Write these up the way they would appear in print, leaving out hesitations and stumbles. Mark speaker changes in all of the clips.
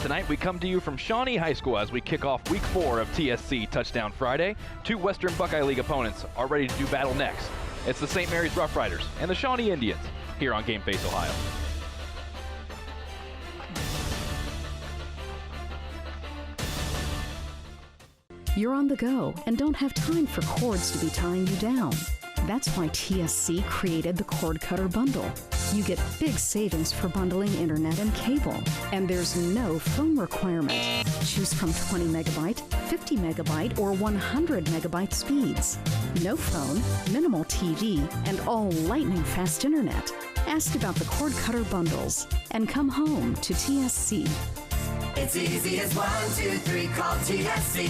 Speaker 1: Tonight we come to you from Shawnee High School as we kick off Week 4 of TSC Touchdown Friday. Two Western Buckeye League opponents are ready to do battle next. It's the St. Mary's Roughriders and the Shawnee Indians here on Game Face Ohio.
Speaker 2: You're on the go and don't have time for cords to be tying you down. That's why TSC created the Cord Cutter Bundle. You get big savings for bundling internet and cable, and there's no phone requirement. Choose from 20 megabyte, 50 megabyte, or 100 megabyte speeds. No phone, minimal TV, and all lightning fast internet. Ask about the Cord Cutter Bundles and come home to TSC.
Speaker 3: It's easy as 1, 2, 3, call TSC.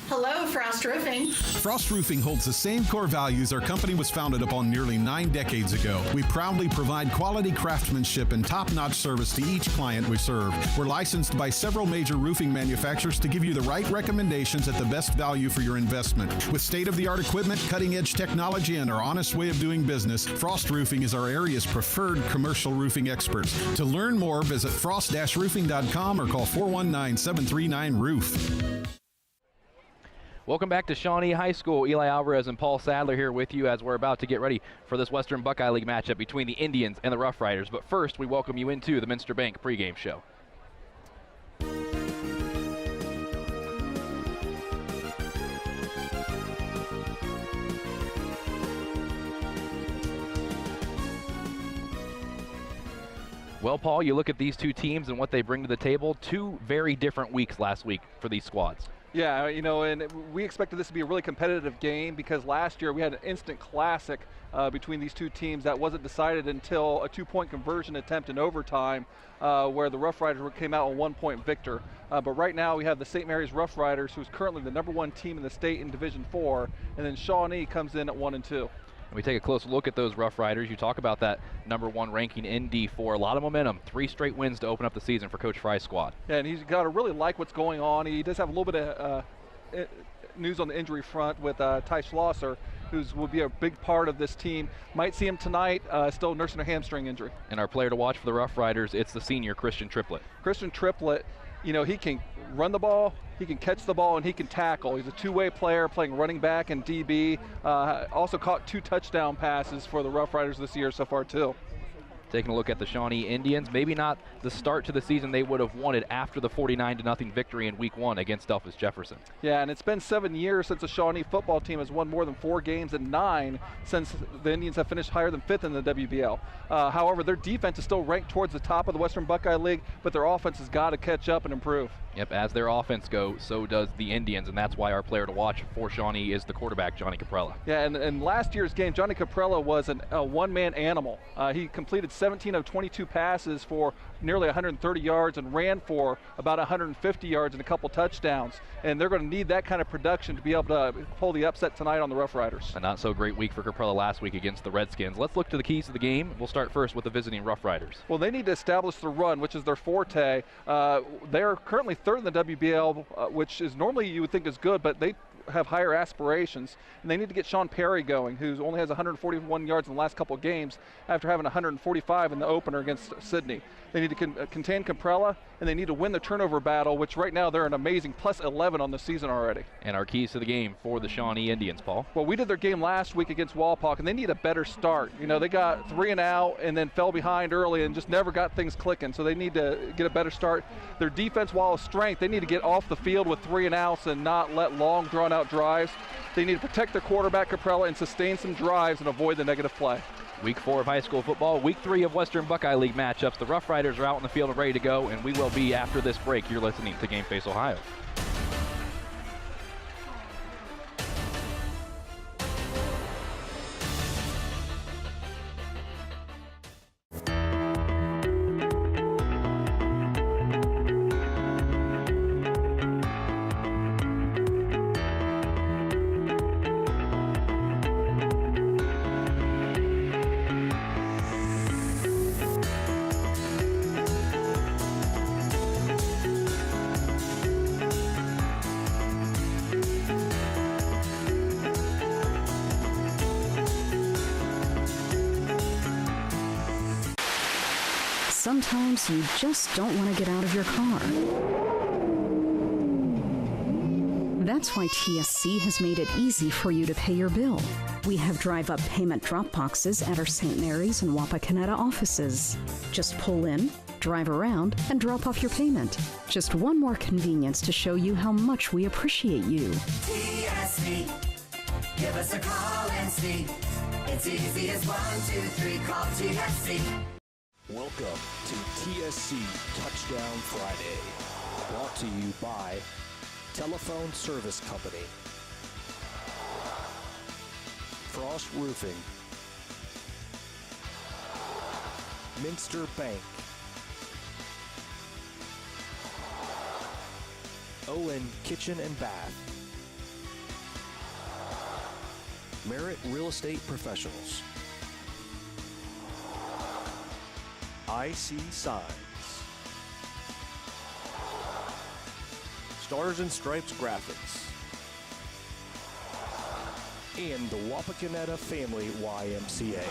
Speaker 4: Hello, Frost Roofing.
Speaker 5: Frost Roofing holds the same core values our company was founded upon nearly 9 decades ago. We proudly provide quality craftsmanship and top-notch service to each client we serve. We're licensed by several major roofing manufacturers to give you the right recommendations at the best value for your investment. With state-of-the-art equipment, cutting-edge technology, and our honest way of doing business, Frost Roofing is our area's preferred commercial roofing experts. To learn more, visit frost-roofing.com or call 419-739-ROOF.
Speaker 1: Welcome back to Shawnee High School. Eli Alvarez and Paul Sadler here with you as we're about to get ready for this Western Buckeye League matchup between the Indians and the Roughriders. But first, we welcome you into the Minster Bank pregame show. Well, Paul, you look at these two teams and what they bring to the table. Two very different weeks last week for these squads.
Speaker 6: Yeah, you know, and we expected this to be a really competitive game because last year we had an instant classic between these two teams that wasn't decided until a 2-point conversion attempt in overtime where the Roughriders came out a 1-point victor. But right now we have the St. Mary's Roughriders, who's currently the #1 team in the state in Division 4, and then Shawnee comes in at 1 and 2.
Speaker 1: And we take a close look at those Roughriders. You talk about that #1 ranking in D4. A lot of momentum. 3 straight wins to open up the season for Coach Fry's squad.
Speaker 6: Yeah, and he's got to really like what's going on. He does have a little bit of news on the injury front with Ty Schlosser, who will be a big part of this team. Might see him tonight, still nursing a hamstring injury.
Speaker 1: And our player to watch for the Roughriders, it's the senior Christian Triplett.
Speaker 6: Christian Triplett, you know, he can run the ball, he can catch the ball, and he can tackle. He's a two-way player playing running back and DB. Also caught 2 touchdown passes for the Roughriders this year so far too.
Speaker 1: Taking a look at the Shawnee Indians, maybe not the start to the season they would have wanted after the 49-0 victory in Week 1 against Delphus Jefferson.
Speaker 6: Yeah, and it's been 7 years since the Shawnee football team has won more than 4 games and 9 since the Indians have finished higher than 5th in the WBL. However, their defense is still ranked towards the top of the Western Buckeye League, but their offense has got to catch up and improve.
Speaker 1: Yep, as their offense goes, so does the Indians, and that's why our player to watch for Shawnee is the quarterback, Johnny Caprella.
Speaker 6: Yeah, and last year's game, Johnny Caprella was a one-man animal. He completed 17 of 22 passes for nearly 130 yards and ran for about 150 yards and a couple touchdowns. And they're going to need that kind of production to be able to pull the upset tonight on the Roughriders.
Speaker 1: A not so great week for Caprella last week against the Redskins. Let's look to the keys to the game. We'll start first with the visiting Roughriders.
Speaker 6: Well, they need to establish the run, which is their forte. They're currently 3rd in the WBL, which is normally you would think is good, but they have higher aspirations, and they need to get Sean Perry going, who only has 141 yards in the last couple of games after having 145 in the opener against Sydney. They need to contain Caprella, and they need to win the turnover battle, which right now they're an amazing +11 on the season already.
Speaker 1: And our keys to the game for the Shawnee Indians, Paul?
Speaker 6: Well, we did their game last week against Walpock, and they need a better start. You know, they got 3 and out and then fell behind early and just never got things clicking, so they need to get a better start. Their defense, while a strength, they need to get off the field with 3 and outs and not let long, drawn-out drives. They need to protect their quarterback, Caprella, and sustain some drives and avoid the negative play.
Speaker 1: Week 4 of high school football, Week 3 of Western Buckeye League matchups. The Roughriders are out in the field and ready to go, and we will be after this break. You're listening to Game Face Ohio.
Speaker 2: sometimes you just don't want to get out of your car. That's why TSC has made it easy for you to pay your bill. We have drive-up payment drop boxes at our St. Mary's and Wapakoneta offices. Just pull in, drive around, and drop off your payment. Just one more convenience to show you how much we appreciate you.
Speaker 3: TSC, give us a call and see. It's easy as 1, 2, 3, call TSC.
Speaker 7: Welcome to TSC Touchdown Friday, brought to you by Telephone Service Company, Frost Roofing, Minster Bank, Owen Kitchen and Bath, Merritt Real Estate Professionals, IC Signs, Stars and Stripes Graphics, and the Wapakoneta Family YMCA.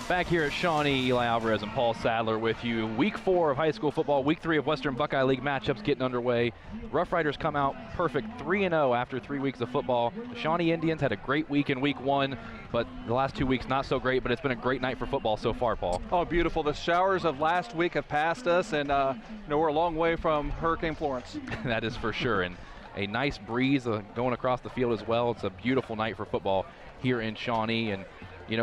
Speaker 1: Back here at Shawnee, Eli Alvarez and Paul Sadler with you. Week 4 of high school football, week 3 of Western Buckeye League matchups getting underway. Roughriders come out perfect 3-0 after 3 weeks of football. The Shawnee Indians had a great week in week 1, but the last 2 weeks not so great, but it's been a great night for football so far, Paul.
Speaker 6: Oh, beautiful. The showers of last week have passed us, and we're a long way from Hurricane Florence.
Speaker 1: That is for sure, and a nice breeze going across the field as well. It's a beautiful night for football here in Shawnee, and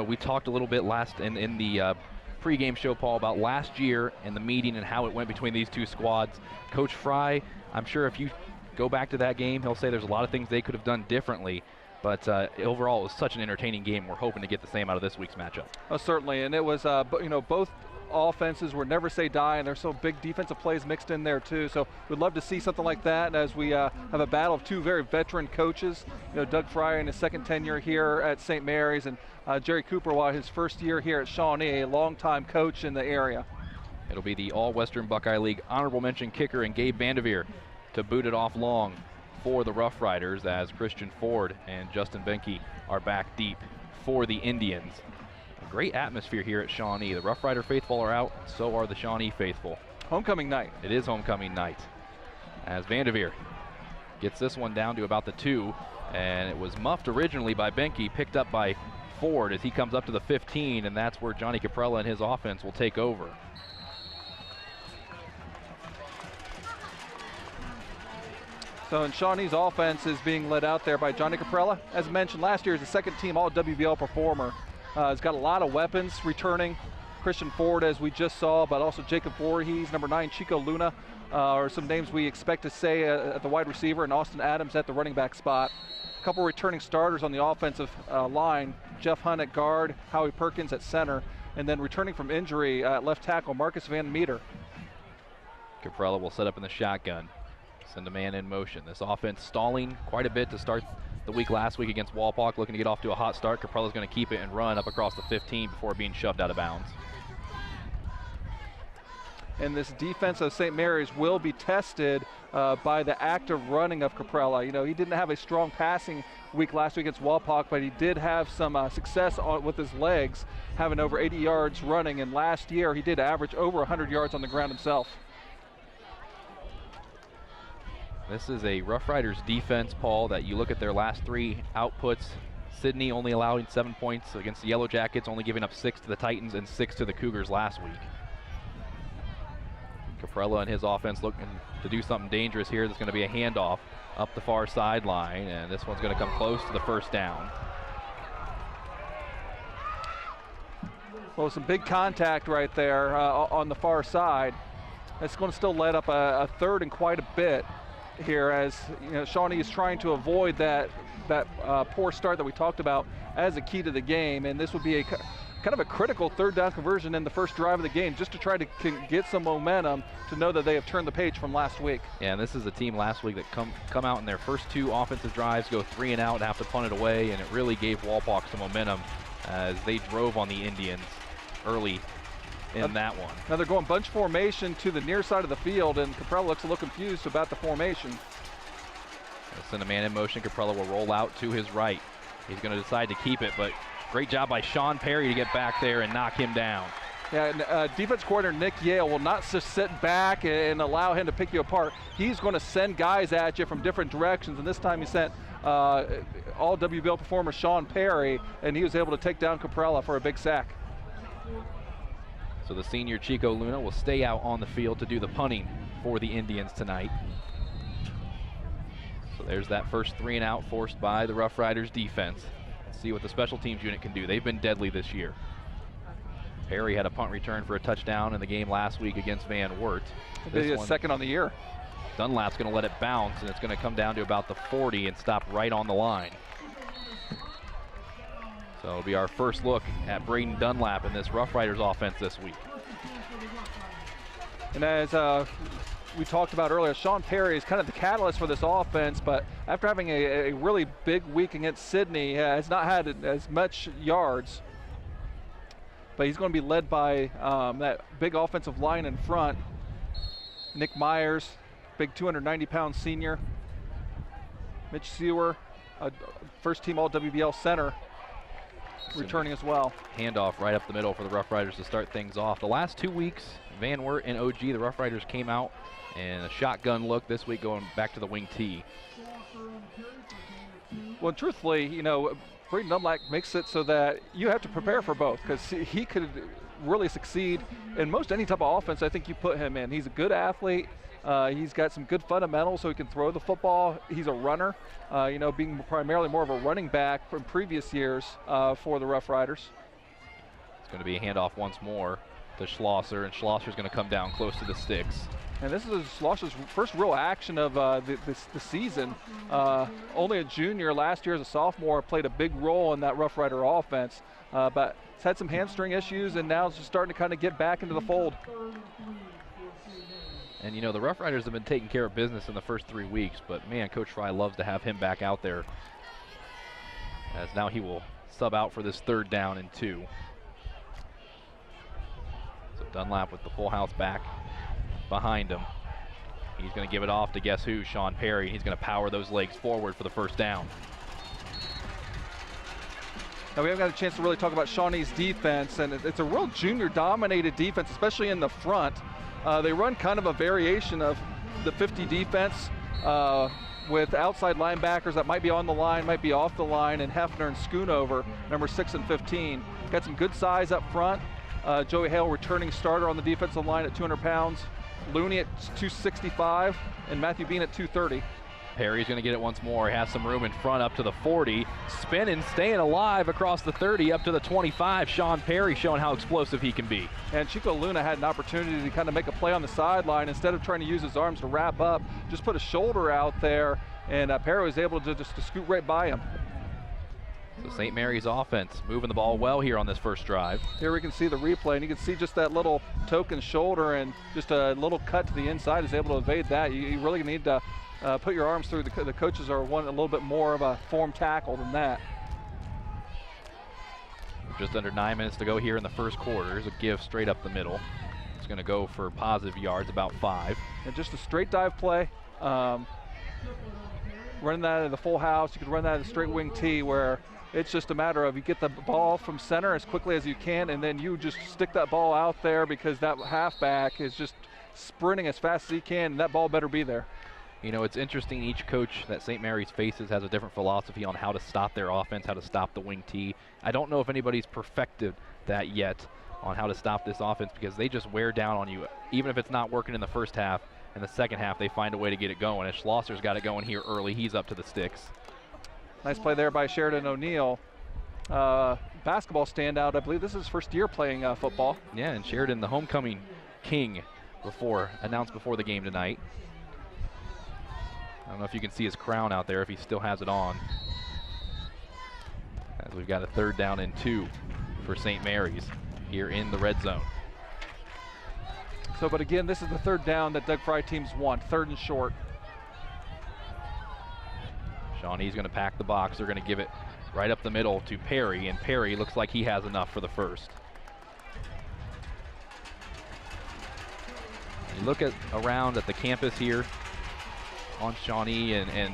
Speaker 1: we talked a little bit last in the pregame show, Paul, about last year and the meeting and how it went between these two squads. Coach Fry, I'm sure if you go back to that game, he'll say there's a lot of things they could have done differently. But overall, it was such an entertaining game. We're hoping to get the same out of this week's matchup.
Speaker 6: Oh, certainly, and it was, both offenses were never say die, and there's some big defensive plays mixed in there too. So we'd love to see something like that as we have a battle of two very veteran coaches. Doug Fryer in his second tenure here at St. Mary's, and Jerry Cooper, while his first year here at Shawnee, a longtime coach in the area.
Speaker 1: It'll be the All-Western Buckeye League honorable mention kicker and Gabe Vanderveer to boot it off long for the Roughriders, as Christian Ford and Justin Benke are back deep for the Indians. A great atmosphere here at Shawnee. The Roughrider faithful are out, so are the Shawnee faithful.
Speaker 6: Homecoming night.
Speaker 1: It is homecoming night, as Vanderveer gets this one down to about the 2, and it was muffed originally by Benke, picked up by Ford as he comes up to the 15, and that's where Johnny Caprella and his offense will take over.
Speaker 6: So in Shawnee's offense is being led out there by Johnny Caprella. As mentioned, last year is a second-team All-WBL performer. He's got a lot of weapons returning. Christian Ford, as we just saw, but also Jacob Voorhees, number 9, Chico Luna, are some names we expect to say at the wide receiver, and Austin Adams at the running back spot. A couple returning starters on the offensive line, Jeff Hunt at guard, Howie Perkins at center, and then returning from injury at left tackle, Marcus Van Meter.
Speaker 1: Caprella will set up in the shotgun. Send a man in motion. This offense stalling quite a bit to start the week last week against Walpock, looking to get off to a hot start. Caprella's going to keep it and run up across the 15 before being shoved out of bounds.
Speaker 6: And this defense of St. Mary's will be tested by the active running of Caprella. He didn't have a strong passing week last week against Walpock, but he did have some success with his legs, having over 80 yards running. And last year, he did average over 100 yards on the ground himself.
Speaker 1: This is a Roughriders defense, Paul, that you look at their last 3 outputs. Sydney only allowing 7 points against the Yellow Jackets, only giving up 6 to the Titans and 6 to the Cougars last week. Caprella and his offense looking to do something dangerous here. There's going to be a handoff up the far sideline, and this one's going to come close to the first down.
Speaker 6: Well, some big contact right there on the far side. It's going to still let up a third and quite a bit here, as Shawnee is trying to avoid that poor start that we talked about as a key to the game, and this would be a kind of a critical third down conversion in the first drive of the game, just to try to get some momentum to know that they have turned the page from last week.
Speaker 1: Yeah, and this is a team last week that come out in their first 2 offensive drives, go 3 and out, and have to punt it away, and it really gave Walpock some momentum as they drove on the Indians early in that one.
Speaker 6: Now they're going bunch formation to the near side of the field, and Caprella looks a little confused about the formation.
Speaker 1: They'll send a man in motion. Caprella will roll out to his right. He's going to decide to keep it, but great job by Sean Perry to get back there and knock him down.
Speaker 6: Yeah, and, defense coordinator Nick Yale will not just sit back and allow him to pick you apart. He's going to send guys at you from different directions, and this time he sent all WBL performer Sean Perry, and he was able to take down Caprella for a big sack.
Speaker 1: So the senior Chico Luna will stay out on the field to do the punting for the Indians tonight. So there's that first 3 and out forced by the Roughriders defense. Let's see what the special teams unit can do. They've been deadly this year. Perry had a punt return for a touchdown in the game last week against Van Wert.
Speaker 6: This one, second on the year.
Speaker 1: Dunlap's going to let it bounce, and it's going to come down to about the 40 and stop right on the line. So it'll be our first look at Braden Dunlap in this Roughriders offense this week.
Speaker 6: And as we talked about earlier, Sean Perry is kind of the catalyst for this offense, but after having a really big week against Sydney, has not had as much yards. But he's going to be led by that big offensive line in front. Nick Myers, big 290-pound senior. Mitch Sewer, first team All-WBL center, returning as well.
Speaker 1: Handoff right up the middle for the Roughriders to start things off. The last 2 weeks, Van Wert and OG, the Roughriders came out in a shotgun look. This week going back to the wing T.
Speaker 6: Well, truthfully, you know, Braden Dunlap makes it so that you have to prepare for both, because he could really succeed in most any type of offense I think you put him in. He's a good athlete. He's got some good fundamentals, so he can throw the football. He's a runner, you know, being primarily more of a running back from previous years for the Roughriders.
Speaker 1: It's going to be a handoff once more to Schlosser, and Schlosser's going to come down close to the sticks.
Speaker 6: And this is Schlosser's first real action of the season. Only a junior, last year as a sophomore, played a big role in that Rough Rider offense, but he's had some hamstring issues, and now it's just starting to kind of get back into the fold.
Speaker 1: And you know, the Rough Riders have been taking care of business in the first 3 weeks, but man, Coach Fry loves to have him back out there, as now he will sub out for this 3rd down and 2. So Dunlap with the full house back behind him. He's going to give it off to guess who? Sean Perry. He's going to power those legs forward for the 1st down.
Speaker 6: Now we haven't got a chance to really talk about Shawnee's defense, and it's a real junior-dominated defense, especially in the front. They run kind of a variation of the 50 defense with outside linebackers that might be on the line, might be off the line, and Hefner and Schoonover, number 6 and 15. Got some good size up front. Joey Hale, returning starter on the defensive line at 200 pounds. Looney at 265, and Matthew Bean at 230.
Speaker 1: Perry's going to get it once more. He has some room in front up to the 40. Spinning, staying alive across the 30 up to the 25. Sean Perry showing how explosive he can be.
Speaker 6: And Chico Luna had an opportunity to kind of make a play on the sideline. Instead of trying to use his arms to wrap up, just put a shoulder out there, and Perry was able to just scoot right by him.
Speaker 1: So St. Mary's offense moving the ball well here on this first drive.
Speaker 6: Here we can see the replay, and you can see just that little token shoulder and just a little cut to the inside is able to evade that. You really need to put your arms through. The coaches are wanting a little bit more of a form tackle than that.
Speaker 1: Just under 9 minutes to go here in the first quarter. There's a give straight up the middle. It's going to go for positive yards, about 5.
Speaker 6: And just a straight dive play. Running that in the full house. You could run that in a straight wing T, where it's just a matter of you get the ball from center as quickly as you can, and then you just stick that ball out there, because that halfback is just sprinting as fast as he can, and that ball better be there.
Speaker 1: You know, it's interesting, each coach that St. Mary's faces has a different philosophy on how to stop their offense, how to stop the wing T. I don't know if anybody's perfected that yet on how to stop this offense, because they just wear down on you. Even if it's not working in the first half, in the second half they find a way to get it going. And Schlosser's got it going here early. He's up to the sticks.
Speaker 6: Nice play there by Sheridan O'Neill. Basketball standout. I believe this is his first year playing football.
Speaker 1: Yeah, and Sheridan, the homecoming king, announced before the game tonight. I don't know if you can see his crown out there, if he still has it on. As we've got a 3rd down and 2 for St. Mary's here in the red zone.
Speaker 6: So, but again, this is the 3rd down that Doug Fry teams want, 3rd and short.
Speaker 1: Shawnee's going to pack the box. They're going to give it right up the middle to Perry, and Perry looks like he has enough for the 1st. You look around at the campus here on Shawnee, and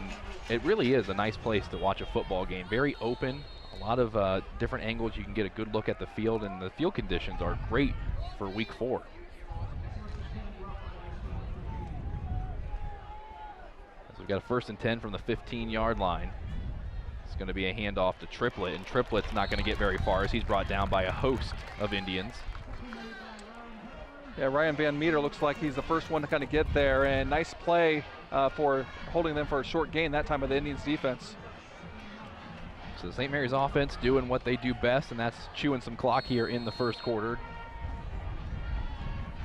Speaker 1: it really is a nice place to watch a football game. Very open, a lot of different angles. You can get a good look at the field, and the field conditions are great for week 4. So we've got a 1st and 10 from the 15-yard line. It's going to be a handoff to Triplett, and Triplett's not going to get very far as he's brought down by a host of Indians.
Speaker 6: Yeah, Ryan Van Meter looks like he's the first one to kind of get there, and nice play for holding them for a short gain that time of the Indians defense.
Speaker 1: So the St. Mary's offense doing what they do best, and that's chewing some clock here in the first quarter.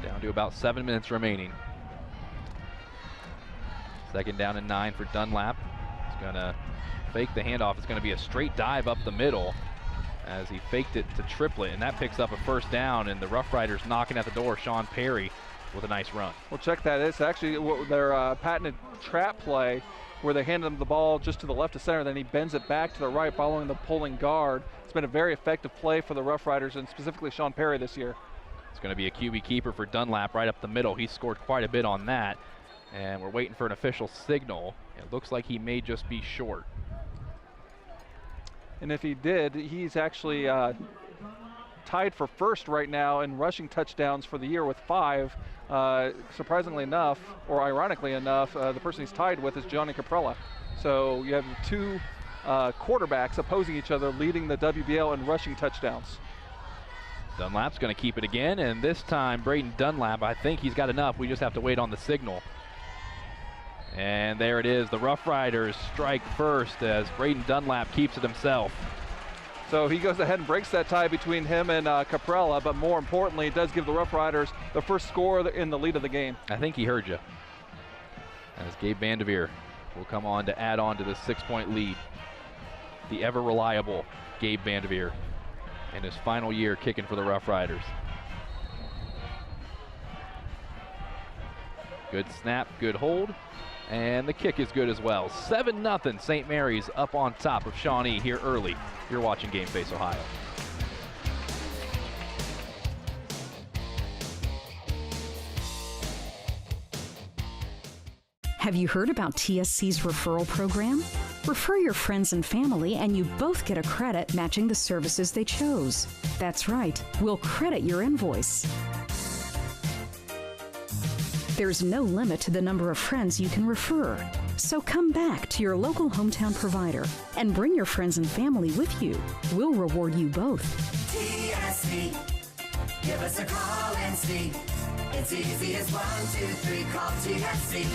Speaker 1: Down to about 7 minutes remaining. 2nd down and 9 for Dunlap. He's gonna fake the handoff. It's gonna be a straight dive up the middle as he faked it to Triplett, and that picks up a 1st down, and the Roughriders knocking at the door. Sean Perry with a nice run.
Speaker 6: Well, check that. It's actually their patented trap play where they hand him the ball just to the left of center, then he bends it back to the right following the pulling guard. It's been a very effective play for the Roughriders, and specifically Sean Perry this year.
Speaker 1: It's going to be a QB keeper for Dunlap right up the middle. He scored quite a bit on that, and we're waiting for an official signal. It looks like he may just be short.
Speaker 6: And if he did, he's actually tied for 1st right now in rushing touchdowns for the year with 5. Surprisingly enough, or ironically enough, the person he's tied with is Johnny Caprella. So you have 2 quarterbacks opposing each other, leading the WBL in rushing touchdowns.
Speaker 1: Dunlap's going to keep it again, and this time Braden Dunlap, I think he's got enough. We just have to wait on the signal. And there it is. The Roughriders strike first as Braden Dunlap keeps it himself.
Speaker 6: So he goes ahead and breaks that tie between him and Caprella, but more importantly, it does give the Roughriders the first score in the lead of the game.
Speaker 1: I think he heard you. As Gabe Vanderveer will come on to add on to this 6-point lead. The ever reliable Gabe Vanderveer in his final year kicking for the Roughriders. Good snap, good hold. And the kick is good as well. 7-0 St. Mary's up on top of Shawnee here early. You're watching Game Face Ohio.
Speaker 2: Have you heard about TSC's referral program? Refer your friends and family and you both get a credit matching the services they chose. That's right, we'll credit your invoice. There's no limit to the number of friends you can refer. So come back to your local hometown provider and bring your friends and family with you. We'll reward you both.
Speaker 3: TSC, give us a call and see. It's easy as 1, 2, 3, call TSC.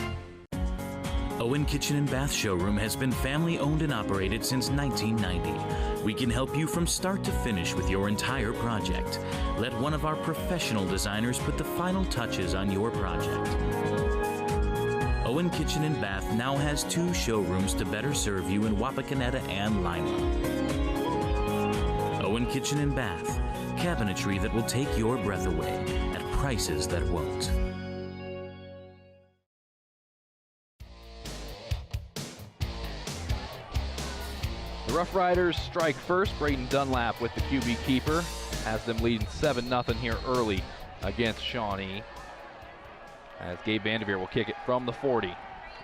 Speaker 8: Owen Kitchen and Bath Showroom has been family owned and operated since 1990. We can help you from start to finish with your entire project. Let one of our professional designers put the final touches on your project. Owen Kitchen and Bath now has 2 showrooms to better serve you in Wapakoneta and Lima. Owen Kitchen and Bath, cabinetry that will take your breath away at prices that won't.
Speaker 1: The Roughriders strike first. Braden Dunlap with the QB keeper has them leading 7-0 here early against Shawnee. As Gabe Vanderveer will kick it from the 40.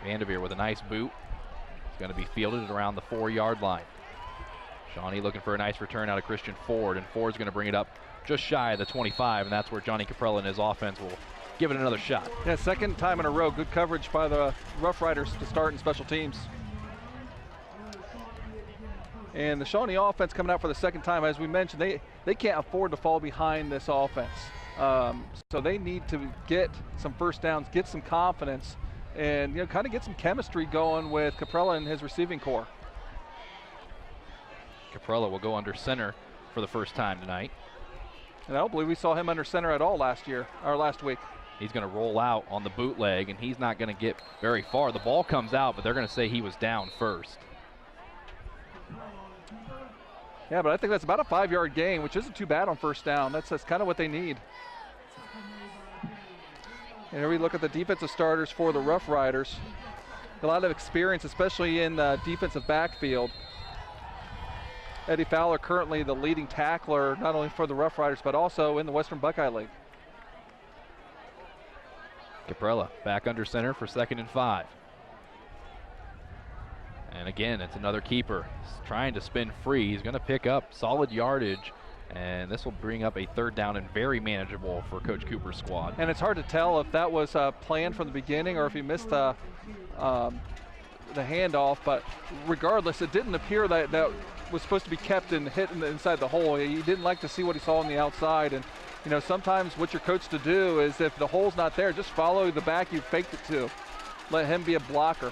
Speaker 1: Vanderveer with a nice boot. It's going to be fielded at around the 4-yard line. Shawnee looking for a nice return out of Christian Ford, and Ford's going to bring it up just shy of the 25, and that's where Johnny Caprella and his offense will give it another shot.
Speaker 6: Yeah, 2nd time in a row. Good coverage by the Roughriders to start in special teams. And the Shawnee offense coming out for the 2nd time, as we mentioned, they can't afford to fall behind this offense. So they need to get some 1st downs, get some confidence, and kind of get some chemistry going with Caprella and his receiving core.
Speaker 1: Caprella will go under center for the first time tonight.
Speaker 6: And I don't believe we saw him under center at all last week.
Speaker 1: He's going to roll out on the bootleg, and he's not going to get very far. The ball comes out, but they're going to say he was down first.
Speaker 6: Yeah, but I think that's about a 5-yard gain, which isn't too bad on 1st down. That's kind of what they need. And here we look at the defensive starters for the Roughriders. A lot of experience, especially in the defensive backfield. Eddie Fowler currently the leading tackler, not only for the Roughriders, but also in the Western Buckeye League.
Speaker 1: Caprella back under center for 2nd and 5. And again, it's another keeper. He's trying to spin free. He's going to pick up solid yardage And this will bring up a 3rd down and very manageable for Coach Cooper's squad.
Speaker 6: And it's hard to tell if that was planned from the beginning or if he missed the handoff, but regardless, it didn't appear that that was supposed to be kept and hit inside the hole. He didn't like to see what he saw on the outside, and you know, sometimes what you're coached to do is if the hole's not there, just follow the back you faked it to. Let him be a blocker.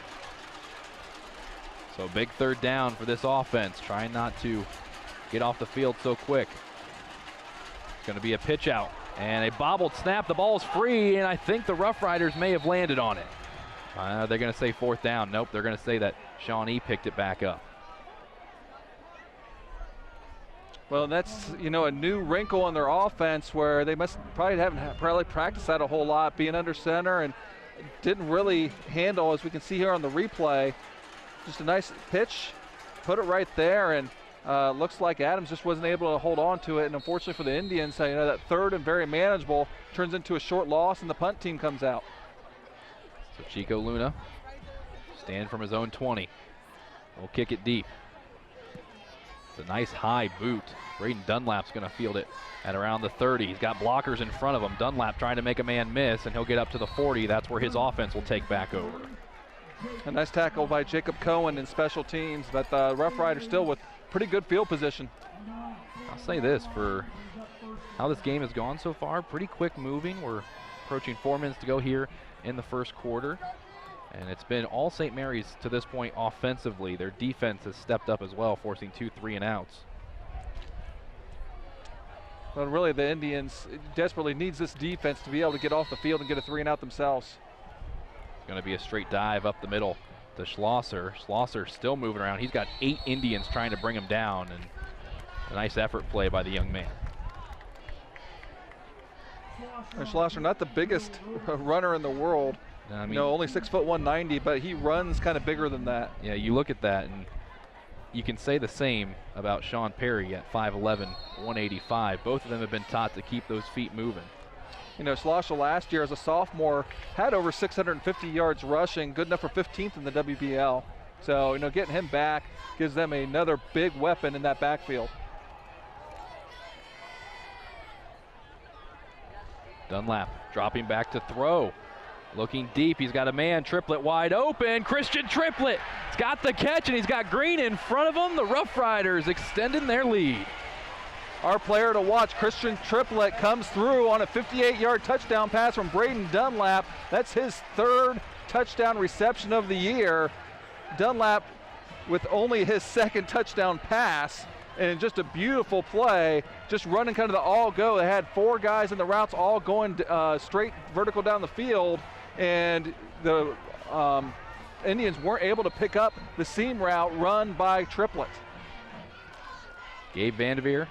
Speaker 1: So big 3rd down for this offense, trying not to get off the field so quick. It's going to be a pitch out and a bobbled snap. The ball is free, and I think the Roughriders may have landed on it. They're going to say 4th down. Nope, they're going to say that Shawnee picked it back up.
Speaker 6: Well, that's, you know, a new wrinkle in their offense where they must probably practiced that a whole lot, being under center, and didn't really handle, as we can see here on the replay. Just a nice pitch, put it right there, and looks like Adams just wasn't able to hold on to it. And unfortunately for the Indians, you know, that 3rd and very manageable turns into a short loss, and the punt team comes out.
Speaker 1: So Chico Luna, stand from his own 20. We'll kick it deep. It's a nice high boot. Braden Dunlap's going to field it at around the 30. He's got blockers in front of him. Dunlap trying to make a man miss, and he'll get up to the 40. That's where his offense will take back over.
Speaker 6: A nice tackle by Jacob Cohen in special teams, but the Rough Riders still with pretty good field position.
Speaker 1: I'll say this, for how this game has gone so far, pretty quick moving. We're approaching 4 minutes to go here in the 1st quarter. And it's been all St. Mary's to this point offensively. Their defense has stepped up as well, forcing 2 3-and-outs.
Speaker 6: Well, really the Indians desperately needs this defense to be able to get off the field and get a 3-and-out themselves.
Speaker 1: It's going to be a straight dive up the middle to Schlosser. Schlosser still moving around. He's got 8 Indians trying to bring him down, and a nice effort play by the young man.
Speaker 6: And Schlosser, not the biggest runner in the world.
Speaker 1: I mean,
Speaker 6: you know, only 6'1", 190, but he runs kind of bigger than that.
Speaker 1: Yeah, you look at that, and you can say the same about Sean Perry at 5'11", 185. Both of them have been taught to keep those feet moving.
Speaker 6: You know, Schlosser last year as a sophomore had over 650 yards rushing, good enough for 15th in the WBL. So, you know, getting him back gives them another big weapon in that backfield.
Speaker 1: Dunlap dropping back to throw. Looking deep, he's got a man, Triplett wide open. Christian Triplett, he's got the catch, and he's got Green in front of him. The Roughriders extending their lead.
Speaker 6: Our player to watch, Christian Triplett, comes through on a 58-yard touchdown pass from Braden Dunlap. That's his 3rd touchdown reception of the year. Dunlap with only his 2nd touchdown pass, and just a beautiful play, just running kind of the all-go. They had 4 guys in the routes all going straight vertical down the field, and the Indians weren't able to pick up the seam route run by Triplett.
Speaker 1: Gabe Vanderveer,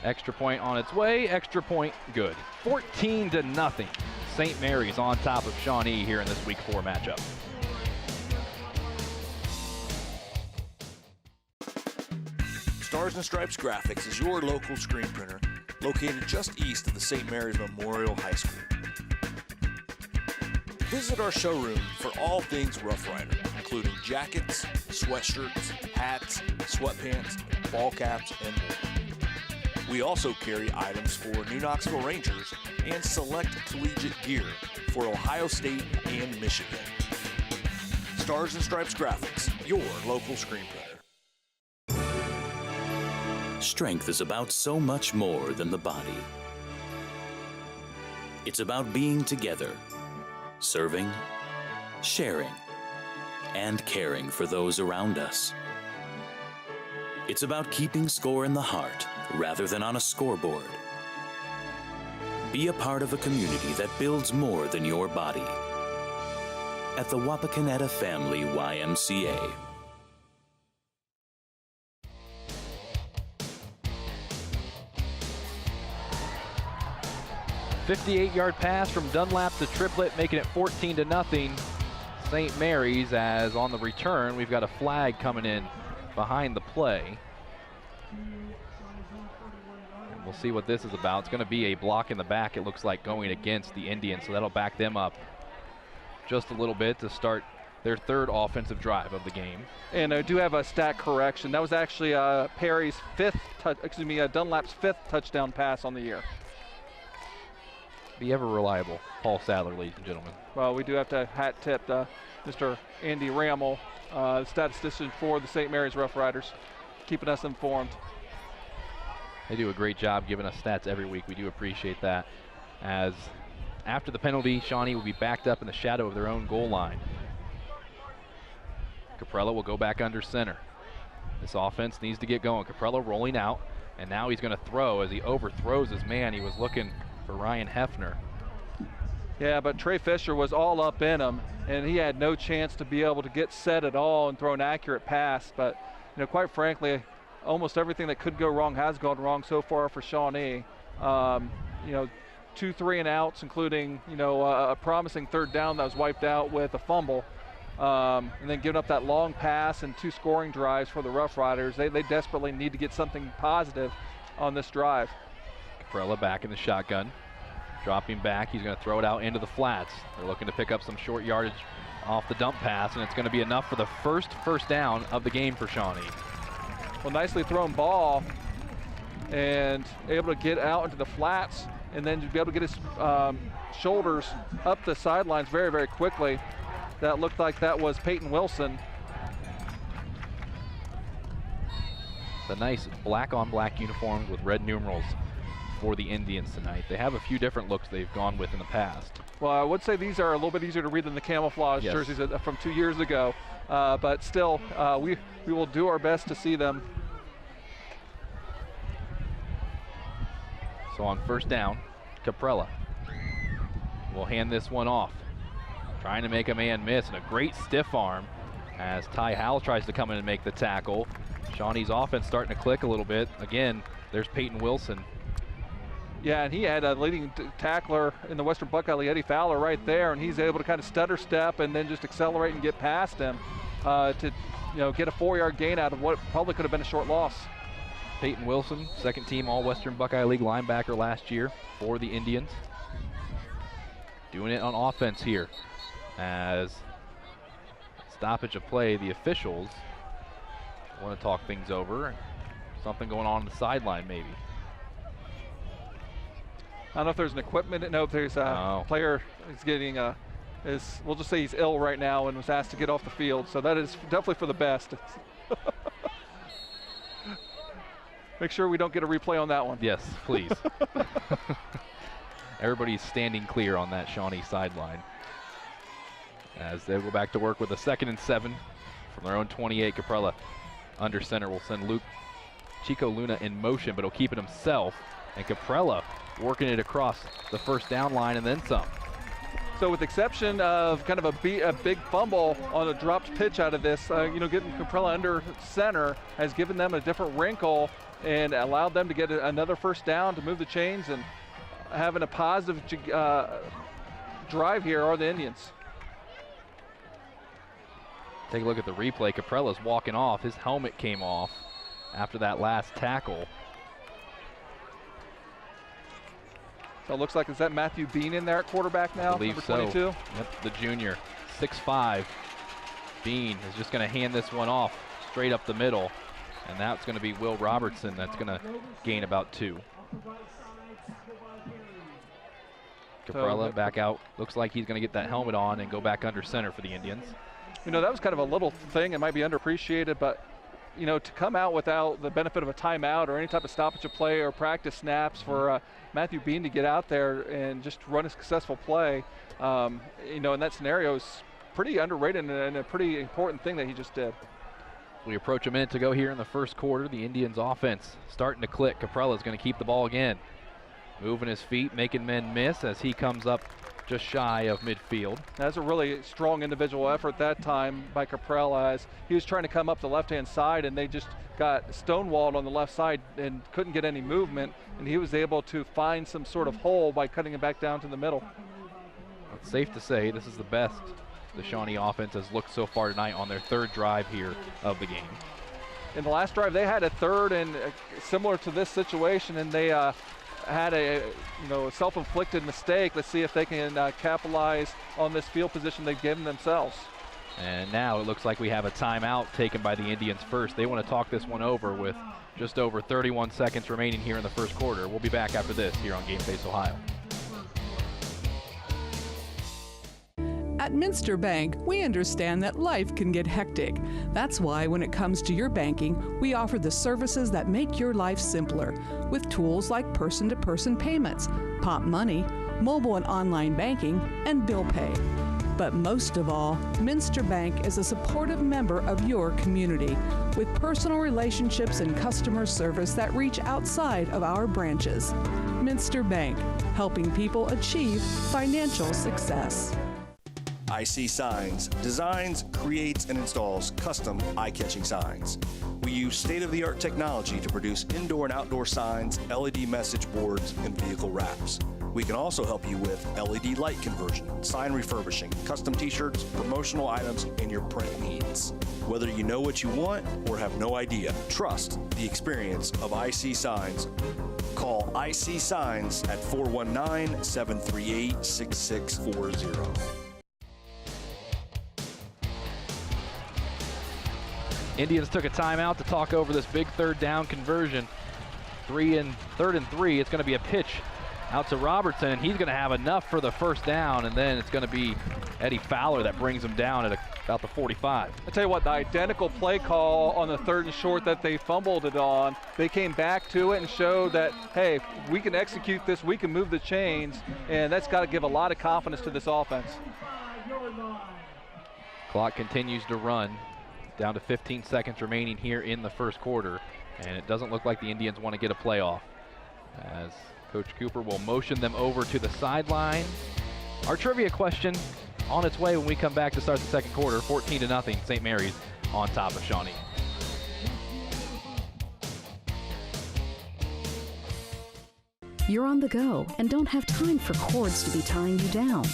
Speaker 1: extra point on its way, extra point good. 14-0. St. Mary's on top of Shawnee here in this Week 4 matchup.
Speaker 7: Stars and Stripes Graphics is your local screen printer located just east of the St. Mary's Memorial High School. Visit our showroom for all things Rough Rider, including jackets, sweatshirts, hats, sweatpants, ball caps, and more. We also carry items for New Knoxville Rangers and select collegiate gear for Ohio State and Michigan. Stars and Stripes Graphics, your local screen printer.
Speaker 8: Strength is about so much more than the body. It's about being together, serving, sharing, and caring for those around us. It's about keeping score in the heart rather than on a scoreboard. Be a part of a community that builds more than your body. At the Wapakoneta Family YMCA.
Speaker 1: A 58-yard pass from Dunlap to Triplett, making it 14-0. St. Mary's, as on the return, we've got a flag coming in behind the play. And we'll see what this is about. It's going to be a block in the back, it looks like, going against the Indians, so that'll back them up just a little bit to start their third offensive drive of the game.
Speaker 6: And I do have a stat correction. That was actually Perry's Dunlap's fifth touchdown pass on the year.
Speaker 1: The ever reliable Paul Sadler, ladies and gentlemen.
Speaker 6: Well, we do have to hat tip Mr. Andy Rammel, the statistician for the St. Mary's Roughriders, keeping us informed.
Speaker 1: They do a great job giving us stats every week. We do appreciate that. As after the penalty, Shawnee will be backed up in the shadow of their own goal line. Caprella will go back under center. This offense needs to get going. Caprella rolling out, and now he's going to throw as he overthrows his man. He was looking for Ryan Hefner.
Speaker 6: Yeah, but Trey Fisher was all up in him, and he had no chance to be able to get set at all and throw an accurate pass. But, quite frankly, almost everything that could go wrong has gone wrong so far for Shawnee. 2 3 and outs, including a promising third down that was wiped out with a fumble, and then giving up that long pass and 2 scoring drives for the Roughriders. They desperately need to get something positive on this drive.
Speaker 1: Caprella back in the shotgun, dropping back. He's going to throw it out into the flats. They're looking to pick up some short yardage off the dump pass, and it's going to be enough for the first down of the game for Shawnee.
Speaker 6: Well, nicely thrown ball, and able to get out into the flats, and then to be able to get his shoulders up the sidelines very, very quickly. That looked like that was Peyton Wilson.
Speaker 1: The nice black on black uniforms with red numerals for the Indians tonight. They have a few different looks they've gone with in the past.
Speaker 6: Well, I would say these are a little bit easier to read than the camouflage jerseys from 2 years ago, but still, we will do our best to see them.
Speaker 1: So on first down, Caprella will hand this one off, trying to make a man miss, and a great stiff arm as Ty Howell tries to come in and make the tackle. Shawnee's offense starting to click a little bit. Again, there's Peyton Wilson.
Speaker 6: Yeah, and he had a leading tackler in the Western Buckeye League, Eddie Fowler, right there, and he's able to kind of stutter step and then just accelerate and get past him to get a 4-yard gain out of what probably could have been a short loss.
Speaker 1: Peyton Wilson, second team All-Western Buckeye League linebacker last year for the Indians. Doing it on offense here as stoppage of play. The officials want to talk things over. Something going on the sideline maybe.
Speaker 6: I don't know if there's an equipment. No, if there's a player is getting we'll just say he's ill right now and was asked to get off the field. So that is definitely for the best. Make sure we don't get a replay on that one.
Speaker 1: Yes, please. Everybody's standing clear on that Shawnee sideline as they go back to work with a 2nd and 7 from their own 28. Caprella under center will send Chico Luna in motion, but he'll keep it himself. And Caprella working it across the first down line and then some.
Speaker 6: So with the exception of kind of a big fumble on a dropped pitch out of this, getting Caprella under center has given them a different wrinkle and allowed them to get another first down to move the chains, and having a positive drive here are the Indians.
Speaker 1: Take a look at the replay. Caprella's walking off. His helmet came off after that last tackle.
Speaker 6: So it looks like, is that Matthew Bean in there at quarterback now?
Speaker 1: I believe
Speaker 6: number 22?
Speaker 1: So. Yep, the junior, 6'5". Bean is just going to hand this one off straight up the middle, and that's going to be Will Robertson. That's going to gain about 2. Caprella back out. Looks like he's going to get that helmet on and go back under center for the Indians.
Speaker 6: That was kind of a little thing. It might be underappreciated, but to come out without the benefit of a timeout or any type of stoppage of play or practice snaps for Matthew Bean to get out there and just run a successful play, in that scenario is pretty underrated and a pretty important thing that he just did.
Speaker 1: We approach a minute to go here in the first quarter. The Indians offense starting to click. Caprella's going to keep the ball again. Moving his feet, making men miss as he comes up just shy of midfield.
Speaker 6: That's a really strong individual effort that time by Caprella, as he was trying to come up the left-hand side and they just got stonewalled on the left side and couldn't get any movement, and he was able to find some sort of hole by cutting it back down to the middle.
Speaker 1: It's safe to say this is the best the Shawnee offense has looked so far tonight on their third drive here of the game.
Speaker 6: In the last drive, they had a third and similar to this situation, and they had a self-inflicted mistake. Let's see if they can capitalize on this field position they've given themselves.
Speaker 1: And now it looks like we have a timeout taken by the Indians first. They want to talk this one over with just over 31 seconds remaining here in the first quarter. We'll be back after this here on Game Face Ohio.
Speaker 9: At Minster Bank, we understand that life can get hectic. That's why when it comes to your banking, we offer the services that make your life simpler with tools like person-to-person payments, Pop Money, mobile and online banking, and bill pay. But most of all, Minster Bank is a supportive member of your community with personal relationships and customer service that reach outside of our branches. Minster Bank, helping people achieve financial success.
Speaker 7: IC Signs designs, creates, and installs custom eye-catching signs. We use state-of-the-art technology to produce indoor and outdoor signs, LED message boards, and vehicle wraps. We can also help you with LED light conversion, sign refurbishing, custom t-shirts, promotional items, and your print needs. Whether you know what you want or have no idea, trust the experience of IC Signs. Call IC Signs at 419-738-6640.
Speaker 1: Indians took a timeout to talk over this big third down conversion. Third and three, it's going to be a pitch out to Robertson, and he's going to have enough for the first down, and then it's going to be Eddie Fowler that brings him down at about the 45.
Speaker 6: I tell you what, the identical play call on the third and short that they fumbled it on, they came back to it and showed that, hey, if we can execute this, we can move the chains, and that's got to give a lot of confidence to this offense.
Speaker 1: Clock continues to run. Down to 15 seconds remaining here in the first quarter, and it doesn't look like the Indians want to get a playoff, as Coach Cooper will motion them over to the sideline. Our trivia question on its way when we come back to start the second quarter. 14-0, St. Mary's on top of Shawnee.
Speaker 2: You're on the go and don't have time for cords to be tying you down.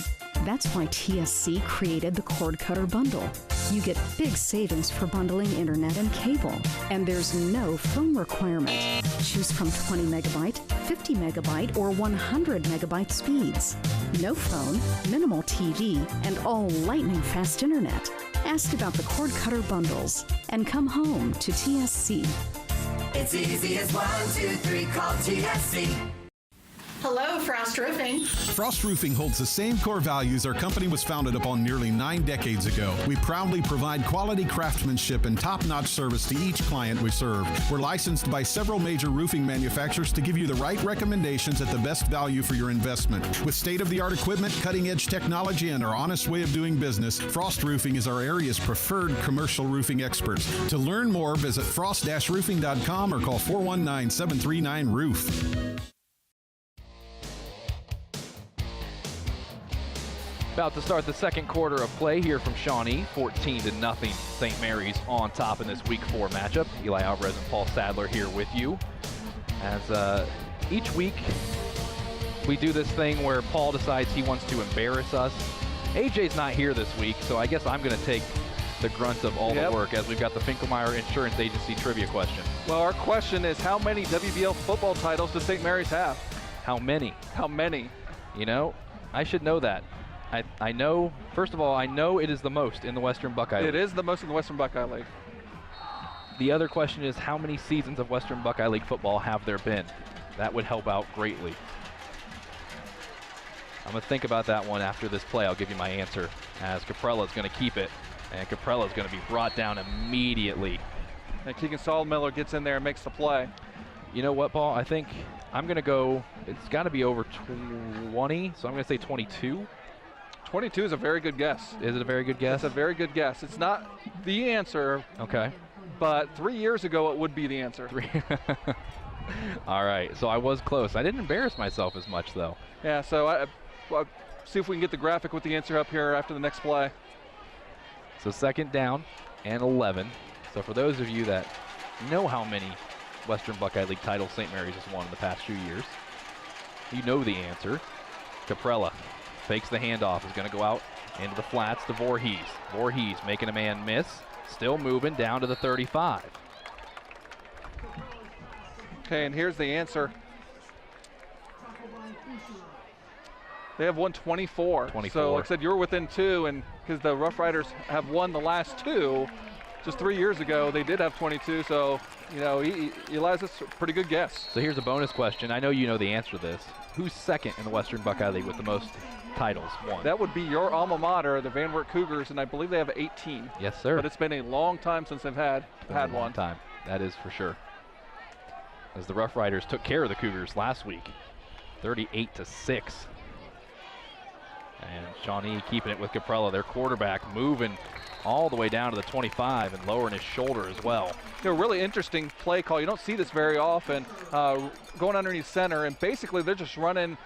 Speaker 2: That's why TSC created the Cord Cutter Bundle. You get big savings for bundling internet and cable, and there's no phone requirement. Choose from 20 megabyte, 50 megabyte, or 100 megabyte speeds. No phone, minimal TV, and all lightning fast internet. Ask about the Cord Cutter Bundles and come home to TSC.
Speaker 3: It's easy as 1, 2, 3, call TSC.
Speaker 4: Hello, Frost Roofing.
Speaker 5: Frost Roofing holds the same core values our company was founded upon nearly 9 decades ago. We proudly provide quality craftsmanship and top-notch service to each client we serve. We're licensed by several major roofing manufacturers to give you the right recommendations at the best value for your investment. With state-of-the-art equipment, cutting-edge technology, and our honest way of doing business, Frost Roofing is our area's preferred commercial roofing experts. To learn more, visit frost-roofing.com or call 419-739-ROOF.
Speaker 1: About to start the second quarter of play here from Shawnee. 14-0, St. Mary's on top in this Week 4 matchup. Eli Alvarez and Paul Sadler here with you. As each week we do this thing where Paul decides he wants to embarrass us. AJ's not here this week, so I guess I'm going to take the grunt of all the work as we've got the Finkelmeyer Insurance Agency trivia question.
Speaker 6: Well, our question is, how many WBL football titles does St. Mary's have?
Speaker 1: How many?
Speaker 6: How many?
Speaker 1: You know, I should know that. I know, first of all, I know it is the most in the Western Buckeye League.
Speaker 6: It is the most in the Western Buckeye League.
Speaker 1: The other question is, how many seasons of Western Buckeye League football have there been? That would help out greatly. I'm going to think about that one after this play. I'll give you my answer, as Caprella's going to keep it, and Caprella's going to be brought down immediately.
Speaker 6: And Keegan Saulmiller gets in there and makes the play.
Speaker 1: You know what, Paul? I think I'm going to go, it's got to be over 20, so I'm going to say 22.
Speaker 6: 22 is a very good guess.
Speaker 1: Is it a very good guess?
Speaker 6: It's a very good guess. It's not the answer.
Speaker 1: Okay.
Speaker 6: But 3 years ago, it would be the answer.
Speaker 1: All right. So I was close. I didn't embarrass myself as much, though.
Speaker 6: Yeah, so I'll see if we can get the graphic with the answer up here after the next play.
Speaker 1: So second down and 11. So for those of you that know how many Western Buckeye League titles St. Mary's has won in the past few years, you know the answer. Caprella fakes the handoff, is going to go out into the flats to Voorhees. Voorhees making a man miss, still moving down to the 35.
Speaker 6: Okay, and here's the answer. They have won 24. So like I said, you're within 2, and because the Roughriders have won the last 2, just 3 years ago, they did have 22. So, you know, Eli's a pretty good guess.
Speaker 1: So here's a bonus question. I know you know the answer to this. Who's second in the Western Buckeye League with the most titles won?
Speaker 6: That would be your alma mater, the Van Wert Cougars, and I believe they have 18.
Speaker 1: Yes, sir.
Speaker 6: But it's been a long time since they've had one.
Speaker 1: Long time. That is for sure. As the Roughriders took care of the Cougars last week, 38-6. And Shawnee keeping it with Caprella, their quarterback, moving all the way down to the 25 and lowering his shoulder as well.
Speaker 6: You know, really interesting play call. You don't see this very often. Going underneath center, and basically they're just running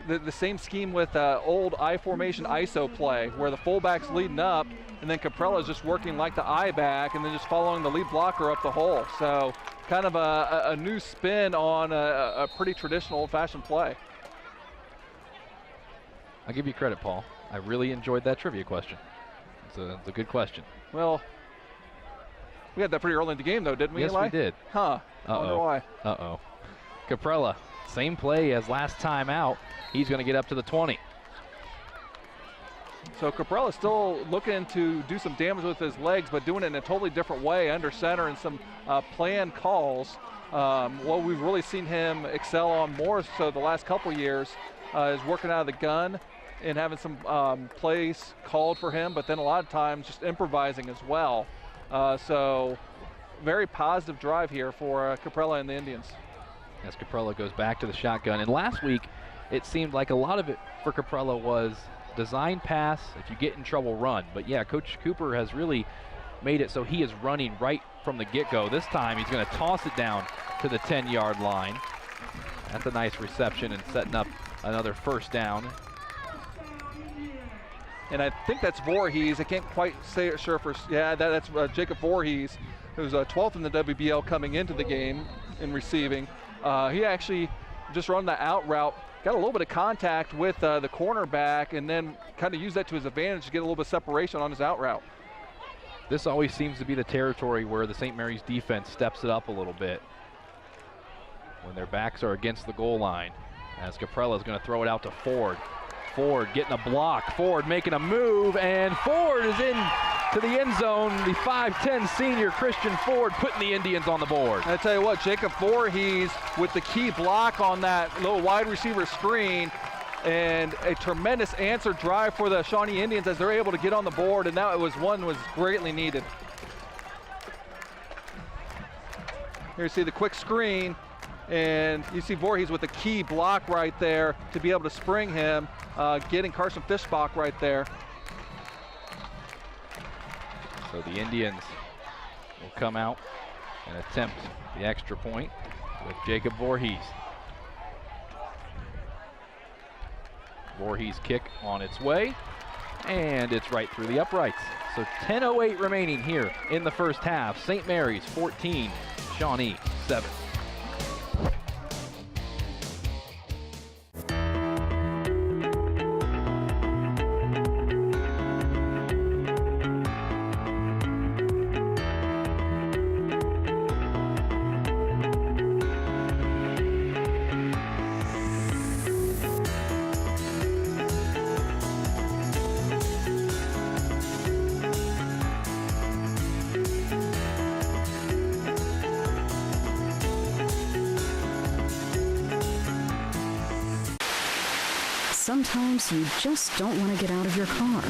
Speaker 6: the same scheme with old I formation ISO play, where the fullback's leading up, and then Caprella's just working like the I back, and then just following the lead blocker up the hole. So kind of a new spin on a pretty traditional old-fashioned play.
Speaker 1: I'll give you credit, Paul. I really enjoyed that trivia question. It's a good question.
Speaker 6: Well, we had that pretty early in the game, though, didn't we,
Speaker 1: Yes,
Speaker 6: Eli?
Speaker 1: we did.
Speaker 6: Huh. I wonder why.
Speaker 1: Uh-oh. Caprella, same play as last time out. He's going to get up to the 20.
Speaker 6: So Caprella still looking to do some damage with his legs, but doing it in a totally different way, under center, and some planned calls. What we've really seen him excel on more so the last couple years is working out of the gun and having some plays called for him, but then a lot of times just improvising as well. So very positive drive here for Caprella and the Indians.
Speaker 1: As Caprella goes back to the shotgun. And last week, it seemed like a lot of it for Caprella was design pass, if you get in trouble, run. But yeah, Coach Cooper has really made it so he is running right from the get-go. This time he's going to toss it down to the 10-yard line. That's a nice reception and setting up another first down.
Speaker 6: And I think that's Voorhees. I can't quite say it sure for, yeah, that's Jacob Voorhees, who's 12th in the WBL coming into the game in receiving. He actually just run the out route, got a little bit of contact with the cornerback, and then kind of used that to his advantage to get a little bit of separation on his out route.
Speaker 1: This always seems to be the territory where the St. Mary's defense steps it up a little bit when their backs are against the goal line. As Caprella is going to throw it out to Ford. Ford getting a block, Ford making a move, and Ford is in to the end zone. The 5'10 senior Christian Ford putting the Indians on the board.
Speaker 6: And I tell you what, Jacob Voorhees with the key block on that little wide receiver screen, and a tremendous answer drive for the Shawnee Indians as they're able to get on the board, and that was greatly needed. Here you see the quick screen, and you see Voorhees with the key block right there to be able to spring him, getting Carson Fischbach right there.
Speaker 1: So the Indians will come out and attempt the extra point with Jacob Voorhees. Voorhees kick on its way, and it's right through the uprights. So 10:08 remaining here in the first half. St. Mary's 14, Shawnee 7.
Speaker 2: Sometimes you just don't want to get out of your car.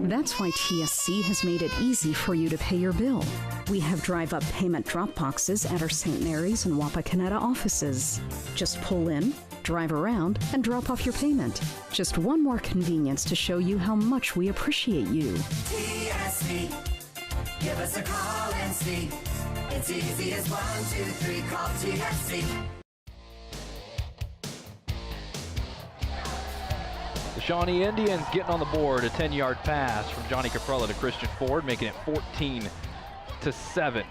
Speaker 2: That's why TSC has made it easy for you to pay your bill. We have drive-up payment drop boxes at our St. Mary's and Wapakoneta offices. Just pull in, drive around, and drop off your payment. Just one more convenience to show you how much we appreciate you.
Speaker 3: TSC, give us a call and see. It's easy as 1, 2, 3, call TSC.
Speaker 1: The Shawnee Indians getting on the board, a 10-yard pass from Johnny Caprella to Christian Ford, making it 14-7.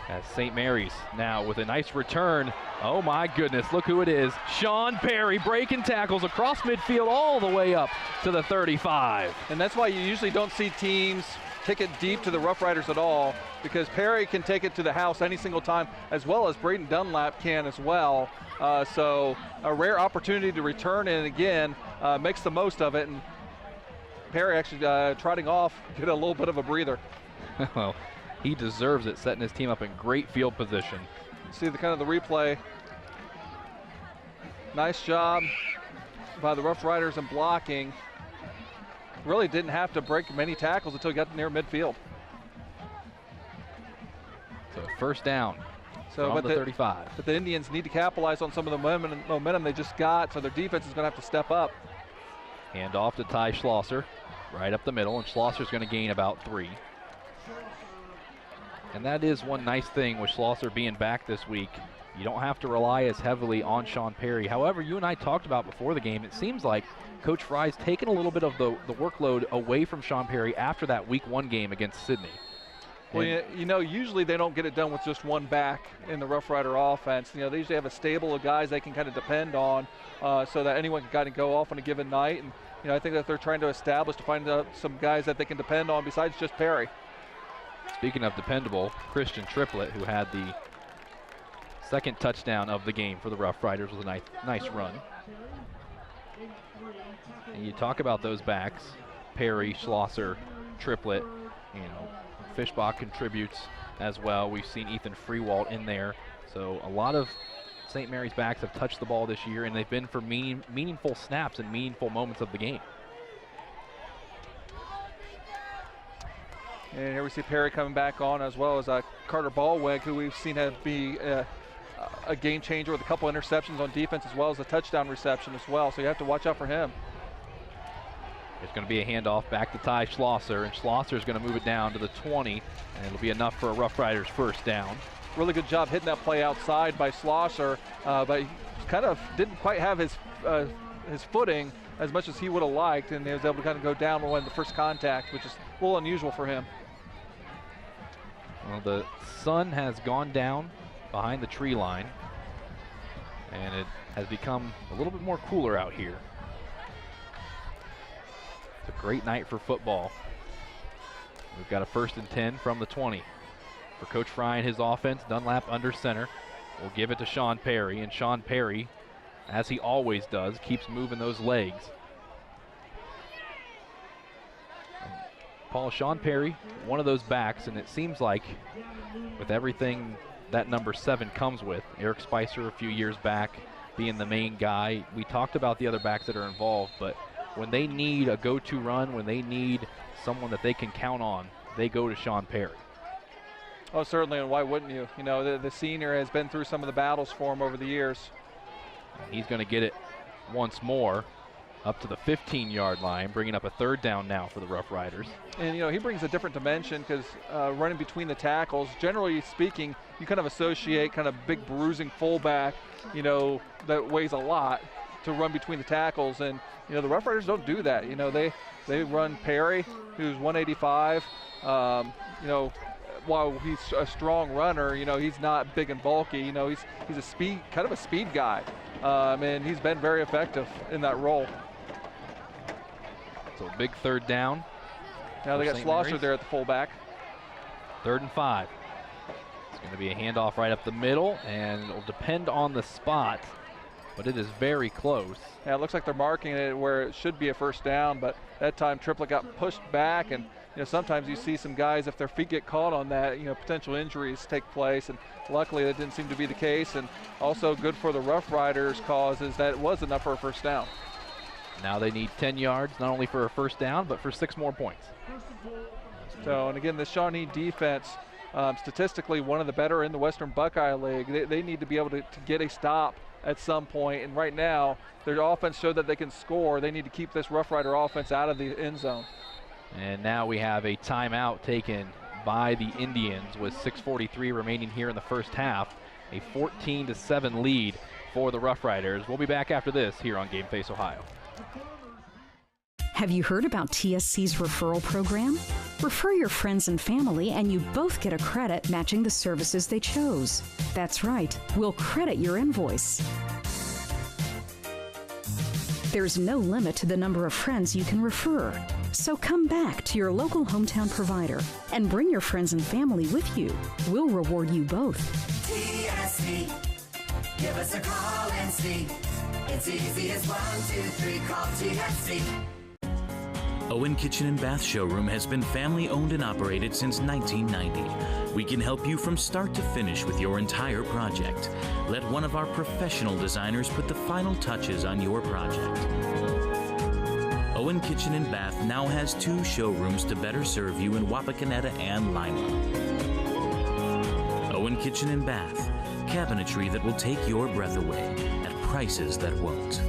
Speaker 1: As St. Mary's now with a nice return. Oh my goodness, look who it is. Sean Perry breaking tackles across midfield all the way up to the 35.
Speaker 6: And that's why you usually don't see teams take it deep to the Rough Riders at all, because Perry can take it to the house any single time, as well as Braden Dunlap can as well. So a rare opportunity to return in again, makes the most of it, and Perry actually trotting off, get a little bit of a breather.
Speaker 1: Well, he deserves it, setting his team up in great field position.
Speaker 6: See the kind of the replay. Nice job by the Rough Riders in blocking. Really didn't have to break many tackles until he got near midfield.
Speaker 1: So first down
Speaker 6: so,
Speaker 1: from the 35.
Speaker 6: But the Indians need to capitalize on some of the momentum they just got, so their defense is going to have to step up.
Speaker 1: Hand off to Ty Schlosser, right up the middle, and Schlosser's going to gain about 3. And that is one nice thing with Schlosser being back this week. You don't have to rely as heavily on Sean Perry. However, you and I talked about before the game, it seems like Coach Fry's taken a little bit of the workload away from Sean Perry after that Week 1 game against Sydney.
Speaker 6: Well, you know, usually they don't get it done with just one back in the Rough Rider offense. You know, they usually have a stable of guys they can kind of depend on so that anyone can kind of go off on a given night. And, you know, I think that they're trying to establish to find some guys that they can depend on besides just Perry.
Speaker 1: Speaking of dependable, Christian Triplett, who had the second touchdown of the game for the Rough Riders, was a nice run. And you talk about those backs, Perry, Schlosser, Triplett, you know, Fishbach contributes as well. We've seen Ethan Freewalt in there. So a lot of St. Mary's backs have touched the ball this year, and they've been for meaningful snaps and meaningful moments of the game.
Speaker 6: And here we see Perry coming back on, as well as Carter Ballweg, who we've seen be a game changer with a couple interceptions on defense, as well as a touchdown reception as well. So you have to watch out for him.
Speaker 1: There's going to be a handoff back to Ty Schlosser, and Schlosser is going to move it down to the 20, and it'll be enough for a Rough Riders first down.
Speaker 6: Really good job hitting that play outside by Schlosser, but he kind of didn't quite have his footing as much as he would have liked, and he was able to kind of go down when the first contact, which is a little unusual for him.
Speaker 1: Well, the sun has gone down behind the tree line, and it has become a little bit more cooler out here. It's a great night for football. We've got a 1st and 10 from the 20. For Coach Fry and his offense, Dunlap under center. We'll give it to Sean Perry, and Sean Perry, as he always does, keeps moving those legs. Paul, Sean Perry, one of those backs, and it seems like with everything that number 7 comes with, Eric Spicer a few years back being the main guy, we talked about the other backs that are involved, but when they need a go-to run, when they need someone that they can count on, they go to Sean Perry.
Speaker 6: Oh, certainly, and why wouldn't you? You know, the senior has been through some of the battles for him over the years.
Speaker 1: He's going to get it once more up to the 15-yard line, bringing up a 3rd down now for the Rough Riders.
Speaker 6: And, you know, he brings a different dimension because running between the tackles, generally speaking, you kind of associate kind of big bruising fullback, you know, that weighs a lot to run between the tackles. And, you know, the Rough Riders don't do that. You know, they run Perry, who's 185. You know, while he's a strong runner, you know, he's not big and bulky. You know, he's a kind of a speed guy. And he's been very effective in that role.
Speaker 1: So big 3rd down.
Speaker 6: Now they got Schlosser there at the fullback.
Speaker 1: 3rd and 5. It's going to be a handoff right up the middle, and it'll depend on the spot, but it is very close.
Speaker 6: Yeah, it looks like they're marking it where it should be a 1st down, but that time Triplett got pushed back, and you know, sometimes you see some guys, if their feet get caught on that, you know, potential injuries take place, and luckily that didn't seem to be the case. And also good for the Rough Riders cause is that it was enough for a 1st down.
Speaker 1: Now they need 10 yards, not only for a 1st down, but for 6 more points.
Speaker 6: So, and again, the Shawnee defense, statistically one of the better in the Western Buckeye League. They need to be able to get a stop at some point, and right now their offense showed that they can score. They need to keep this Rough Rider offense out of the end zone.
Speaker 1: And now we have a timeout taken by the Indians with 6:43 remaining here in the first half. A 14-7 lead for the Rough Riders. We'll be back after this here on Game Face Ohio.
Speaker 2: Have you heard about TSC's referral program? Refer your friends and family and you both get a credit matching the services they chose. That's right, we'll credit your invoice. There's no limit to the number of friends you can refer. So come back to your local hometown provider and bring your friends and family with you. We'll reward you both.
Speaker 3: TSC. Give us a call and see. It's easy as 1, 2, 3. Call TSC.
Speaker 8: Owen Kitchen and Bath Showroom has been family owned and operated since 1990. We can help you from start to finish with your entire project. Let one of our professional designers put the final touches on your project. Owen Kitchen and Bath now has 2 showrooms to better serve you in Wapakoneta and Lima. Owen Kitchen and Bath, cabinetry that will take your breath away at prices that won't.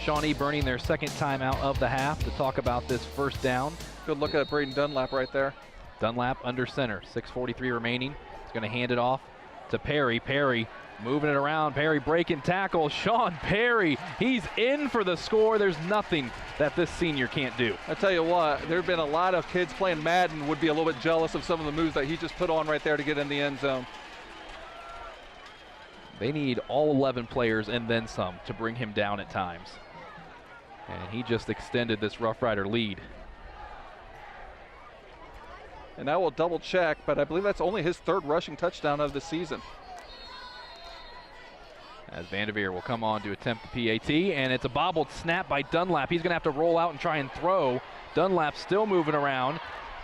Speaker 1: Shawnee burning their second timeout of the half to talk about this first down.
Speaker 6: Good look at Braden Dunlap right there.
Speaker 1: Dunlap under center, 6:43 remaining. He's going to hand it off to Perry. Perry moving it around. Perry breaking tackle. Sean Perry, he's in for the score. There's nothing that this senior can't do.
Speaker 6: I tell you what, there have been a lot of kids playing Madden would be a little bit jealous of some of the moves that he just put on right there to get in the end zone.
Speaker 1: They need all 11 players and then some to bring him down at times. And he just extended this Rough Rider lead.
Speaker 6: And I will double check, but I believe that's only his 3rd rushing touchdown of the season.
Speaker 1: As Vanderveer will come on to attempt the PAT, and it's a bobbled snap by Dunlap. He's going to have to roll out and try and throw. Dunlap still moving around.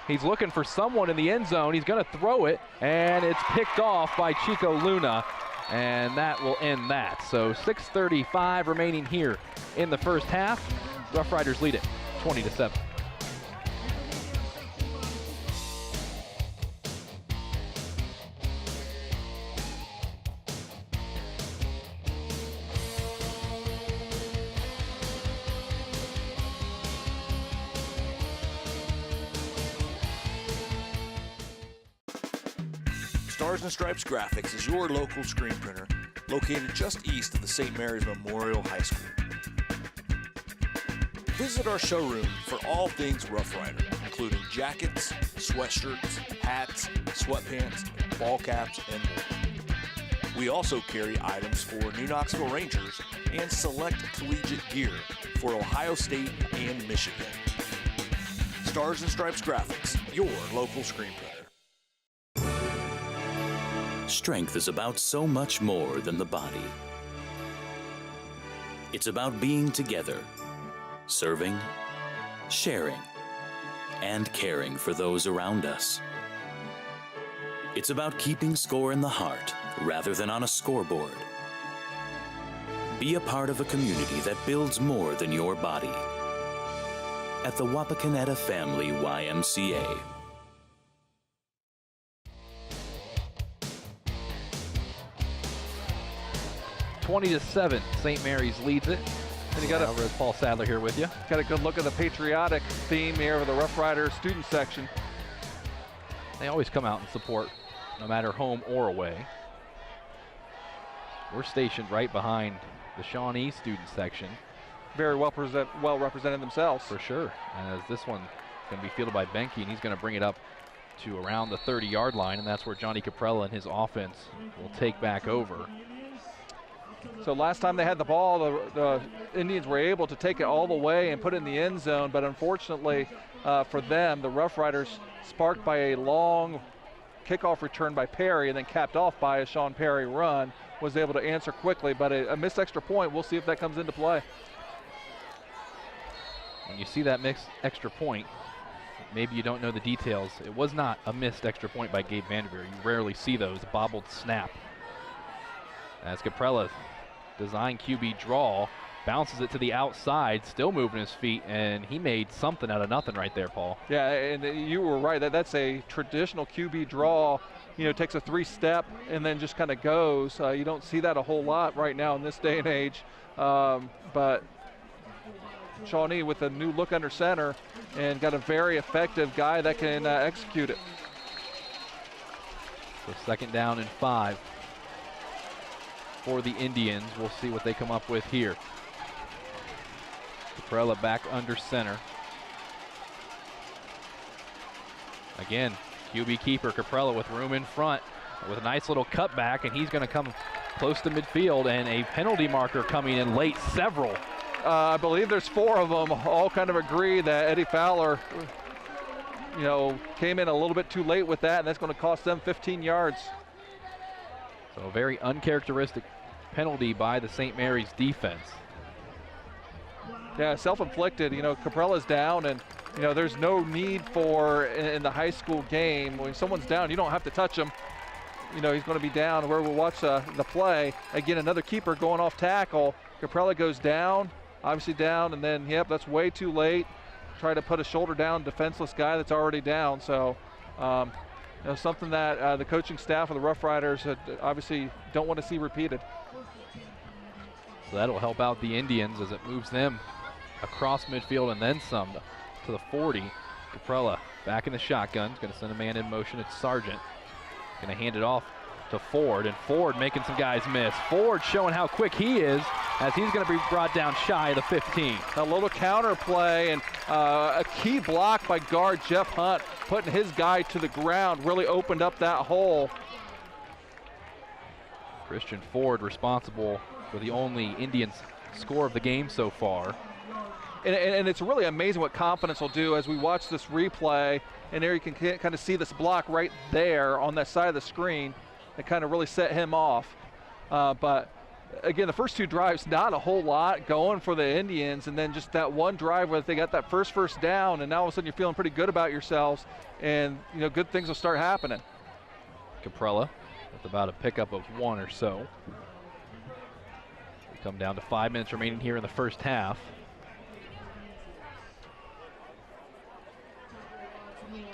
Speaker 1: He's looking for someone in the end zone. He's going to throw it, and it's picked off by Chico Luna, and that will end that. So 6:35 remaining here in the first half. Rough Riders lead it 20-7.
Speaker 7: Stars and Stripes Graphics is your local screen printer located just east of the St. Mary's Memorial High School. Visit our showroom for all things Rough Rider, including jackets, sweatshirts, hats, sweatpants, ball caps, and more. We also carry items for New Knoxville Rangers and select collegiate gear for Ohio State and Michigan. Stars and Stripes Graphics, your local screen printer.
Speaker 8: Strength is about so much more than the body. It's about being together, serving, sharing, and caring for those around us. It's about keeping score in the heart rather than on a scoreboard. Be a part of a community that builds more than your body. At the Wapakoneta Family YMCA.
Speaker 1: (20-7). St. Mary's leads it.
Speaker 6: And you got
Speaker 1: Alvarez, Paul Sadler here with you.
Speaker 6: Got a good look at the patriotic theme here of the Rough Riders student section.
Speaker 1: They always come out and support, no matter home or away. We're stationed right behind the Shawnee student section.
Speaker 6: Very well represented themselves.
Speaker 1: For sure. As this one is going to be fielded by Benke, and he's going to bring it up to around the 30-yard line, and that's where Johnny Caprella and his offense will take back over.
Speaker 6: So last time they had the ball, the Indians were able to take it all the way and put it in the end zone, but unfortunately for them, the Rough Riders, sparked by a long kickoff return by Perry and then capped off by a Sean Perry run, was able to answer quickly, but a missed extra point, we'll see if that comes into play.
Speaker 1: When you see that mixed extra point, maybe you don't know the details. It was not a missed extra point by Gabe Vanderveer. You rarely see those, bobbled snap. As Caprella, design QB draw, bounces it to the outside, still moving his feet, and he made something out of nothing right there, Paul.
Speaker 6: Yeah, and you were right. That's a traditional QB draw. You know, takes a 3-step and then just kind of goes. You don't see that a whole lot right now in this day and age. But Shawnee with a new look under center and got a very effective guy that can execute it.
Speaker 1: So 2nd down and 5 for the Indians. We'll see what they come up with here. Caprella back under center. Again, QB keeper Caprella with room in front with a nice little cutback, and he's going to come close to midfield, and a penalty marker coming in late, several.
Speaker 6: I believe there's 4 of them. All kind of agree that Eddie Fowler, came in a little bit too late with that, and that's going to cost them 15 yards.
Speaker 1: So a very uncharacteristic penalty by the St. Mary's defense.
Speaker 6: Yeah, self-inflicted. Caprella's down, and there's no need for in the high school game when someone's down, you don't have to touch him. He's going to be down. Where we'll watch the play again. Another keeper going off tackle. Caprella goes down, obviously down, and then that's way too late. Try to put a shoulder down defenseless guy that's already down. So something that the coaching staff of the Roughriders obviously don't want to see repeated.
Speaker 1: So that'll help out the Indians as it moves them across midfield and then some to the 40. Caprella back in the shotgun. He's going to send a man in motion. It's Sargent. Going to hand it off to Ford, and Ford making some guys miss. Ford showing how quick he is as he's going to be brought down shy of the 15.
Speaker 6: A little counter play and a key block by guard Jeff Hunt, putting his guy to the ground, really opened up that hole.
Speaker 1: Christian Ford responsible for the only Indians score of the game so far.
Speaker 6: And it's really amazing what confidence will do as we watch this replay. And there you can kind of see this block right there on that side of the screen that kind of really set him off. But again, the first 2 drives, not a whole lot going for the Indians. And then just that one drive where they got that first down, and now all of a sudden you're feeling pretty good about yourselves. And, good things will start happening.
Speaker 1: Caprella with about a pickup of 1 or so. We come down to 5 minutes remaining here in the first half.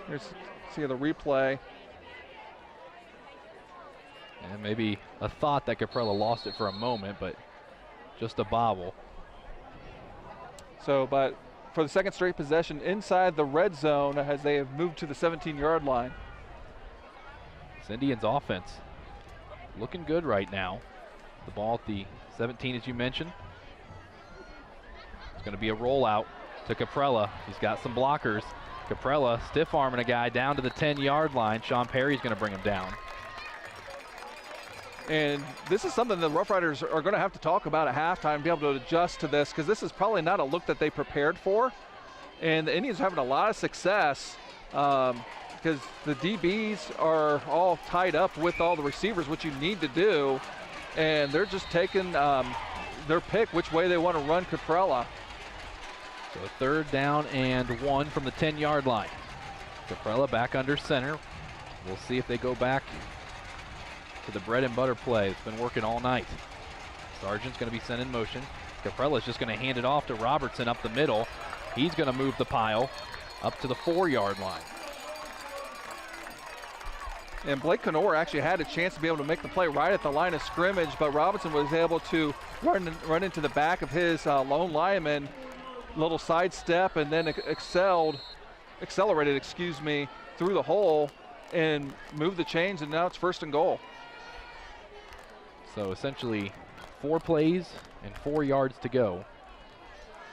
Speaker 6: Here's see the replay.
Speaker 1: And maybe a thought that Caprella lost it for a moment, but just a bobble.
Speaker 6: So, but for the second straight possession inside the red zone as they have moved to the 17-yard line.
Speaker 1: This Indians offense looking good right now. The ball at the 17, as you mentioned. It's going to be a rollout to Caprella. He's got some blockers. Caprella stiff arming a guy down to the 10-yard line. Sean Perry's going to bring him down.
Speaker 6: And this is something the Roughriders are going to have to talk about at halftime, be able to adjust to this, because this is probably not a look that they prepared for. And the Indians are having a lot of success because the DBs are all tied up with all the receivers, which you need to do. And they're just taking their pick which way they want to run Caprella.
Speaker 1: So 3rd down and 1 from the 10-yard line. Caprella back under center. We'll see if they go back to the bread and butter play. It's been working all night. Sargent's going to be sent in motion. Caprella's just going to hand it off to Robertson up the middle. He's going to move the pile up to the 4-yard line.
Speaker 6: And Blake Canor actually had a chance to be able to make the play right at the line of scrimmage, but Robinson was able to run into the back of his lone lineman, little sidestep, and then accelerated through the hole and moved the chains, and now it's 1st and goal.
Speaker 1: So essentially 4 plays and 4 yards to go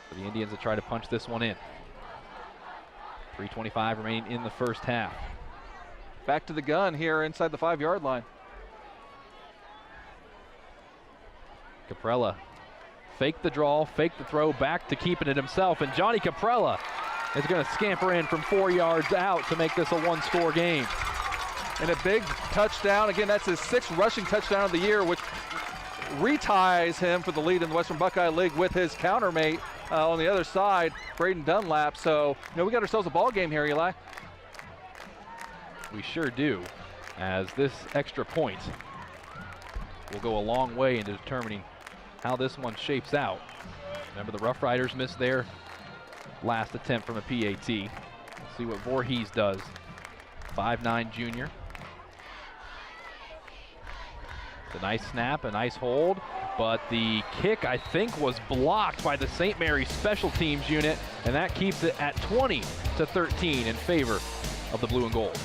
Speaker 1: for the Indians to try to punch this one in. 3:25 remaining in the first half.
Speaker 6: Back to the gun here inside the 5-yard line.
Speaker 1: Caprella fake the draw, fake the throw, back to keeping it himself, and Johnny Caprella is going to scamper in from 4 yards out to make this a 1-score game.
Speaker 6: And a big touchdown. Again, that's his 6th rushing touchdown of the year, which reties him for the lead in the Western Buckeye League with his countermate on the other side, Braden Dunlap. So, we got ourselves a ball game here, Eli.
Speaker 1: We sure do, as this extra point will go a long way into determining how this one shapes out. Remember, the Roughriders missed their last attempt from a PAT. We'll see what Voorhees does. 5'9" junior. It's a nice snap, a nice hold, but the kick, I think, was blocked by the St. Mary's special teams unit, and that keeps it at 20-13 in favor of the blue and gold.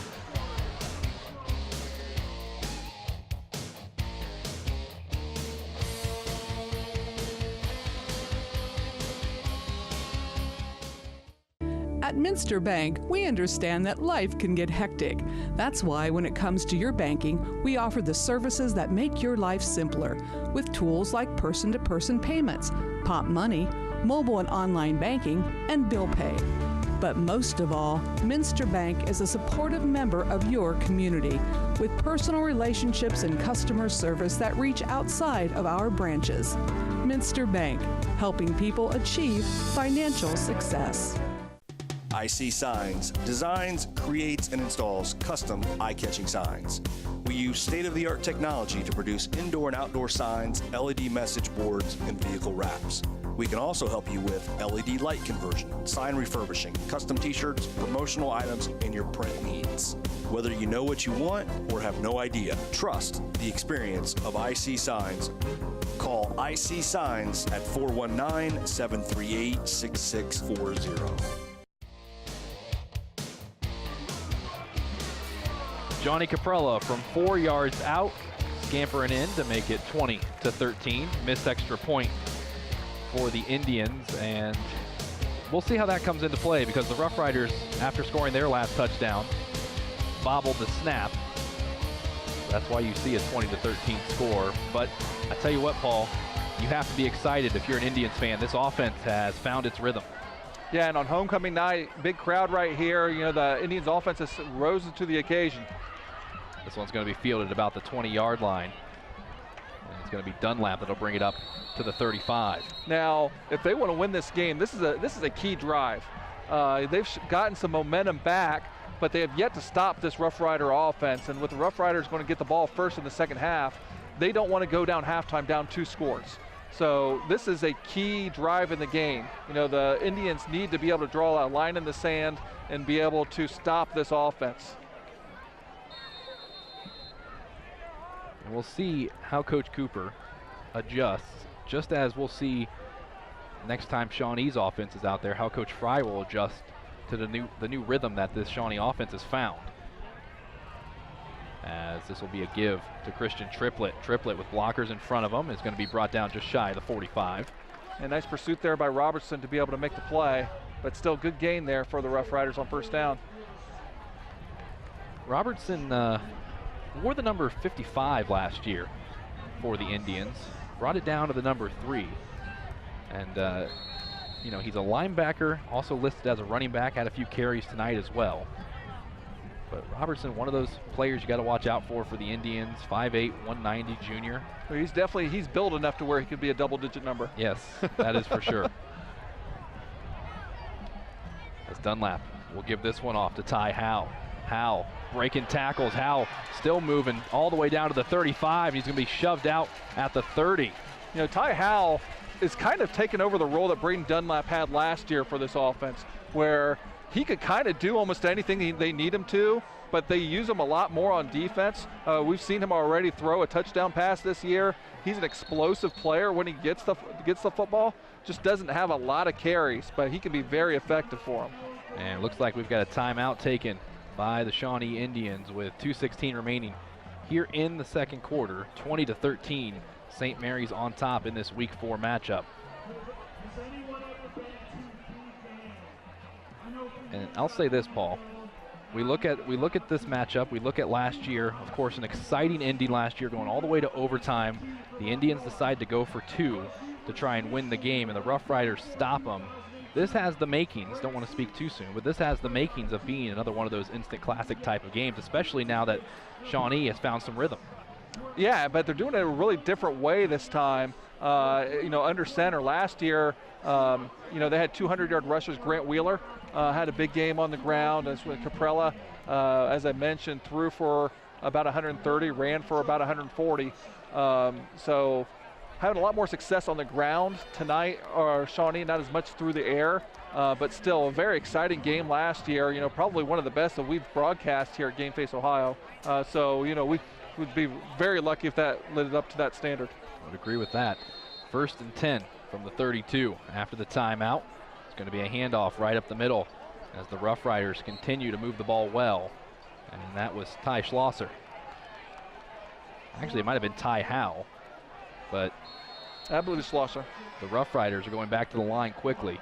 Speaker 9: At Minster Bank, we understand that life can get hectic. That's why when it comes to your banking, we offer the services that make your life simpler with tools like person-to-person payments, Pop Money, mobile and online banking, and bill pay. But most of all, Minster Bank is a supportive member of your community with personal relationships and customer service that reach outside of our branches. Minster Bank, helping people achieve financial success.
Speaker 7: IC Signs designs, creates, and installs custom eye-catching signs. We use state-of-the-art technology to produce indoor and outdoor signs, LED message boards, and vehicle wraps. We can also help you with LED light conversion, sign refurbishing, custom t-shirts, promotional items, and your print needs. Whether you know what you want or have no idea, trust the experience of IC Signs. Call IC Signs at 419-738-6640.
Speaker 1: Johnny Caprella from 4 yards out, scampering in to make it 20-13. Missed extra point for the Indians, and we'll see how that comes into play because the Roughriders, after scoring their last touchdown, bobbled the snap. That's why you see a 20-13 score. But I tell you what, Paul, you have to be excited if you're an Indians fan. This offense has found its rhythm.
Speaker 6: Yeah, and on homecoming night, big crowd right here. You know, the Indians offense has risen to the occasion.
Speaker 1: This one's going to be fielded about the 20-yard line. And it's going to be Dunlap that'll bring it up to the 35.
Speaker 6: Now, if they want to win this game, this is a key drive. They've gotten some momentum back, but they have yet to stop this Rough Rider offense. And with the Rough Riders going to get the ball first in the second half, they don't want to go down halftime down 2 scores. So this is a key drive in the game. You know, the Indians need to be able to draw a line in the sand and be able to stop this offense.
Speaker 1: And we'll see how Coach Cooper adjusts, just as we'll see next time Shawnee's offense is out there, how Coach Fry will adjust to the new rhythm that this Shawnee offense has found. As this will be a give to Christian Triplett. Triplett with blockers in front of him is going to be brought down just shy of the 45.
Speaker 6: And nice pursuit there by Robertson to be able to make the play, but still good gain there for the Rough Riders on first down.
Speaker 1: Robertson wore the number 55 last year for the Indians, brought it down to the number 3. And, you know, he's a linebacker, also listed as a running back, had a few carries tonight as well. But Robertson, one of those players you got to watch out for the Indians, 5'8", 190 junior.
Speaker 6: Well, he's built enough to where he could be a double-digit number.
Speaker 1: Yes, that is for sure. As Dunlap will give this one off to Ty Howe. Howe breaking tackles. Howe still moving all the way down to the 35. He's going to be shoved out at the 30.
Speaker 6: You know, Ty Howe is kind of taking over the role that Braden Dunlap had last year for this offense, where he could kind of do almost anything they need him to, but they use him a lot more on defense. We've seen him already throw a touchdown pass this year. He's an explosive player when he gets the football. Just doesn't have a lot of carries, but he can be very effective for him.
Speaker 1: And it looks like we've got a timeout taken by the Shawnee Indians with 2:16 remaining here in the second quarter. 20-13, St. Mary's on top in this Week 4 matchup. And I'll say this, Paul. We look at this matchup. We look at last year, of course, an exciting Indy last year going all the way to overtime. The Indians decide to go for 2 to try and win the game, and the Rough Riders stop them. This has the makings, don't want to speak too soon, but this has the makings of being another one of those instant classic type of games, especially now that Shawnee has found some rhythm.
Speaker 6: Yeah, but they're doing it a really different way this time. You know, under center last year, you know, they had 200-yard rushers. Grant Wheeler had a big game on the ground. As with Caprella, as I mentioned, threw for about 130, ran for about 140. So having a lot more success on the ground tonight, or Shawnee, not as much through the air, but still a very exciting game last year. You know, probably one of the best that we've broadcast here at Game Face Ohio. So, you know, we would be very lucky if that lived up to that standard.
Speaker 1: I would agree with that. 1st and 10 from the 32 after the timeout. It's going to be a handoff right up the middle as the Rough Riders continue to move the ball well. And that was Ty Schlosser. Actually, it might have been Ty Howe, but
Speaker 6: I believe it's Schlosser.
Speaker 1: The Rough Riders are going back to the line quickly.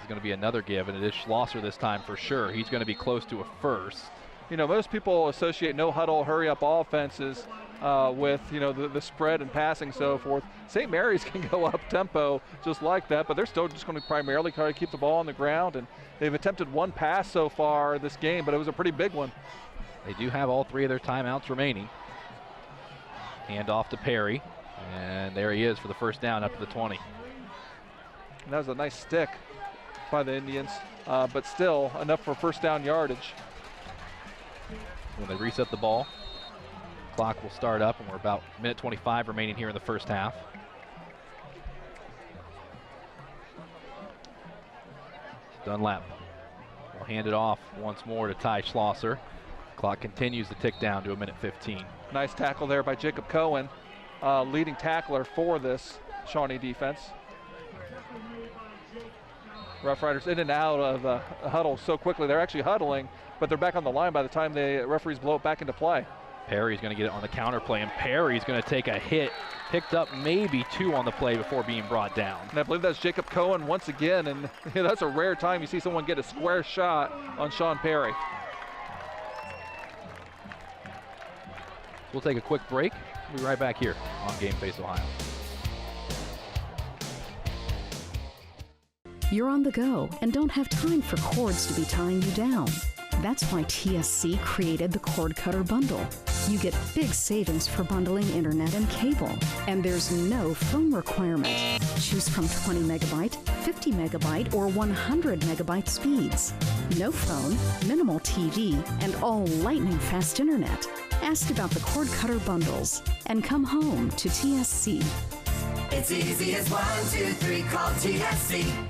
Speaker 1: is going to be another give, and it is Schlosser this time for sure. He's going to be close to a first.
Speaker 6: You know, most people associate no huddle, hurry up offenses with, you know, the spread and passing and so forth. St. Mary's can go up tempo just like that, but they're still just going to primarily try to keep the ball on the ground, and they've attempted one pass so far this game, but it was a pretty big one.
Speaker 1: They do have all 3 of their timeouts remaining. Hand off to Perry, and there he is for the first down up to the 20.
Speaker 6: And that was a nice stick by the Indians, but still enough for first down yardage.
Speaker 1: When they reset the ball, clock will start up, and we're about minute 25 remaining here in the first half. Dunlap will hand it off once more to Ty Schlosser. Clock continues to tick down to a minute 15.
Speaker 6: Nice tackle there by Jacob Cohen, leading tackler for this Shawnee defense. Roughriders in and out of the huddle so quickly. They're actually huddling, but they're back on the line by the time the referees blow it back into play.
Speaker 1: Perry's going to get it on the counter play, and Perry's going to take a hit. Picked up maybe 2 on the play before being brought down.
Speaker 6: And I believe that's Jacob Cohen once again, and that's a rare time you see someone get a square shot on Sean Perry.
Speaker 1: We'll take a quick break. We'll be right back here on Game Face Ohio.
Speaker 2: You're on the go and don't have time for cords to be tying you down. That's why TSC created the Cord Cutter Bundle. You get big savings for bundling internet and cable, and there's no phone requirement. Choose from 20 megabyte, 50 megabyte, or 100 megabyte speeds. No phone, minimal TV, and all lightning fast internet. Ask about the Cord Cutter Bundles and come home to TSC.
Speaker 3: It's easy as 1, 2, 3, call TSC.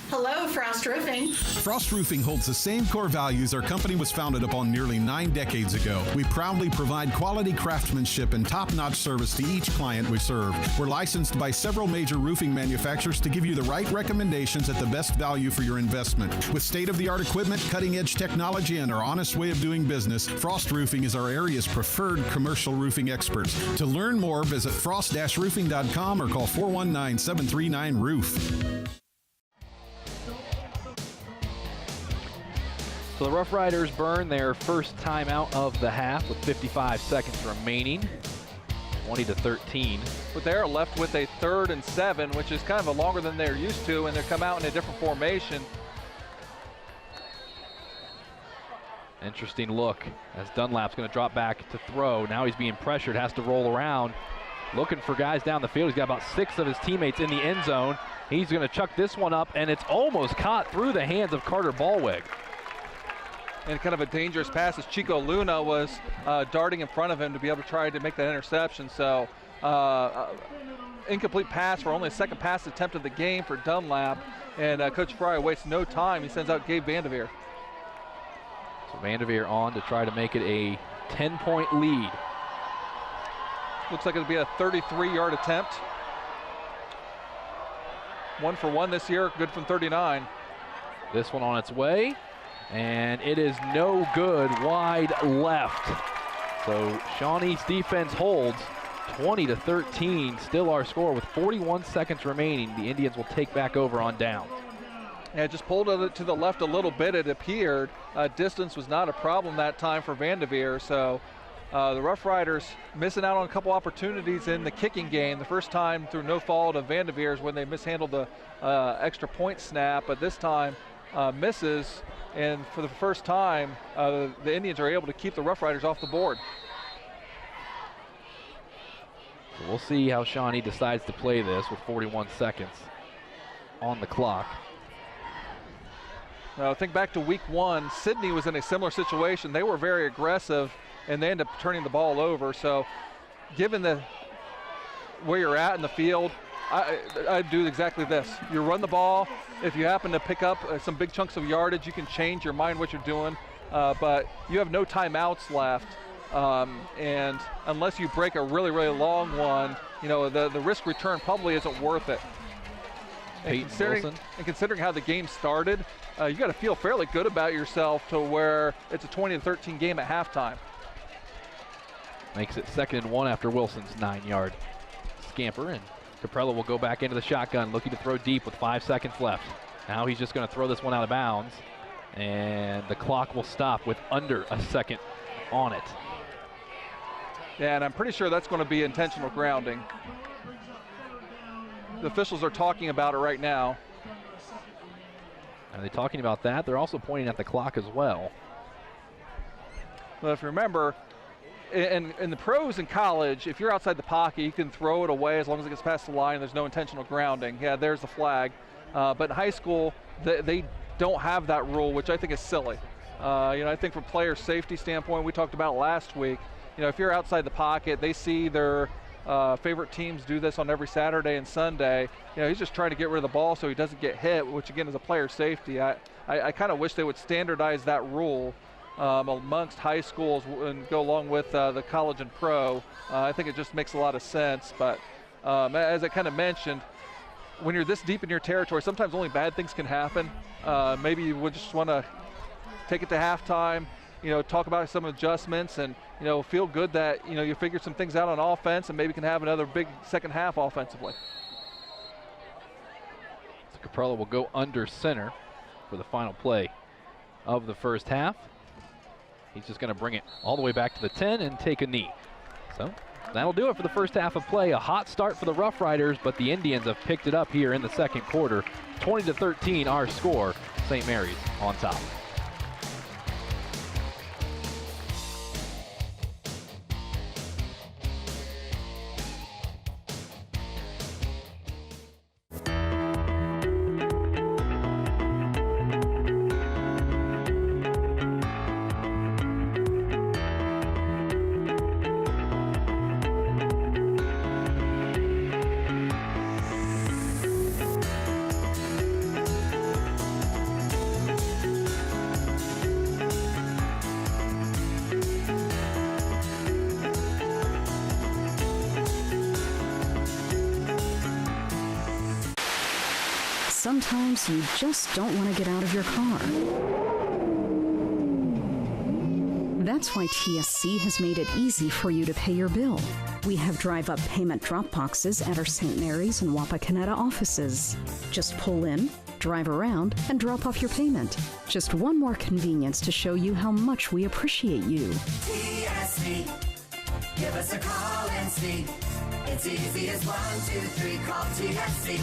Speaker 4: Hello, Frost Roofing.
Speaker 5: Frost Roofing holds the same core values our company was founded upon nearly 9 decades ago. We proudly provide quality craftsmanship and top-notch service to each client we serve. We're licensed by several major roofing manufacturers to give you the right recommendations at the best value for your investment. With state-of-the-art equipment, cutting-edge technology, and our honest way of doing business, Frost Roofing is our area's preferred commercial roofing experts. To learn more, visit frost-roofing.com or call 419-739-ROOF.
Speaker 1: So the Roughriders burn their first timeout of the half with 55 seconds remaining, 20-13.
Speaker 6: But they're left with a 3rd and 7, which is kind of a longer than they're used to, and they come out in a different formation.
Speaker 1: Interesting look as Dunlap's going to drop back to throw. Now he's being pressured, has to roll around, looking for guys down the field. He's got about 6 of his teammates in the end zone. He's going to chuck this one up, and it's almost caught through the hands of Carter Ballweg.
Speaker 6: And kind of a dangerous pass as Chico Luna was darting in front of him to be able to try to make that interception. So incomplete pass for only a second pass attempt of the game for Dunlap. And Coach Fry wastes no time. He sends out Gabe Vanderveer.
Speaker 1: So Vanderveer on to try to make it a 10-point lead.
Speaker 6: Looks like it'll be a 33-yard attempt. 1 for 1 this year, good from 39.
Speaker 1: This one on its way. And it is no good, wide left. So Shawnee's defense holds 20-13, still our score with 41 seconds remaining. The Indians will take back over on down.
Speaker 6: Yeah, just pulled it to the left a little bit, it appeared. Distance was not a problem that time for Vanderveer, so the Roughriders missing out on a couple opportunities in the kicking game. The first time through no fault of Vanderveer's when they mishandled the extra point snap, but this time misses. And for the first time, the Indians are able to keep the Roughriders off the board.
Speaker 1: So we'll see how Shawnee decides to play this with 41 seconds on the clock.
Speaker 6: Now think back to week 1. Sydney was in a similar situation. They were very aggressive, and they ended up turning the ball over. So given where you're at in the field, I do exactly this. You run the ball. If you happen to pick up some big chunks of yardage, you can change your mind what you're doing. But you have no timeouts left. And unless you break a really, really long one, you know, the risk return probably isn't worth it. And considering how the game started, you got to feel fairly good about yourself to where it's a 20-13 game at halftime.
Speaker 1: Makes it 2nd and 1 after Wilson's 9-yard scamper, and Caprella will go back into the shotgun, looking to throw deep with 5 seconds left. Now he's just going to throw this one out of bounds, and the clock will stop with under a second on it.
Speaker 6: Yeah, and I'm pretty sure that's going to be intentional grounding. The officials are talking about it right now.
Speaker 1: Are they talking about that? They're also pointing at the clock as well.
Speaker 6: Well, if you remember, in the pros in college, if you're outside the pocket, you can throw it away as long as it gets past the line. There's no intentional grounding. Yeah, there's the flag. But in high school, they don't have that rule, which I think is silly. I think from player safety standpoint, we talked about last week. If you're outside the pocket, they see their favorite teams do this on every Saturday and Sunday. He's just trying to get rid of the ball so he doesn't get hit, which again is a player safety. I kind of wish they would standardize that rule amongst high schools and go along with the college and pro. I think it just makes a lot of sense. But as I kind of mentioned, when you're this deep in your territory, sometimes only bad things can happen. Maybe you would just want to take it to halftime, talk about some adjustments and, feel good that, you figured some things out on offense and maybe can have another big second half offensively.
Speaker 1: So Caprella will go under center for the final play of the first half. He's just going to bring it all the way back to the 10 and take a knee. So that'll do it for the first half of play. A hot start for the Roughriders, but the Indians have picked it up here in the second quarter. 20-13 our score. St. Mary's on top.
Speaker 2: Sometimes you just don't want to get out of your car. That's why TSC has made it easy for you to pay your bill. We have drive-up payment drop boxes at our St. Mary's and Wapakoneta offices. Just pull in, drive around, and drop off your payment. Just one more convenience to show you how much we appreciate you.
Speaker 3: TSC, give us a call and see. It's easy as 1, 2, 3, call TSC.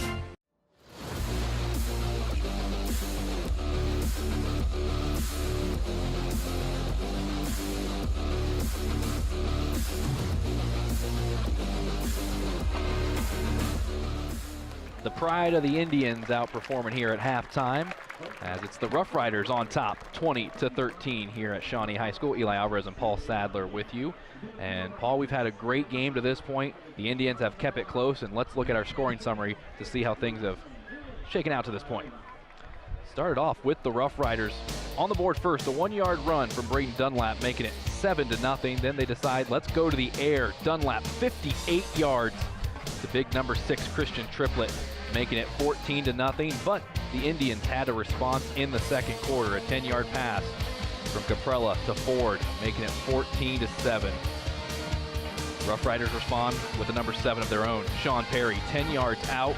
Speaker 1: The pride of the Indians outperforming here at halftime, as it's the Roughriders on top, 20-13 here at Shawnee High School. Eli Alvarez and Paul Sadler with you. And Paul, we've had a great game to this point. The Indians have kept it close, and let's look at our scoring summary to see how things have shaken out to this point. Started off with the Roughriders on the board first, a 1-yard run from Braden Dunlap, making it 7-0. Then they decide, let's go to the air. Dunlap, 58 yards. The big number 6 Christian triplet, making it 14-0. But the Indians had a response in the second quarter, a 10-yard pass from Caprella to Ford, making it 14-7. Roughriders respond with the number 7 of their own, Sean Perry, 10 yards out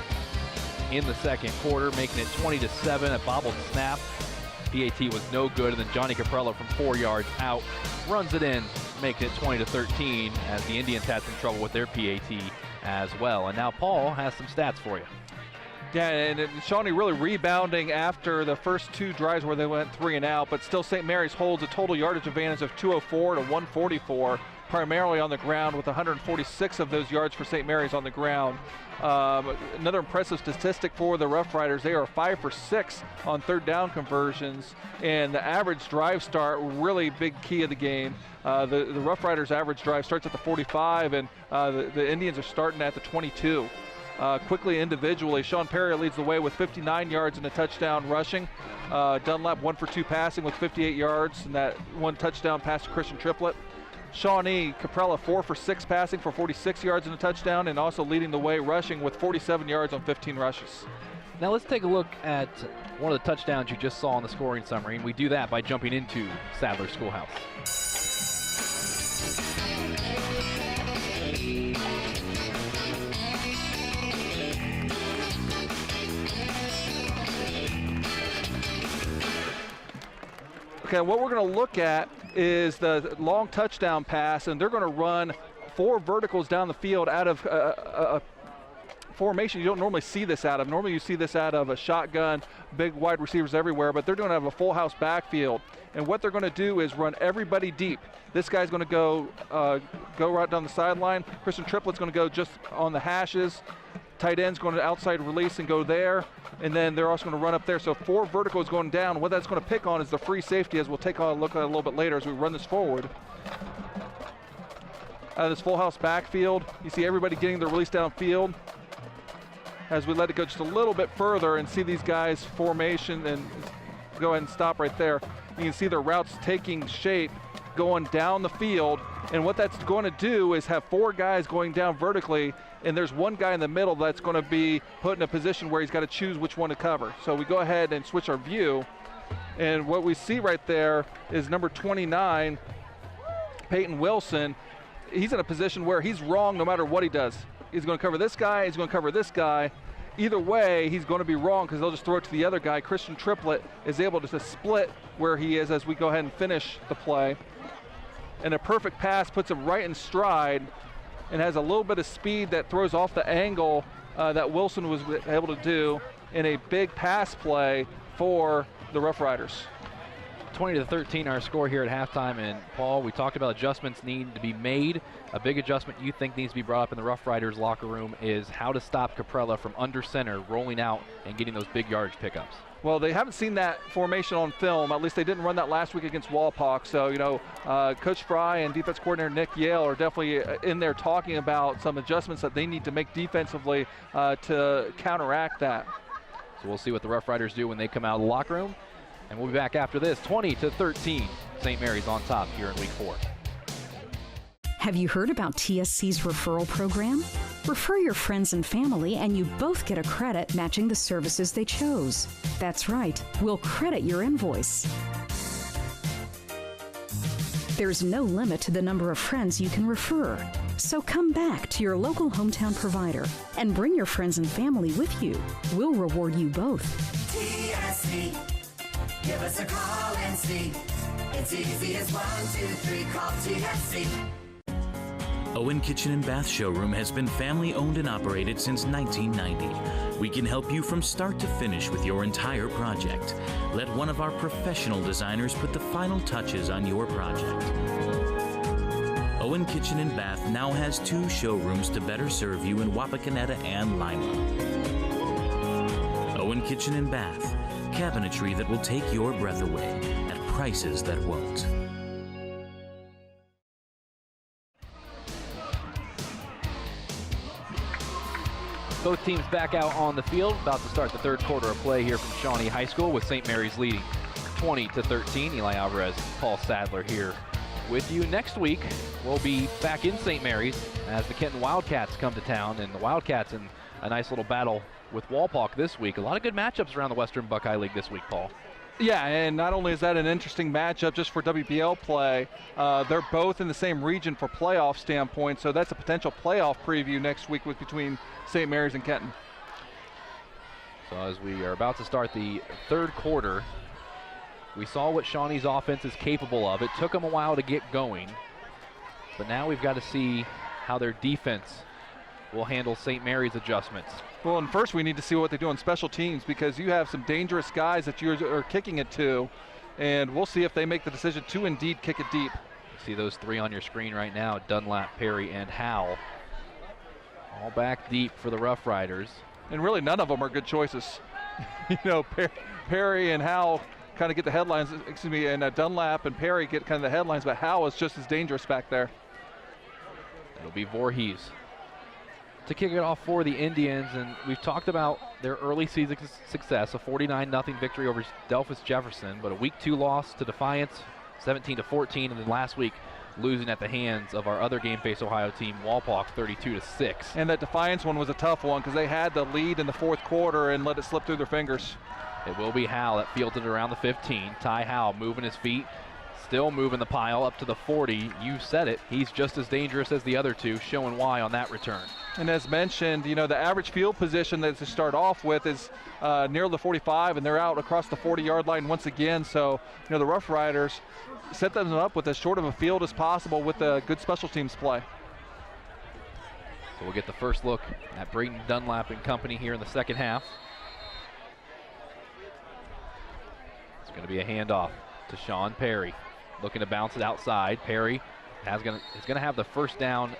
Speaker 1: in the second quarter, making it 20-7. A bobbled snap. PAT was no good, and then Johnny Caprella from 4 yards out runs it in, making it 20-13, as the Indians had some trouble with their PAT as well. And now Paul has some stats for you.
Speaker 6: Yeah, and Shawnee really rebounding after the first 2 drives where they went 3 and out, but still St. Mary's holds a total yardage advantage of 204 to 144, primarily on the ground, with 146 of those yards for St. Mary's on the ground. Another impressive statistic for the Roughriders, they are 5 for 6 on third down conversions, and the average drive start, really big key of the game. The Roughriders average drive starts at the 45, and the Indians are starting at the 22. Quickly individually, Sean Perry leads the way with 59 yards and a touchdown rushing. Dunlap 1 for 2 passing with 58 yards, and that 1 touchdown pass to Christian triplet. Shawnee Caprella 4 for 6 passing for 46 yards and a touchdown, and also leading the way rushing with 47 yards on 15 rushes.
Speaker 1: Now let's take a look at one of the touchdowns you just saw in the scoring summary, and we do that by jumping into Sadler Schoolhouse.
Speaker 6: Okay, what we're going to look at is the long touchdown pass, and they're going to run 4 verticals down the field out of a formation you don't normally see this out of. Normally you see this out of a shotgun, big wide receivers everywhere, but they're going to have a full house backfield. And what they're going to do is run everybody deep. This guy's going to go right down the sideline. Christian Triplett's going to go just on the hashes. Tight end's going to outside release and go there. And then they're also going to run up there. So 4 verticals going down. What that's going to pick on is the free safety, as we'll take a look at a little bit later as we run this forward. Out of this full house backfield, you see everybody getting their release downfield. As we let it go just a little bit further and see these guys formation, and go ahead and stop right there. You can see their routes taking shape going down the field, and what that's going to do is have 4 guys going down vertically, and there's 1 guy in the middle that's going to be put in a position where he's got to choose which one to cover. So we go ahead and switch our view, and what we see right there is number 29, Peyton Wilson. He's in a position where he's wrong no matter what he does. He's going to cover this guy, he's going to cover this guy. Either way, he's going to be wrong because they'll just throw it to the other guy. Christian Triplett is able to split where he is as we go ahead and finish the play. And a perfect pass puts him right in stride and has a little bit of speed that throws off the angle that Wilson was able to do in a big pass play for the Roughriders.
Speaker 1: 20-13 our score here at halftime. And Paul, we talked about adjustments need to be made. A big adjustment you think needs to be brought up in the Roughriders locker room is how to stop Caprella from under center rolling out and getting those big yardage pickups.
Speaker 6: Well, they haven't seen that formation on film. At least they didn't run that last week against Walpock. So, you know, Coach Fry and defense coordinator Nick Yale are definitely in there talking about some adjustments that they need to make defensively to counteract that.
Speaker 1: So we'll see what the Roughriders do when they come out of the locker room. And we'll be back after this. 20-13, St. Mary's on top here in week 4.
Speaker 2: Have you heard about TSC's referral program? Refer your friends and family and you both get a credit matching the services they chose. That's right, we'll credit your invoice. There's no limit to the number of friends you can refer. So come back to your local hometown provider and bring your friends and family with you. We'll reward you both.
Speaker 3: TSC. Give us a call and see. It's easy as 1, 2, 3. Call TSC.
Speaker 8: Owen Kitchen and Bath Showroom has been family owned and operated since 1990. We can help you from start to finish with your entire project. Let one of our professional designers put the final touches on your project. Owen Kitchen and Bath now has 2 showrooms to better serve you in Wapakoneta and Lima. Owen Kitchen and Bath. Cabinetry that will take your breath away at prices that won't.
Speaker 1: Both teams back out on the field, about to start the 3rd quarter of play here from Shawnee High School with St. Mary's leading 20-13. Eli Alvarez, Paul Sadler here with you. Next week, we'll be back in St. Mary's as the Kenton Wildcats come to town, and the Wildcats in a nice little battle with Walpock this week. A lot of good matchups around the Western Buckeye League this week, Paul.
Speaker 6: Yeah, and not only is that an interesting matchup just for WBL play, they're both in the same region for playoff standpoint, so that's a potential playoff preview next week between St. Mary's and Kenton.
Speaker 1: So as we are about to start the 3rd quarter, we saw what Shawnee's offense is capable of. It took them a while to get going, but now we've got to see how their defense will handle St. Mary's adjustments.
Speaker 6: Well, and first we need to see what they do on special teams, because you have some dangerous guys that you are kicking it to, and we'll see if they make the decision to indeed kick it deep.
Speaker 1: See those 3 on your screen right now: Dunlap, Perry, and Howell. All back deep for the Roughriders.
Speaker 6: And really none of them are good choices. You know, Perry and Howell kind of get the headlines, and Dunlap and Perry get kind of the headlines, but Howell is just as dangerous back there.
Speaker 1: It'll be Voorhees to kick it off for the Indians, and we've talked about their early season success, a 49-0 victory over Delphus Jefferson, but a week 2 loss to Defiance, 17-14, and then last week losing at the hands of our other game-face Ohio team, Walpock, 32-6.
Speaker 6: And that Defiance one was a tough one because they had the lead in the 4th quarter and let it slip through their fingers.
Speaker 1: It will be Howell that fields it around the 15. Ty Howell moving his feet, Still moving the pile up to the 40. You said it. He's just as dangerous as the other two, showing why on that return.
Speaker 6: And as mentioned, you know, the average field position that to start off with is near the 45, and they're out across the 40-yard line once again. So, you know, the Rough Riders set them up with as short of a field as possible with a good special teams play.
Speaker 1: So we'll get the first look at Brayton Dunlap and company here in the second half. It's going to be a handoff to Sean Perry. Looking to bounce it outside. Perry is going to have the first down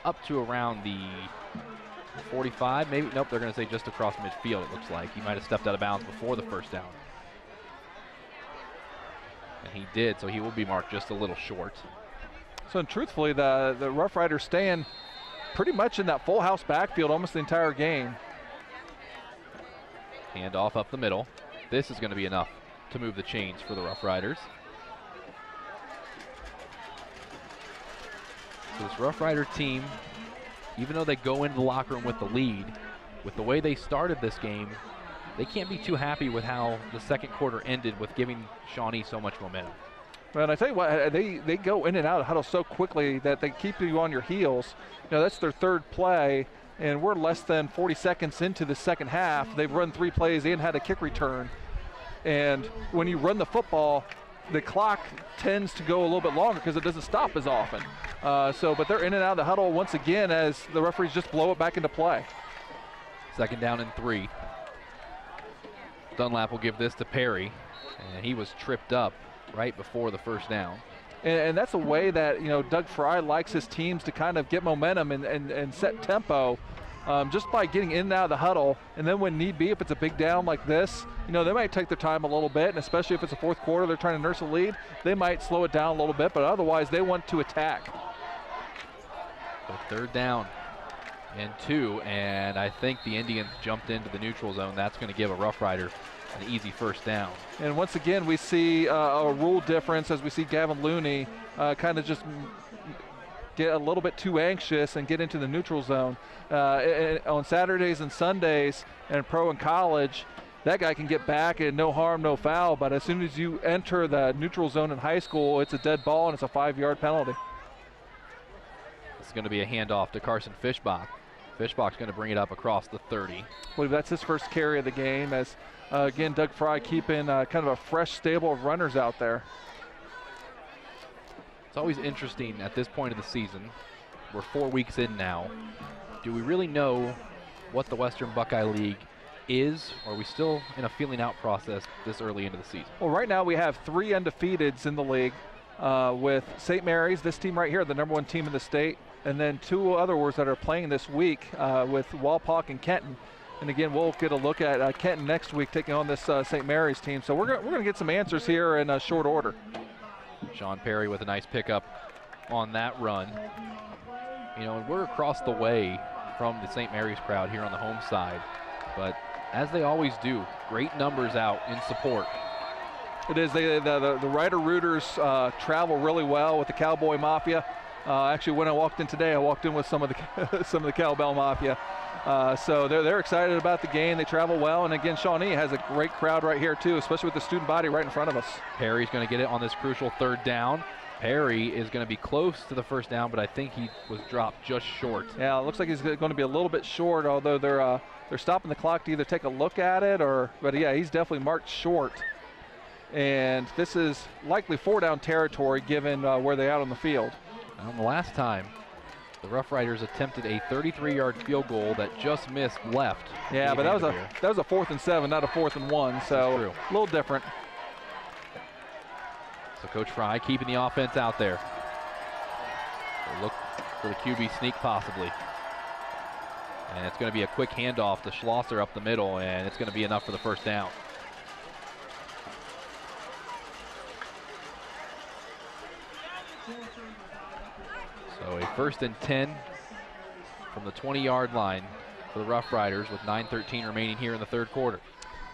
Speaker 1: up to around the 45. Maybe, nope, they're going to say just across midfield, it looks like. He might have stepped out of bounds before the first down. And he did, so he will be marked just a little short.
Speaker 6: So truthfully, the Rough Riders staying pretty much in that full house backfield almost the entire game.
Speaker 1: Handoff up the middle. This is going to be enough to move the chains for the Rough Riders. So this Rough Rider team, even though they go into the locker room with the lead, with the way they started this game, they can't be too happy with how the second quarter ended with giving Shawnee so much momentum.
Speaker 6: Well, and I tell you what, they go in and out of huddle so quickly that they keep you on your heels. You know, that's their third play, and we're less than 40 seconds into the second half. They've run 3 plays and had a kick return. And when you run the football, the clock tends to go a little bit longer because it doesn't stop as often. But they're in and out of the huddle once again as the referees just blow it back into play.
Speaker 1: Second down and 3. Dunlap will give this to Perry, and he was tripped up right before the first down.
Speaker 6: And that's a way that, you know, Doug Fry likes his teams to kind of get momentum and set tempo just by getting in and out of the huddle. And then when need be, if it's a big down like this, you know, they might take their time a little bit, and especially if it's a fourth quarter, they're trying to nurse a lead, they might slow it down a little bit, but otherwise they want to attack.
Speaker 1: So third down and 2, and I think the Indians jumped into the neutral zone. That's going to give a Rough Rider an easy first down.
Speaker 6: And once again, we see a rule difference as we see Gavin Looney kind of just get a little bit too anxious and get into the neutral zone. On Saturdays and Sundays and pro and college, that guy can get back and no harm, no foul, but as soon as you enter the neutral zone in high school, it's a dead ball and it's a 5-yard penalty.
Speaker 1: It's going to be a handoff to Carson Fishbach. Fishbach's going to bring it up across the 30.
Speaker 6: I believe that's his first carry of the game as, again, Doug Fry keeping kind of a fresh stable of runners out there.
Speaker 1: It's always interesting at this point of the season. We're 4 weeks in now. Do we really know what the Western Buckeye League is, or are we still in a feeling out process this early into the season?
Speaker 6: Well, right now we have 3 undefeateds in the league with St. Mary's, this team right here, the #1 team in the state, and then 2 others that are playing this week with Walpock and Kenton. And again, we'll get a look at Kenton next week taking on this St. Mary's team. So we're going to get some answers here in short order.
Speaker 1: Sean Perry with a nice pickup on that run. You know, and we're across the way from the St. Mary's crowd here on the home side. But as they always do, great numbers out in support.
Speaker 6: It is. The Rider Rooters travel really well with the Cowboy Mafia. Actually, when I walked in today, I walked in with some of the Cowbell Mafia. So they're excited about the game. They travel well, and again, Shawnee has a great crowd right here too, especially with the student body right in front of us.
Speaker 1: Perry's going to get it on this crucial third down. Perry is going to be close to the first down, but I think he was dropped just short.
Speaker 6: Yeah, it looks like he's going to be a little bit short, although they're stopping the clock to either take a look at it but yeah, he's definitely marked short. And this is likely 4-down territory given where they're out on the field.
Speaker 1: The last time, the Rough Riders attempted a 33-yard field goal that just missed left.
Speaker 6: Yeah, but that was a 4th and 7, not a 4th and 1, so a little different.
Speaker 1: So Coach Fry keeping the offense out there. They'll look for the QB sneak possibly. And it's going to be a quick handoff to Schlosser up the middle, and it's going to be enough for the first down. So a 1st and 10 from the 20-yard line for the Rough Riders with 9:13 remaining here in the third quarter.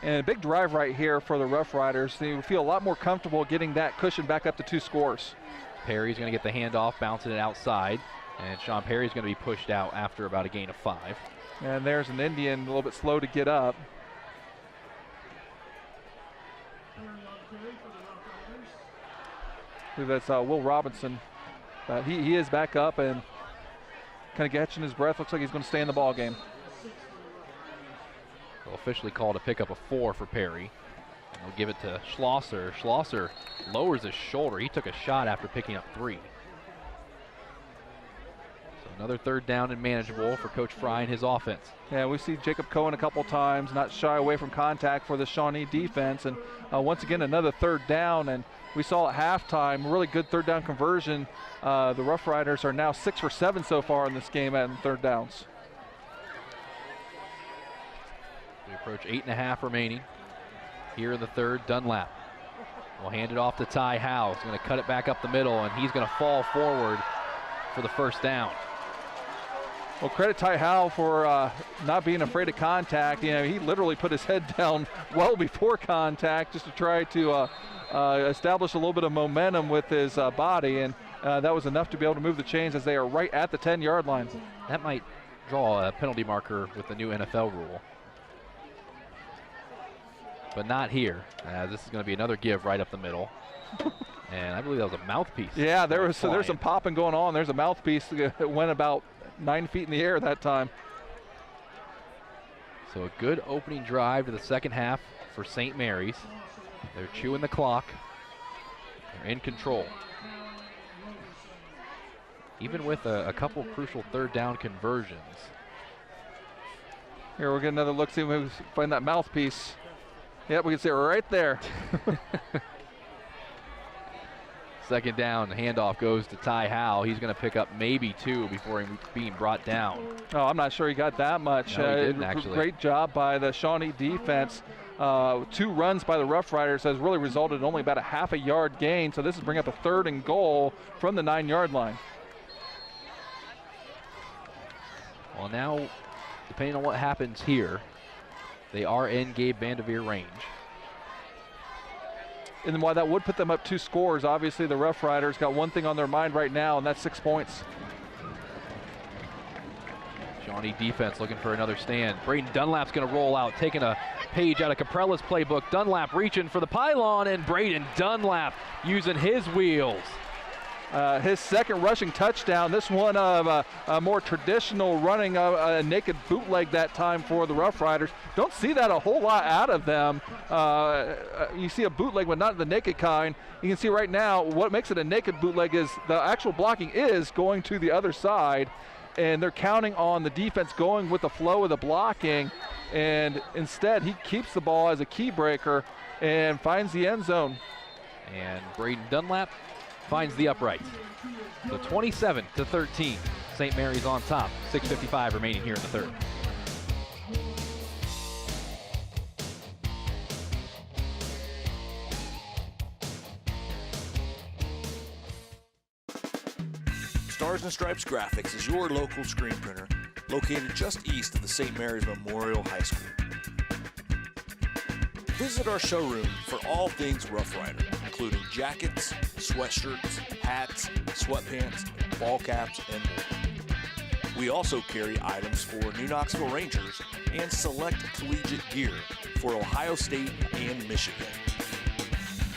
Speaker 6: And a big drive right here for the Rough Riders. They feel a lot more comfortable getting that cushion back up to 2 scores.
Speaker 1: Perry's going to get the handoff, bouncing it outside, and Sean Perry's going to be pushed out after about a gain of 5.
Speaker 6: And there's an Indian a little bit slow to get up. believe that's Will Robinson. He is back up and kind of catching his breath. Looks like he's going to stay in the ball game.
Speaker 1: They'll officially call to pick up a 4 for Perry. And they'll give it to Schlosser. Schlosser lowers his shoulder. He took a shot after picking up 3. So another 3rd down and manageable for Coach Fry and his offense.
Speaker 6: Yeah, we see Jacob Cohen a couple times, not shy away from contact for the Shawnee defense. And once again, another 3rd down. And we saw at halftime, really good 3rd down conversion. The Roughriders are now 6 for 7 so far in this game at 3rd downs.
Speaker 1: We approach 8.5 remaining. Here in the 3rd, Dunlap will hand it off to Ty Howe. He's going to cut it back up the middle, and he's going to fall forward for the 1st down.
Speaker 6: Well, credit Ty Howe for not being afraid of contact. You know, he literally put his head down well before contact just to try to establish a little bit of momentum with his body, and that was enough to be able to move the chains as they are right at the 10-yard line.
Speaker 1: That might draw a penalty marker with the new NFL rule. But not here. This is going to be another give right up the middle. And I believe that was a mouthpiece.
Speaker 6: Yeah, there's some popping going on. There's a mouthpiece that went about 9 feet in the air that time.
Speaker 1: So a good opening drive to the 2nd half for St. Mary's. They're chewing the clock. They're in control. Even with a couple crucial 3rd down conversions.
Speaker 6: Here we'll get another look, see if we can find that mouthpiece. Yep, we can see it right there.
Speaker 1: 2nd down, the handoff goes to Ty Howe. He's going to pick up maybe 2 before being brought down.
Speaker 6: Oh, I'm not sure he got that much.
Speaker 1: No, he didn't, actually.
Speaker 6: Great job by the Shawnee defense. 2 runs by the Roughriders has really resulted in only about a half a yard gain. So this is bringing up a 3rd and goal from the 9-yard line.
Speaker 1: Well, now, depending on what happens here, they are in Gabe Vanderveer range.
Speaker 6: And while that would put them up 2 scores, obviously the Roughriders got one thing on their mind right now, and that's 6 points.
Speaker 1: Shawnee defense looking for another stand. Braden Dunlap's going to roll out, taking a page out of Caprella's playbook. Dunlap reaching for the pylon, and Braden Dunlap using his wheels.
Speaker 6: His 2nd rushing touchdown. This one of a more traditional running a naked bootleg that time for the Roughriders. Don't see that a whole lot out of them. You see a bootleg, but not the naked kind. You can see right now what makes it a naked bootleg is the actual blocking is going to the other side, and they're counting on the defense going with the flow of the blocking, and instead he keeps the ball as a key breaker and finds the end zone.
Speaker 1: And Braden Dunlap finds the uprights. So 27-13, St. Mary's on top. 6:55 remaining here in the 3rd.
Speaker 7: Stars and Stripes Graphics is your local screen printer located just east of the St. Mary's Memorial High School. Visit our showroom for all things Rough Rider, including jackets, sweatshirts, hats, sweatpants, ball caps, and more. We also carry items for New Knoxville Rangers and select collegiate gear for Ohio State and Michigan.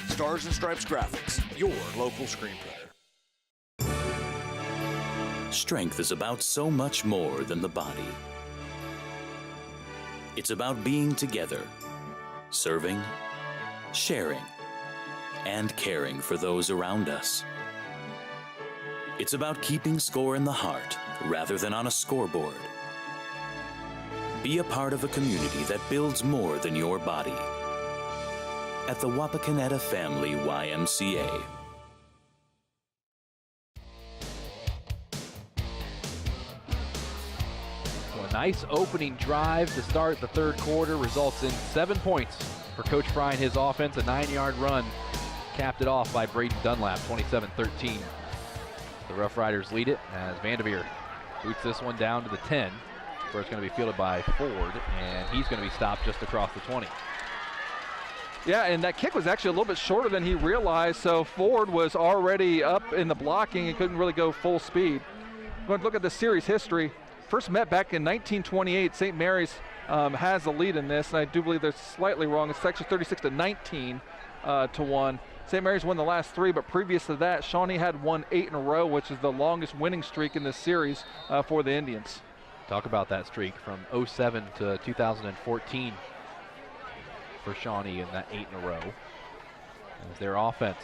Speaker 7: Stars and Stripes Graphics, your local screen printer.
Speaker 8: Strength is about so much more than the body. It's about being together, serving, sharing, and caring for those around us. It's about keeping score in the heart rather than on a scoreboard. Be a part of a community that builds more than your body. At the Wapakoneta Family YMCA.
Speaker 1: Nice opening drive to start the 3rd quarter results in 7 points for Coach Fry and his offense. A 9-yard run capped it off by Braden Dunlap, 27-13. The Rough Riders lead it as Vanderveer boots this one down to the 10, where it's going to be fielded by Ford, and he's going to be stopped just across the 20.
Speaker 6: Yeah, and that kick was actually a little bit shorter than he realized, so Ford was already up in the blocking and couldn't really go full speed. Going to look at the series history. First met back in 1928. St. Mary's has the lead in this, and I do believe they're slightly wrong. It's actually 36-19 to 1. St. Mary's won the last 3, but previous to that, Shawnee had won 8 in a row, which is the longest winning streak in this series for the Indians.
Speaker 1: Talk about that streak from 07 to 2014 for Shawnee in that 8 in a row. As their offense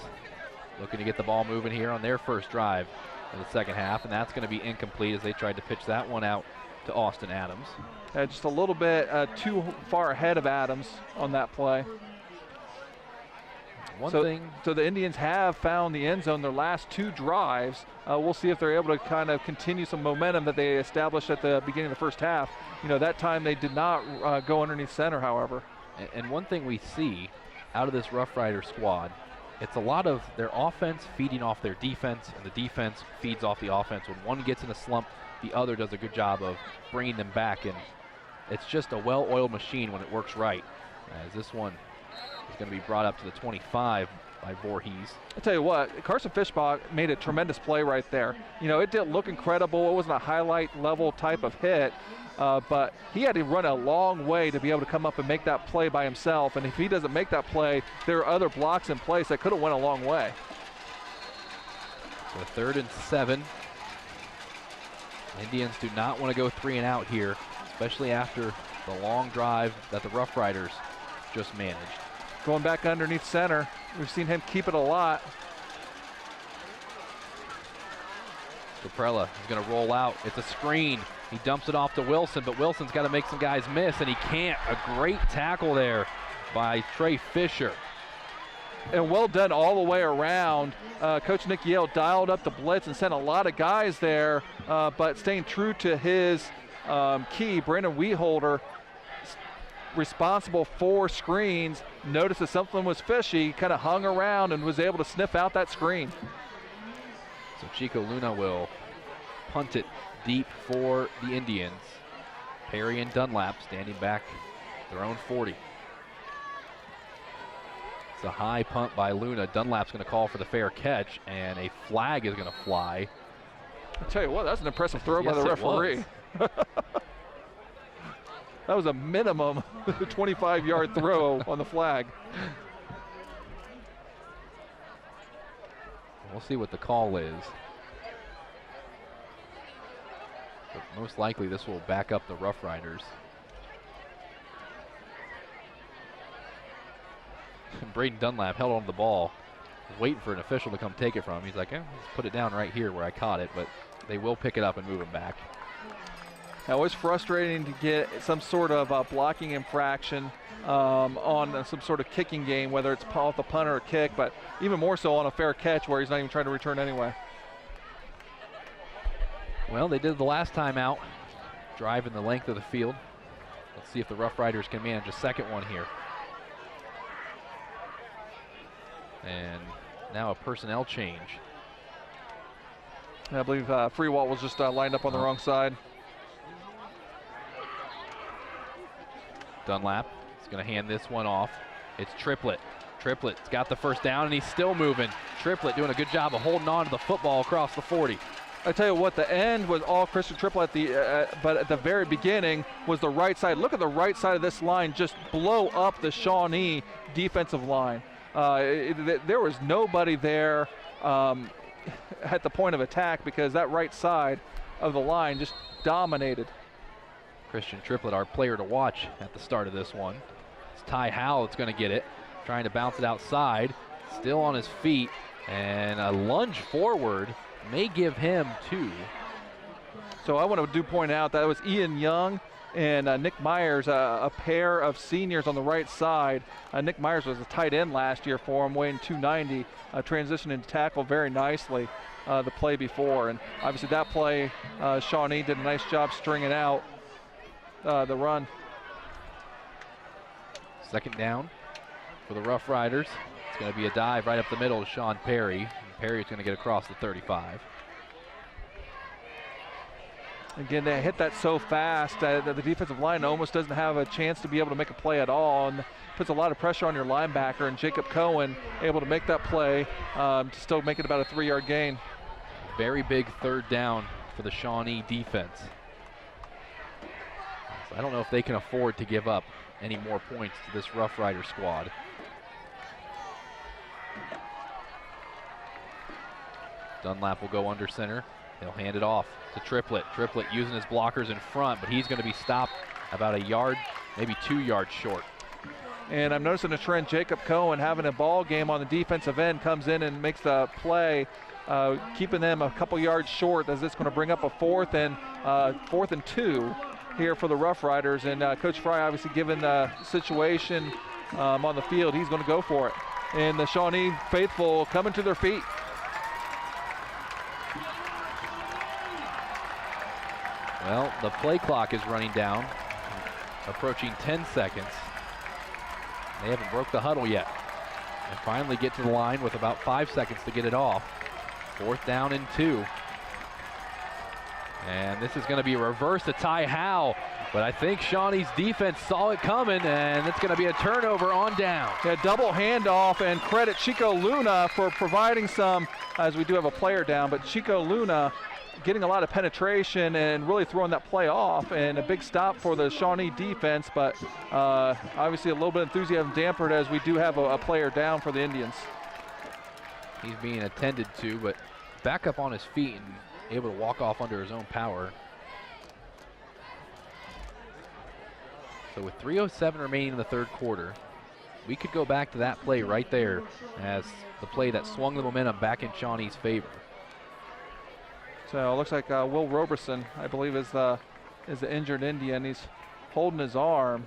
Speaker 1: looking to get the ball moving here on their first drive of the second half, and that's going to be incomplete as they tried to pitch that one out to Austin Adams.
Speaker 6: Just a little bit too far ahead of Adams on that play. So the Indians have found the end zone their last 2 drives. We'll see if they're able to kind of continue some momentum that they established at the beginning of the first half. You know, that time they did not go underneath center, however.
Speaker 1: And one thing we see out of this Rough Rider squad, it's a lot of their offense feeding off their defense, and the defense feeds off the offense. When one gets in a slump, the other does a good job of bringing them back, and it's just a well-oiled machine when it works right. As this one is going to be brought up to the 25 by Voorhees.
Speaker 6: I'll tell you what, Carson Fishbach made a tremendous play right there. You know, it didn't look incredible. It wasn't a highlight level type of hit, but he had to run a long way to be able to come up and make that play by himself. And if he doesn't make that play, there are other blocks in place that could have went a long way.
Speaker 1: So 3rd and 7. Indians do not want to go 3 and out here, especially after the long drive that the Rough Riders just managed.
Speaker 6: Going back underneath center. We've seen him keep it a lot.
Speaker 1: Caprella is going to roll out. It's a screen. He dumps it off to Wilson, but Wilson's got to make some guys miss, and he can't. A great tackle there by Trey Fisher.
Speaker 6: And well done all the way around. Coach Nick Yale dialed up the blitz and sent a lot of guys there, but staying true to his key, Brandon Weeholder, responsible for screens, noticed that something was fishy, kind of hung around and was able to sniff out that screen.
Speaker 1: So Chico Luna will punt it deep for the Indians. Perry and Dunlap standing back their own 40. It's a high punt by Luna. Dunlap's going to call for the fair catch, and a flag is going to fly.
Speaker 6: I'll tell you what, that's an impressive throw by the referee. That was a minimum 25-yard throw on the flag.
Speaker 1: We'll see what the call is. But most likely this will back up the Rough Riders. Braden Dunlap held on to the ball, was waiting for an official to come take it from him. He's like, let's put it down right here where I caught it, but they will pick it up and move him back.
Speaker 6: Now, it was frustrating to get some sort of blocking infraction on some sort of kicking game, whether it's off the punter or kick, but even more so on a fair catch where he's not even trying to return anyway.
Speaker 1: Well, they did the last time out, driving the length of the field. Let's see if the Rough Riders can manage a second one here. And now a personnel change.
Speaker 6: I believe Freewalt was just lined up on the wrong side.
Speaker 1: Dunlap is going to hand this one off. It's Triplett. Triplett's got the first down, and he's still moving. Triplett doing a good job of holding on to the football across the 40.
Speaker 6: I tell you what, the end was all Christian Triplett, but at the very beginning was the right side. Look at the right side of this line just blow up the Shawnee defensive line. There was nobody there at the point of attack because that right side of the line just dominated.
Speaker 1: Christian Triplett, our player to watch at the start of this one. It's Ty Howell that's going to get it, trying to bounce it outside, still on his feet, and a lunge forward may give him 2.
Speaker 6: So I want to point out that it was Ian Young and Nick Myers, a pair of seniors on the right side. Nick Myers was a tight end last year for him, weighing 290, transitioned into tackle very nicely the play before. And obviously that play, Shawnee did a nice job stringing out the run.
Speaker 1: Second down for the Rough Riders. It's going to be a dive right up the middle to Sean Perry. And Perry's going to get across the 35.
Speaker 6: Again, they hit that so fast that the defensive line almost doesn't have a chance to be able to make a play at all, and puts a lot of pressure on your linebacker. And Jacob Cohen able to make that play to still make it about a 3-yard gain.
Speaker 1: Very big third down for the Shawnee defense. So I don't know if they can afford to give up any more points to this Rough Rider squad. Dunlap will go under center. He'll hand it off to Triplett. Triplett using his blockers in front, but he's going to be stopped about a yard, maybe 2 yards short.
Speaker 6: And I'm noticing a trend. Jacob Cohen having a ball game on the defensive end comes in and makes the play, keeping them a couple yards short, as it's going to bring up a 4th and 2 here for the Roughriders. And Coach Fry, obviously given the situation on the field, he's going to go for it. And the Shawnee faithful coming to their feet.
Speaker 1: Well, the play clock is running down, approaching 10 seconds. They haven't broke the huddle yet. And finally get to the line with about 5 seconds to get it off. 4th down and 2. And this is going to be a reverse to Ty Howe, but I think Shawnee's defense saw it coming, and it's going to be a turnover on down.
Speaker 6: Yeah, double handoff, and credit Chico Luna for providing some, as we do have a player down, but Chico Luna getting a lot of penetration and really throwing that play off, and a big stop for the Shawnee defense, but obviously a little bit of enthusiasm dampered as we do have a player down for the Indians.
Speaker 1: He's being attended to, but back up on his feet and able to walk off under his own power. So with 3:07 remaining in the 3rd quarter, we could go back to that play right there as the play that swung the momentum back in Shawnee's favor.
Speaker 6: So it looks like Will Roberson, I believe, is the injured Indian. He's holding his arm.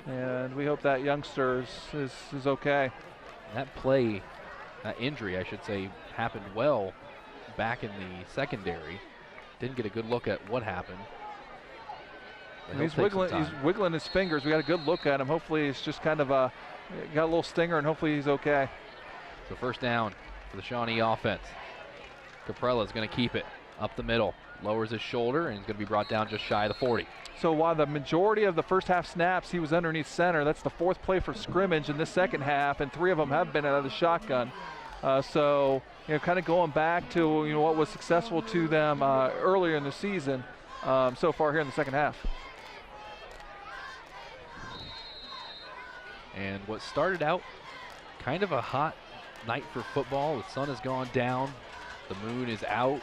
Speaker 6: And we hope that youngster is okay.
Speaker 1: That play, that injury, I should say, happened well back in the secondary. Didn't get a good look at what happened.
Speaker 6: He's wiggling his fingers. We got a good look at him. Hopefully it's just kind of got a little stinger, and hopefully he's okay.
Speaker 1: So 1st down for the Shawnee offense. Caprella's going to keep it up the middle, lowers his shoulder, and he's going to be brought down just shy of the 40.
Speaker 6: So while the majority of the first half snaps he was underneath center, that's the 4th play for scrimmage in this second half, and 3 of them have been out of the shotgun. So kind of going back to what was successful to them earlier in the season so far here in the second half.
Speaker 1: And what started out kind of a hot night for football, the sun has gone down, the moon is out,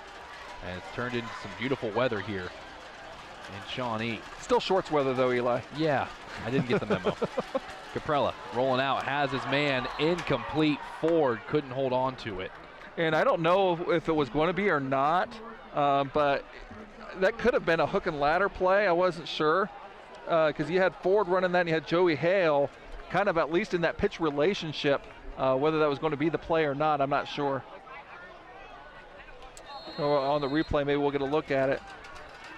Speaker 1: and it's turned into some beautiful weather here in Shawnee.
Speaker 6: Still shorts weather though, Eli.
Speaker 1: Yeah, I didn't get the memo. Caprella rolling out, has his man incomplete. Ford couldn't hold on to it.
Speaker 6: And I don't know if it was going to be or not, but that could have been a hook and ladder play. I wasn't sure because you had Ford running that and you had Joey Hale kind of at least in that pitch relationship. Whether that was going to be the play or not, I'm not sure. Or on the replay, maybe we'll get a look at it.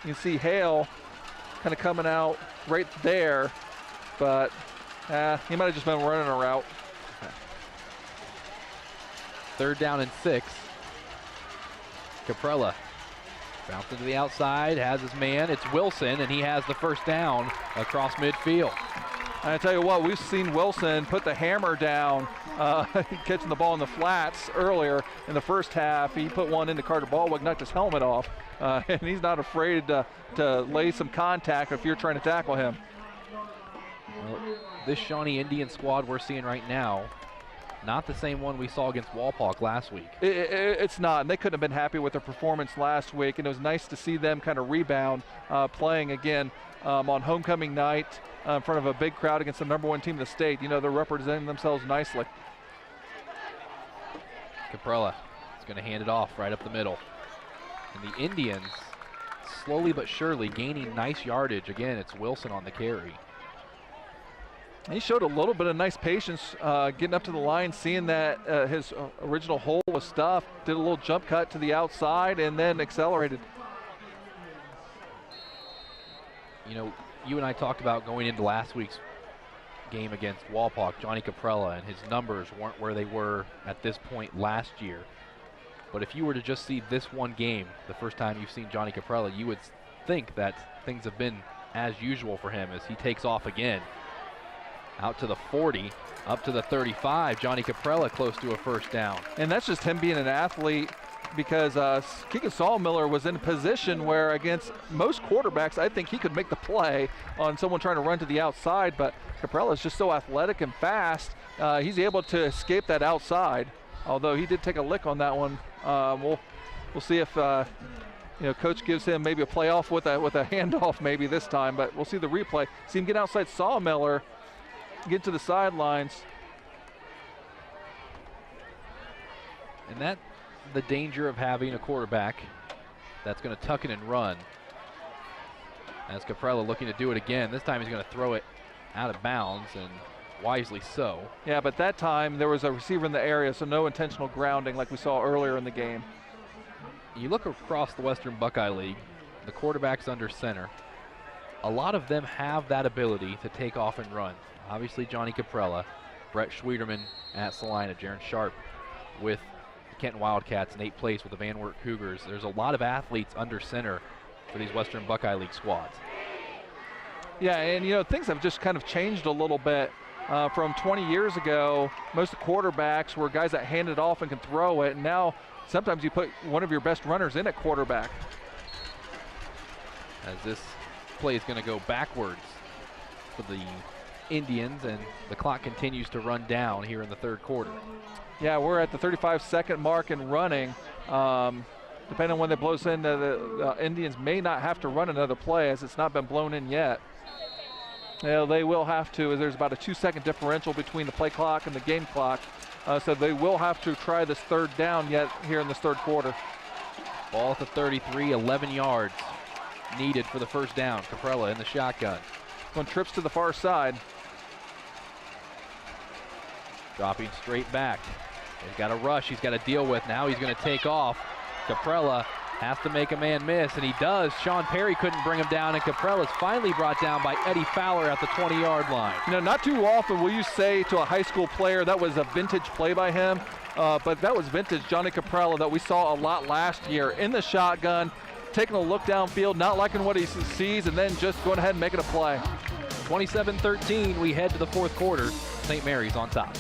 Speaker 6: You can see Hale kind of coming out right there, but he might have just been running a route.
Speaker 1: 3rd down and 6. Caprella bouncing to the outside, has his man. It's Wilson, and he has the 1st down across midfield.
Speaker 6: I tell you what, we've seen Wilson put the hammer down, catching the ball in the flats earlier in the first half. He put one into Carter Baldwin, knocked his helmet off, and he's not afraid to lay some contact if you're trying to tackle him.
Speaker 1: Well, this Shawnee Indian squad we're seeing right now, not the same one we saw against Walpock last week.
Speaker 6: It's not, and they couldn't have been happy with their performance last week, and it was nice to see them kind of rebound, playing again on homecoming night in front of a big crowd against the #1 team in the state. They're representing themselves nicely.
Speaker 1: Caprella is going to hand it off right up the middle. And the Indians, slowly but surely, gaining nice yardage. Again, it's Wilson on the carry.
Speaker 6: He showed a little bit of nice patience getting up to the line, seeing that his original hole was stuffed, did a little jump cut to the outside, and then accelerated.
Speaker 1: You and I talked about going into last week's game against Walpock, Johnny Caprella, and his numbers weren't where they were at this point last year. But if you were to just see this one game, the first time you've seen Johnny Caprella, you would think that things have been as usual for him as he takes off again. Out to the 40, up to the 35. Johnny Caprella close to a 1st down.
Speaker 6: And that's just him being an athlete, because Keegan Sawmiller was in a position where against most quarterbacks, I think he could make the play on someone trying to run to the outside, but Caprella is just so athletic and fast, he's able to escape that outside. although he did take a lick on that one. We'll see if Coach gives him maybe a playoff with a handoff maybe this time, but we'll see the replay. See him get outside Sawmiller, get to the sidelines.
Speaker 1: And that's the danger of having a quarterback that's going to tuck it and run. As Caprella looking to do it again. This time he's going to throw it out of bounds, and wisely so.
Speaker 6: Yeah, but that time there was a receiver in the area, so no intentional grounding like we saw earlier in the game.
Speaker 1: You look across the Western Buckeye League, the quarterbacks under center, a lot of them have that ability to take off and run. Obviously Johnny Caprella, Brett Schwederman at Salina, Jaron Sharp with the Kenton Wildcats, Nate Place with the Van Wert Cougars. There's a lot of athletes under center for these Western Buckeye League squads.
Speaker 6: Yeah, and things have just kind of changed a little bit. From 20 years ago, most of the quarterbacks were guys that handed off and can throw it, and now sometimes you put one of your best runners in at quarterback.
Speaker 1: As this play is going to go backwards for the Indians, and the clock continues to run down here in the third quarter.
Speaker 6: Yeah, we're at the 35-second mark and running. Depending on when it blows in, the Indians may not have to run another play as it's not been blown in yet. They will have to, as there's about a 2-second differential between the play clock and the game clock. So they will have to try this third down yet here in this third quarter.
Speaker 1: Ball at the 33, 11 yards needed for the first down. Caprella in the shotgun.
Speaker 6: Going trips to the far side.
Speaker 1: Dropping straight back. He's got a rush he's got to deal with. Now he's going to take off. Caprella has to make a man miss, and he does. Sean Perry couldn't bring him down, and Caprella's finally brought down by Eddie Fowler at the 20-yard line.
Speaker 6: Not too often will you say to a high school player that was a vintage play by him, but that was vintage Johnny Caprella that we saw a lot last year in the shotgun, taking a look downfield, not liking what he sees, and then just going ahead and making a play.
Speaker 1: 27-13, we head to the fourth quarter. St. Mary's on top.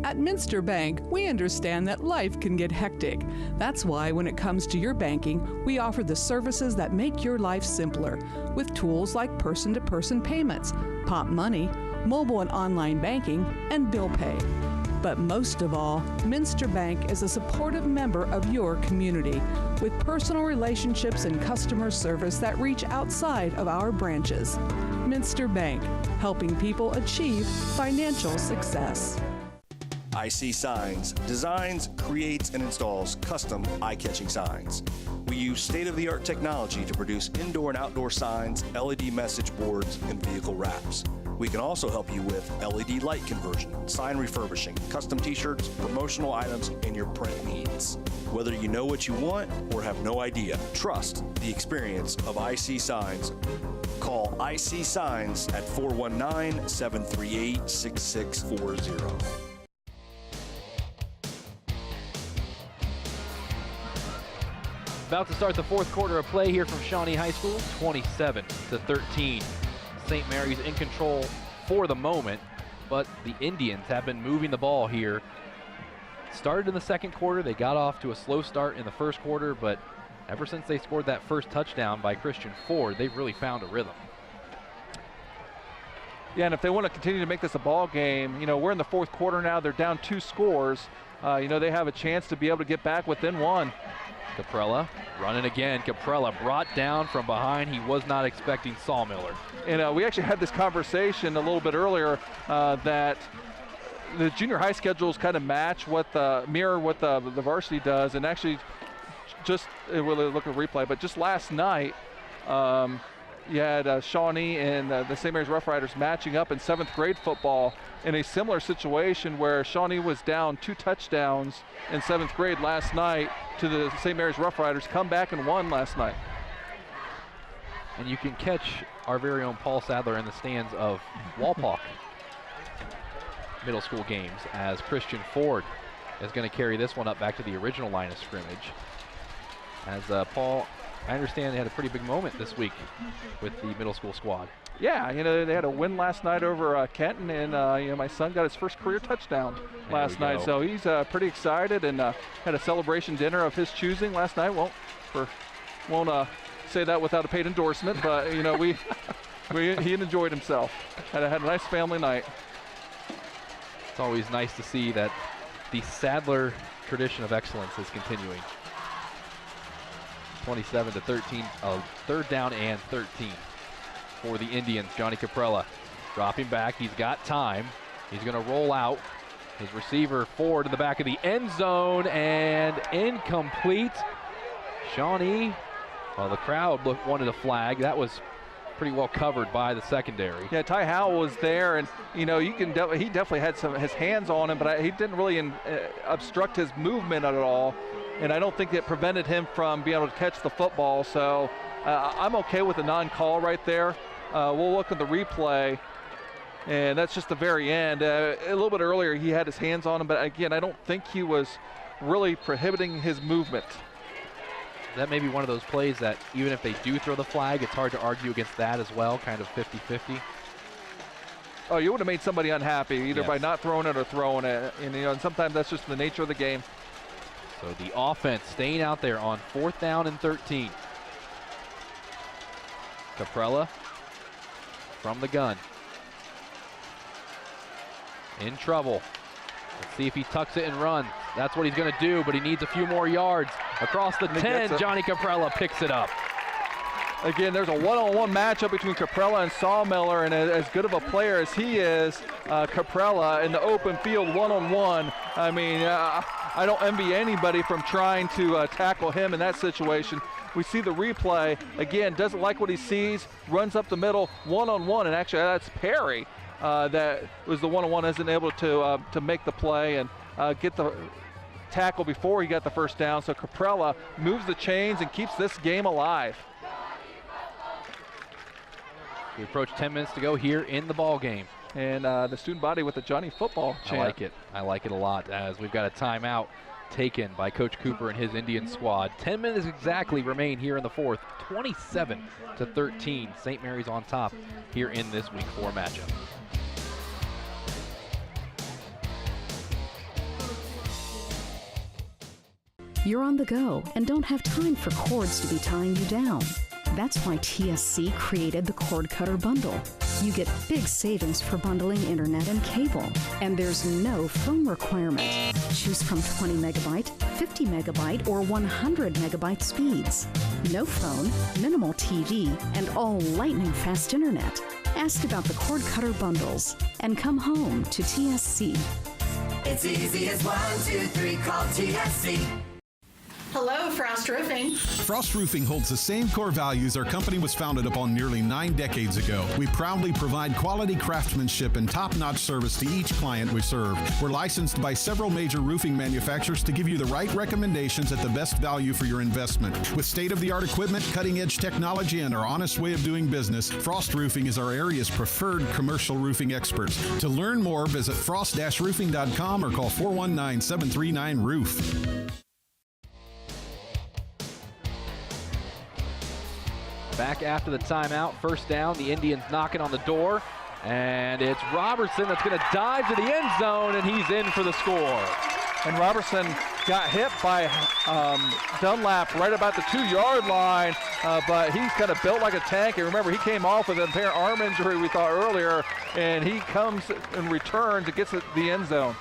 Speaker 9: At Minster Bank, we understand that life can get hectic. That's why when it comes to your banking, we offer the services that make your life simpler with tools like person-to-person payments, Pop Money, mobile and online banking, and bill pay. But most of all, Minster Bank is a supportive member of your community with personal relationships and customer service that reach outside of our branches. Minster Bank, helping people achieve financial success.
Speaker 7: IC Signs designs, creates, and installs custom eye-catching signs. We use state-of-the-art technology to produce indoor and outdoor signs, LED message boards, and vehicle wraps. We can also help you with LED light conversion, sign refurbishing, custom t-shirts, promotional items, and your print needs. Whether you know what you want or have no idea, trust the experience of IC Signs. Call IC Signs at 419-738-6640.
Speaker 1: About to start the fourth quarter of play here from Shawnee High School, 27-13. St. Mary's in control for the moment, but the Indians have been moving the ball here. Started in the second quarter, they got off to a slow start in the first quarter, but ever since they scored that first touchdown by Christian Ford, they've really found a rhythm.
Speaker 6: Yeah, and if they want to continue to make this a ball game, we're in the fourth quarter now, they're down 2 scores. They have a chance to be able to get back within 1.
Speaker 1: Caprella running again. Caprella brought down from behind. He was not expecting Sawmiller.
Speaker 6: And we actually had this conversation a little bit earlier that the junior high schedules kind of match mirror what the varsity does. And actually, just we'll look at replay, but just last night, you had Shawnee and the St. Mary's Roughriders matching up in 7th grade football in a similar situation where Shawnee was down 2 touchdowns in 7th grade last night to the St. Mary's Roughriders, come back and won last night.
Speaker 1: And you can catch our very own Paul Sadler in the stands of Walpock middle school games as Christian Ford is going to carry this one up back to the original line of scrimmage. As Paul I understand they had a pretty big moment this week with the middle school squad.
Speaker 6: Yeah, they had a win last night over Kenton, and my son got his first career touchdown last night, so he's pretty excited, and had a celebration dinner of his choosing last night. Won't say that without a paid endorsement, but he enjoyed himself. Had a nice family night.
Speaker 1: It's always nice to see that the Sadler tradition of excellence is continuing. 27-13, third down and 13 for the Indians. Johnny Caprella dropping back. He's got time. He's going to roll out. His receiver forward to the back of the end zone and incomplete. Shawnee, the crowd wanted a flag. That was pretty well covered by the secondary.
Speaker 6: Yeah, Ty Howell was there, and he definitely had his hands on him, but he didn't really obstruct his movement at all, and I don't think it prevented him from being able to catch the football. So I'm okay with the non-call right there. We'll look at the replay, and that's just the very end. A little bit earlier, he had his hands on him, but again, I don't think he was really prohibiting his movement.
Speaker 1: That may be one of those plays that even if they do throw the flag, it's hard to argue against that as well, kind of 50-50.
Speaker 6: Oh, you would have made somebody unhappy either by not throwing it or throwing it. And sometimes that's just the nature of the game.
Speaker 1: So the offense staying out there on 4th down and 13. Caprella from the gun. In trouble. Let's see if he tucks it and runs. That's what he's going to do, but he needs a few more yards. Across the 10, Johnny Caprella picks it up.
Speaker 6: Again, there's a one-on-one matchup between Caprella and Sawmiller, and as good of a player as he is, Caprella in the open field one-on-one. I mean, I don't envy anybody from trying to tackle him in that situation. We see the replay. Again, doesn't like what he sees, runs up the middle, one-on-one, and actually that's Perry that was the one-on-one, isn't able to make the play and get the tackle before he got the first down. So Caprella moves the chains and keeps this game alive.
Speaker 1: We approach 10 minutes to go here in the ball game.
Speaker 6: And the student body with the Johnny football chant.
Speaker 1: I like it. I like it a lot, as we've got a timeout taken by Coach Cooper and his Indian squad. 10 minutes exactly remain here in the fourth. 27-13. St. Mary's on top here in this Week 4 matchup.
Speaker 2: You're on the go and don't have time for cords to be tying you down. That's why TSC created the Cord Cutter Bundle. You get big savings for bundling internet and cable, and there's no phone requirement. Choose from 20 megabyte, 50 megabyte, or 100 megabyte speeds. No phone, minimal TV, and all lightning fast internet. Ask about the Cord Cutter Bundles and come home to TSC.
Speaker 3: It's easy as 1, 2, 3, call TSC.
Speaker 4: Hello, Frost Roofing.
Speaker 5: Frost Roofing holds the same core values our company was founded upon nearly 9 decades ago. We proudly provide quality craftsmanship and top-notch service to each client we serve. We're licensed by several major roofing manufacturers to give you the right recommendations at the best value for your investment. With state-of-the-art equipment, cutting-edge technology, and our honest way of doing business, Frost Roofing is our area's preferred commercial roofing experts. To learn more, visit frost-roofing.com or call 419-739-ROOF.
Speaker 1: Back after the timeout, first down, the Indians knocking on the door, and it's Robertson that's going to dive to the end zone, and he's in for the score.
Speaker 6: And Robertson got hit by Dunlap right about the 2-yard line, but he's kind of built like a tank. And remember, he came off with an apparent arm injury we thought earlier, and he comes and returns and gets it the end zone.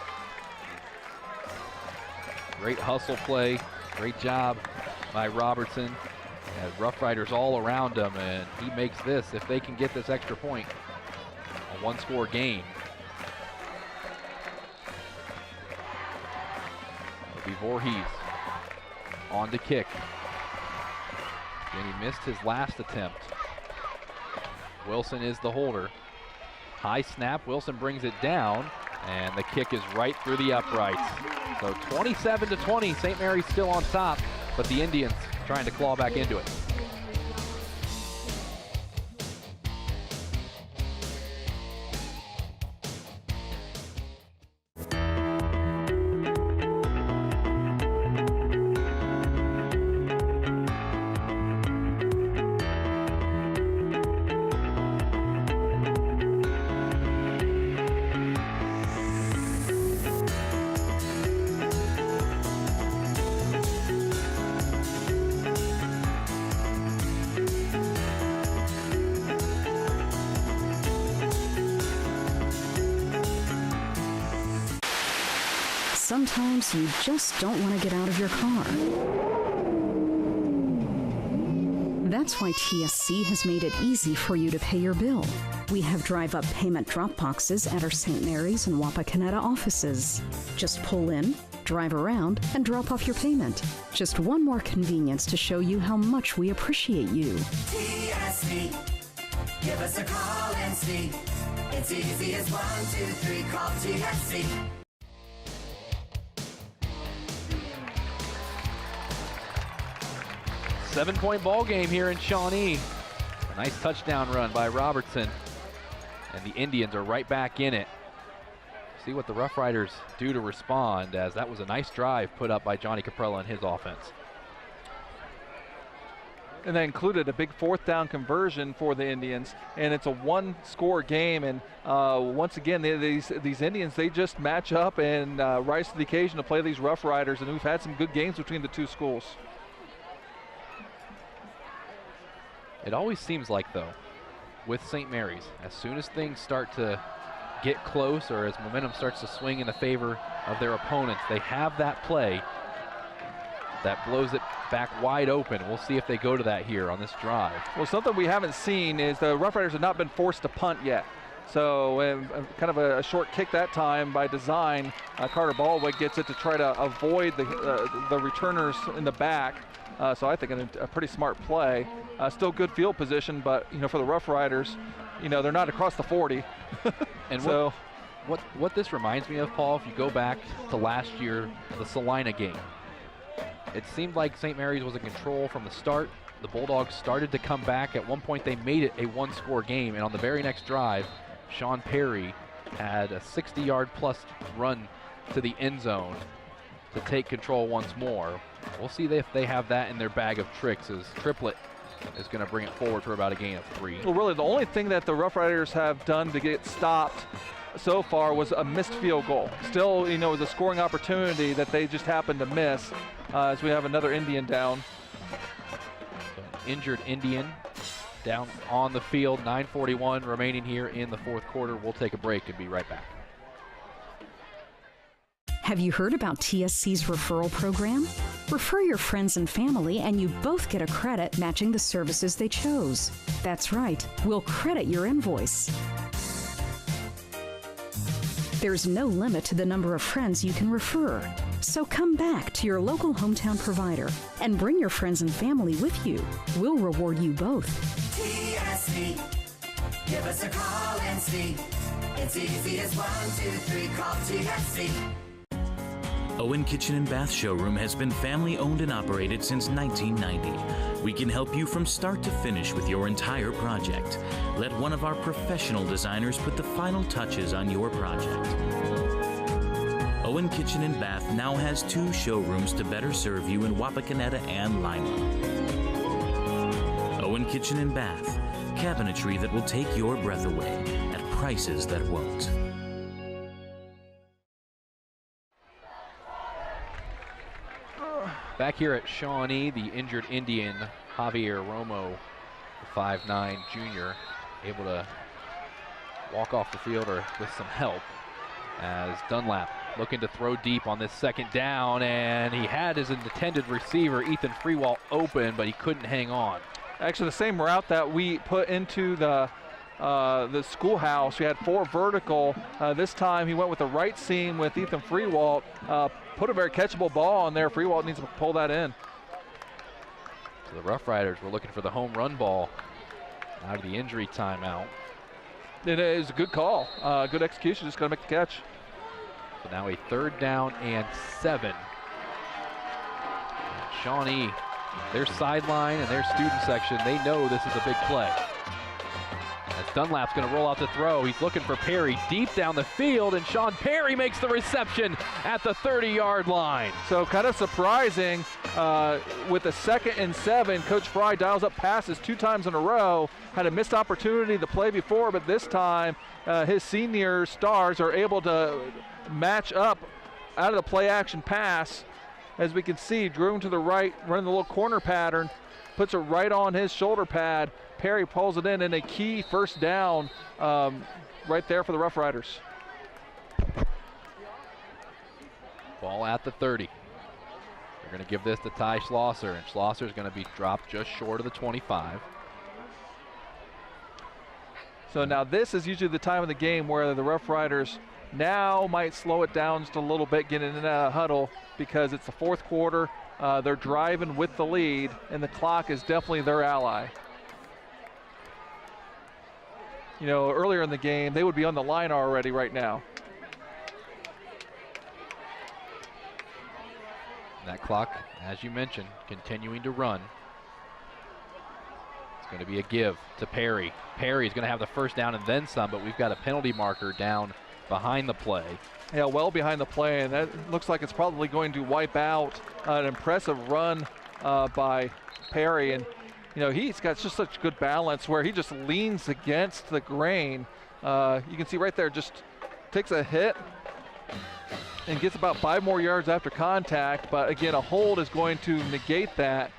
Speaker 1: Great hustle play, great job by Robertson. Has Roughriders all around him, and he makes this, if they can get this extra point, a one-score game. It'll be Voorhees on to kick. And he missed his last attempt. Wilson is the holder. High snap, Wilson brings it down, and the kick is right through the uprights. So 27-20, St. Mary's still on top, but the Indians trying to claw back into it.
Speaker 2: sometimes you just don't want to get out of your car. That's why TSC has made it easy for you to pay your bill. We have drive-up payment drop boxes at our St. Mary's and Wapakoneta offices. Just pull in, drive around, and drop off your payment. Just one more convenience to show you how much we appreciate you.
Speaker 3: TSC, give us a call and see. It's easy as 1, 2, 3, call TSC.
Speaker 1: Seven-point ball game here in Shawnee. A nice touchdown run by Robertson. And the Indians are right back in it. See what the Roughriders do to respond, as that was a nice drive put up by Johnny Caprella and his offense.
Speaker 6: And that included a big fourth down conversion for the Indians, and it's a one-score game. And once again, these Indians, they just match up and rise to the occasion to play these Roughriders, and we've had some good games between the two schools.
Speaker 1: It always seems like, though, with St. Mary's, as soon as things start to get close or as momentum starts to swing in the favor of their opponents, they have that play that blows it back wide open. We'll see if they go to that here on this drive.
Speaker 6: Well, something we haven't seen is the Roughriders have not been forced to punt yet. So kind of a short kick that time by design. Carter Baldwin gets it to try to avoid the returners in the back. So I think a pretty smart play. Still good field position, but for the Roughriders, they're not across the 40.
Speaker 1: And
Speaker 6: so
Speaker 1: what this reminds me of, Paul, if you go back to last year, the Salina game, it seemed like St. Mary's was in control from the start. The Bulldogs started to come back. At one point, they made it a one-score game, and on the very next drive, Sean Perry had a 60-yard plus run to the end zone to take control once more. We'll see if they have that in their bag of tricks, as Triplett is going to bring it forward for about a gain of 3.
Speaker 6: Well, really, the only thing that the Roughriders have done to get stopped so far was a missed field goal. Still, it was a scoring opportunity that they just happened to miss, as we have another Indian down.
Speaker 1: So an injured Indian down on the field. 9:41 remaining here in the fourth quarter. We'll take a break and be right back.
Speaker 2: Have you heard about TSC's referral program? Refer your friends and family, and you both get a credit matching the services they chose. That's right, we'll credit your invoice. There's no limit to the number of friends you can refer. So come back to your local hometown provider and bring your friends and family with you. We'll reward you both.
Speaker 3: TSC, give us a call and see. It's easy as 1, 2, 3, call TSC.
Speaker 8: Owen Kitchen and Bath Showroom has been family owned and operated since 1990. We can help you from start to finish with your entire project. Let one of our professional designers put the final touches on your project. Owen Kitchen and Bath now has 2 showrooms to better serve you in Wapakoneta and Lima. Owen Kitchen and Bath, cabinetry that will take your breath away at prices that won't.
Speaker 1: Back here at Shawnee, the injured Indian, Javier Romo, the 5'9" junior, able to walk off the field or with some help, as Dunlap looking to throw deep on this second down, and he had his intended receiver, Ethan Freewalt, open, but he couldn't hang on.
Speaker 6: Actually, the same route that we put into the schoolhouse. We had 4 vertical. This time he went with the right seam with Ethan Freewalt. Put a very catchable ball on there. Freewalt needs to pull that in.
Speaker 1: So the Roughriders were looking for the home run ball out of the injury timeout.
Speaker 6: It is a good call. Good execution. Just got to make the catch.
Speaker 1: So now a 3rd down and 7. Shawnee, their sideline and their student section, they know this is a big play. As Dunlap's going to roll out the throw, he's looking for Perry deep down the field, and Sean Perry makes the reception at the 30-yard line.
Speaker 6: So kind of surprising with the 2nd and 7. Coach Fry dials up passes 2 times in a row. Had a missed opportunity the play before, but this time his senior stars are able to match up out of the play action pass. As we can see, drew him to the right, running the little corner pattern, puts it right on his shoulder pad. Perry pulls it in a key 1st down right there for the Roughriders.
Speaker 1: Ball at the 30. They're going to give this to Ty Schlosser, and Schlosser's going to be dropped just short of the 25.
Speaker 6: So now this is usually the time of the game where the Rough Riders now might slow it down just a little bit, get in and out of huddle, because it's the fourth quarter. They're driving with the lead, and the clock is definitely their ally. You know, earlier in the game, they would be on the line already right now.
Speaker 1: That clock, as you mentioned, continuing to run. It's going to be a give to Perry. Perry's going to have the first down and then some, but we've got a penalty marker down behind the play.
Speaker 6: Yeah, well behind the play, and that looks like it's probably going to wipe out an impressive run by Perry. And you know, he's got just such good balance where he just leans against the grain. You can see right there, just takes a hit and gets about 5 more yards after contact, but again, a hold is going to negate that.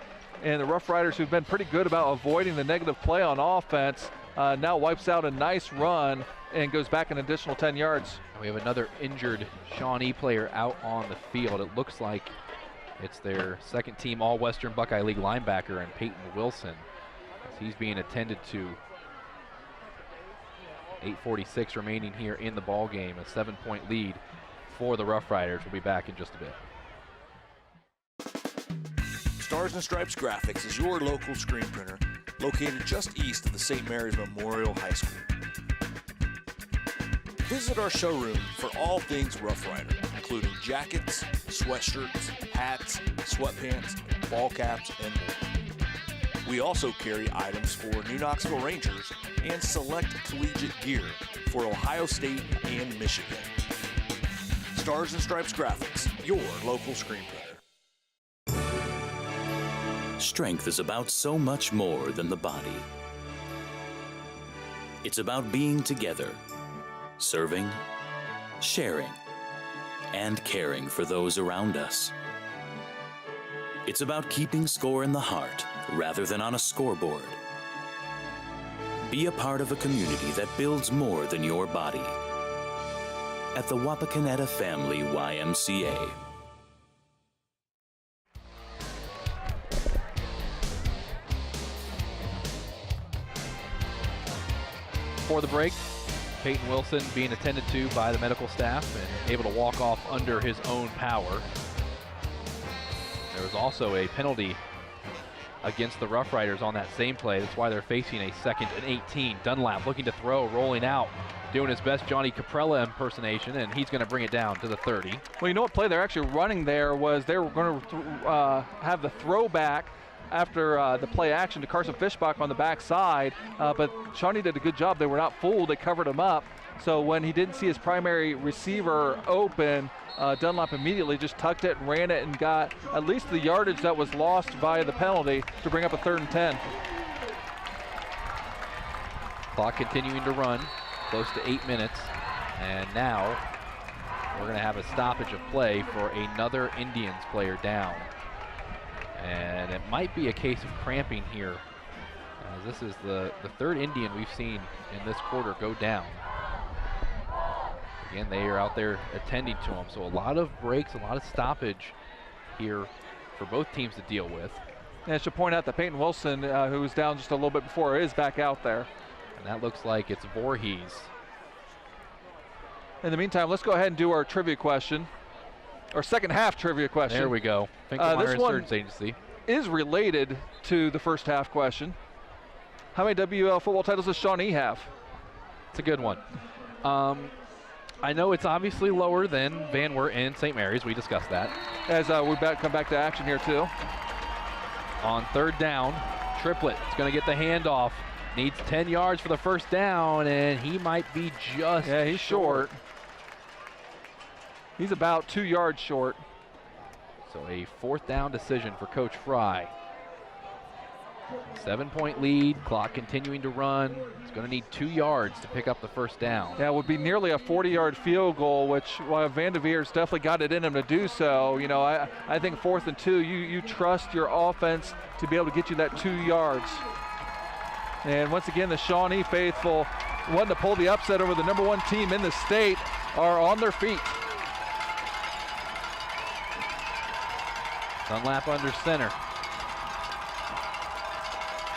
Speaker 6: And the Rough Riders, who've been pretty good about avoiding the negative play on offense, now wipes out a nice run and goes back an additional 10 yards.
Speaker 1: We have another injured Shawnee player out on the field. It looks like it's their second team All-Western Buckeye League linebacker, and Peyton Wilson, as he's being attended to. 8:46 remaining here in the ball game, a 7-point lead for the Rough Riders. We'll be back in just a bit.
Speaker 7: Stars and Stripes Graphics is your local screen printer located just east of the St. Mary's Memorial High School. Visit our showroom for all things Rough Rider, including jackets, sweatshirts, hats, sweatpants, ball caps, and more. We also carry items for New Knoxville Rangers and select collegiate gear for Ohio State and Michigan. Stars and Stripes Graphics, your local screen printer.
Speaker 8: Strength is about so much more than the body. It's about being together, serving, sharing, and caring for those around us. It's about keeping score in the heart rather than on a scoreboard. Be a part of a community that builds more than your body. At the Wapakoneta Family YMCA.
Speaker 1: For the break, Peyton Wilson being attended to by the medical staff and able to walk off under his own power. There was also a penalty against the Rough Riders on that same play. That's why they're facing a 2nd and 18. Dunlap looking to throw, rolling out, doing his best Johnny Caprella impersonation, and he's going to bring it down to the 30.
Speaker 6: Well, you know what play they're actually running there was they were going to have the throwback after the play action to Carson Fishbach on the backside, but Shawnee did a good job. They were not fooled. They covered him up. So when he didn't see his primary receiver open, Dunlap immediately just tucked it and ran it and got at least the yardage that was lost via the penalty to bring up a 3rd and 10.
Speaker 1: Clock continuing to run, close to 8 minutes, and now we're going to have a stoppage of play for another Indians player down. And it might be a case of cramping here. This is the 3rd Indian we've seen in this quarter go down. Again, they are out there attending to him. So a lot of breaks, a lot of stoppage here for both teams to deal with.
Speaker 6: And I should point out that Peyton Wilson, who was down just a little bit before, is back out there.
Speaker 1: And that looks like it's Voorhees.
Speaker 6: In the meantime, let's go ahead and do our trivia question. Our second half trivia question.
Speaker 1: There we go. Finkelmeyer Insurance Agency
Speaker 6: is related to the first half question. How many WL football titles does Shawnee have?
Speaker 1: It's a good one. I know it's obviously lower than Van Wert and St. Mary's. We discussed that.
Speaker 6: As we come back to action here too.
Speaker 1: On 3rd down, Triplett is going to get the handoff. Needs 10 yards for the first down, and he might be just
Speaker 6: he's short. He's about 2 yards short.
Speaker 1: So a 4th down decision for Coach Fry. 7-point lead, clock continuing to run. It's going to need 2 yards to pick up the first down.
Speaker 6: That would be nearly a 40-yard field goal, which Van de Veer's definitely got it in him to do so. You know, I think 4th and 2, you trust your offense to be able to get you that 2 yards. And once again, the Shawnee faithful, wanting to pull the upset over the #1 team in the state, are on their feet.
Speaker 1: Dunlap under center.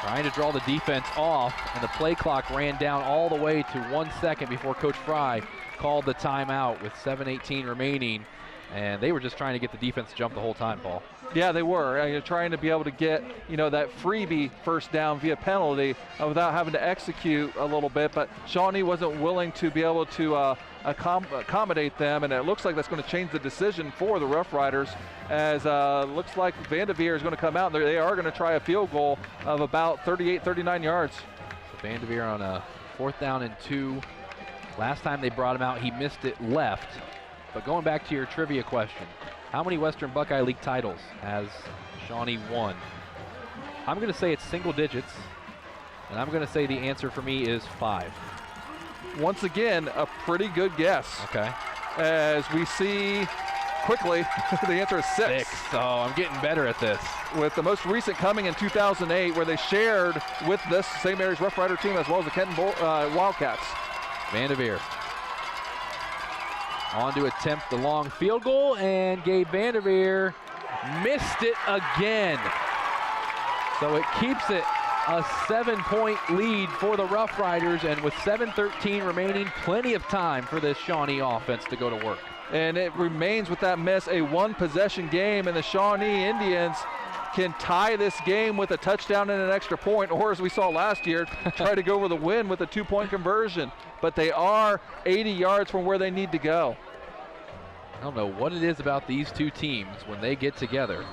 Speaker 1: Trying to draw the defense off, and the play clock ran down all the way to 1 second before Coach Fry called the timeout with 7:18 remaining. And they were just trying to get the defense to jump the whole time, Paul.
Speaker 6: Yeah, they were trying to be able to get, that freebie first down via penalty without having to execute a little bit. But Shawnee wasn't willing to be able to accommodate them, and it looks like that's going to change the decision for the Roughriders, as looks like Vanderveer is going to come out, and they are going to try a field goal of about 38, 39 yards.
Speaker 1: So Vanderveer on a 4th down and 2. Last time they brought him out, he missed it left. But going back to your trivia question, how many Western Buckeye League titles has Shawnee won? I'm going to say it's single digits, and I'm going to say the answer for me is 5.
Speaker 6: Once again, a pretty good guess.
Speaker 1: Okay.
Speaker 6: As we see quickly, the answer is 6.
Speaker 1: So I'm getting better at this.
Speaker 6: With the most recent coming in 2008, where they shared with this St. Mary's Rough Rider team as well as the Kenton Wildcats.
Speaker 1: Vanderveer on to attempt the long field goal, and Gabe Vanderveer missed it again. So it keeps it a 7-point lead for the Roughriders, and with 7:13 remaining, plenty of time for this Shawnee offense to go to work.
Speaker 6: And it remains with that miss a 1-possession game, and the Shawnee Indians can tie this game with a touchdown and an extra point, or as we saw last year, try to go over the win with a 2-point conversion. But they are 80 yards from where they need to go.
Speaker 1: I don't know what it is about these two teams when they get together.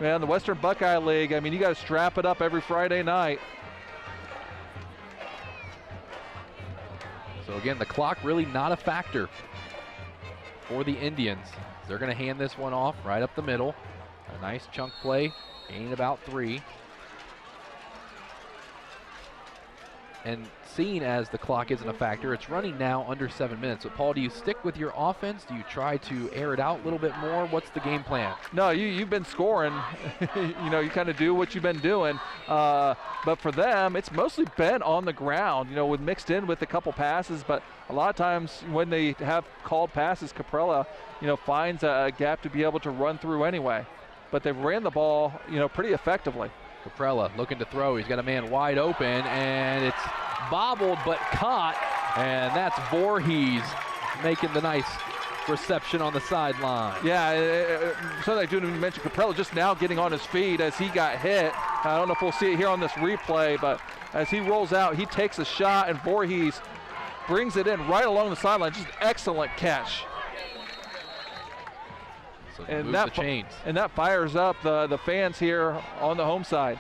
Speaker 6: Man, the Western Buckeye League, I mean, you got to strap it up every Friday night.
Speaker 1: So again, the clock really not a factor for the Indians. They're going to hand this one off right up the middle. A nice chunk play, gaining about 3. And seeing as the clock isn't a factor, it's running now under 7 minutes. So Paul, do you stick with your offense? Do you try to air it out a little bit more? What's the game plan?
Speaker 6: No, you've been scoring. You kind of do what you've been doing. But for them, it's mostly been on the ground, with mixed in with a couple passes. But a lot of times when they have called passes, Caprella, finds a gap to be able to run through anyway. But they've ran the ball, pretty effectively.
Speaker 1: Caprella looking to throw. He's got a man wide open, and it's bobbled but caught. And that's Voorhees making the nice reception on the sideline.
Speaker 6: Yeah, something I do mention Caprella just now getting on his feet as he got hit. I don't know if we'll see it here on this replay, but as he rolls out, he takes a shot, and Voorhees brings it in right along the sideline. Just excellent catch.
Speaker 1: So and that, the chains.
Speaker 6: And that fires up the fans here on the home side.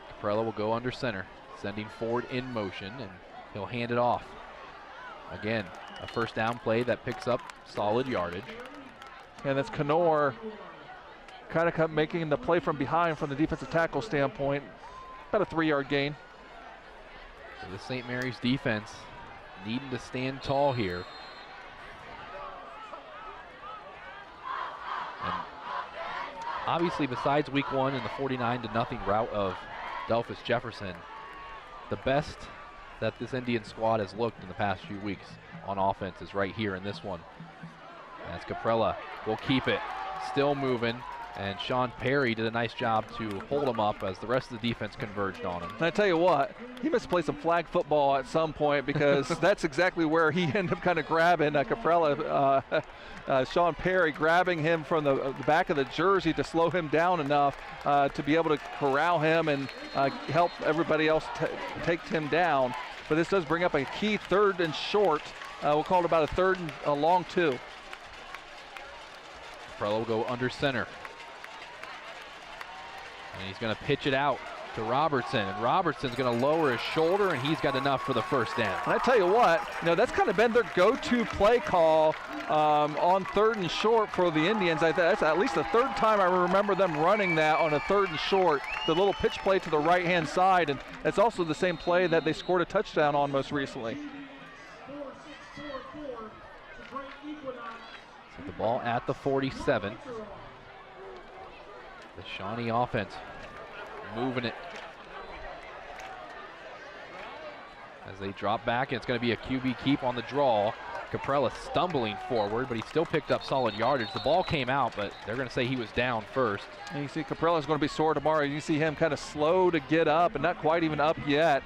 Speaker 1: Caprella will go under center, sending forward in motion, and he'll hand it off. Again, a first down play that picks up solid yardage.
Speaker 6: And that's Knorr kind of making the play from behind from the defensive tackle standpoint. About a 3-yard gain.
Speaker 1: So the St. Mary's defense needing to stand tall here. And obviously, besides week 1 and the 49-0 rout of Delphus Jefferson, the best that this Indian squad has looked in the past few weeks on offense is right here in this one. As Caprella will keep it, still moving, and Sean Perry did a nice job to hold him up as the rest of the defense converged on him.
Speaker 6: And I tell you what, he must play some flag football at some point, because that's exactly where he ended up kind of grabbing Caprella. Sean Perry grabbing him from the back of the jersey to slow him down enough to be able to corral him and help everybody else take him down. But this does bring up a key 3rd and short. We'll call it about a 3rd and a long 2.
Speaker 1: Caprella will go under center. And he's going to pitch it out to Robertson. And Robertson's going to lower his shoulder, and he's got enough for the first down.
Speaker 6: And I tell you what, that's kind of been their go-to play call on 3rd and short for the Indians. That's at least the 3rd time I remember them running that on a 3rd and short, the little pitch play to the right-hand side. And that's also the same play that they scored a touchdown on most recently.
Speaker 1: So the ball at the 47. The Shawnee offense moving it as they drop back, and it's going to be a QB keep on the draw. Caprella stumbling forward, but he still picked up solid yardage. The ball came out, but they're going to say he was down first.
Speaker 6: And you see Caprella's going to be sore tomorrow. You see him kind of slow to get up and not quite even up yet.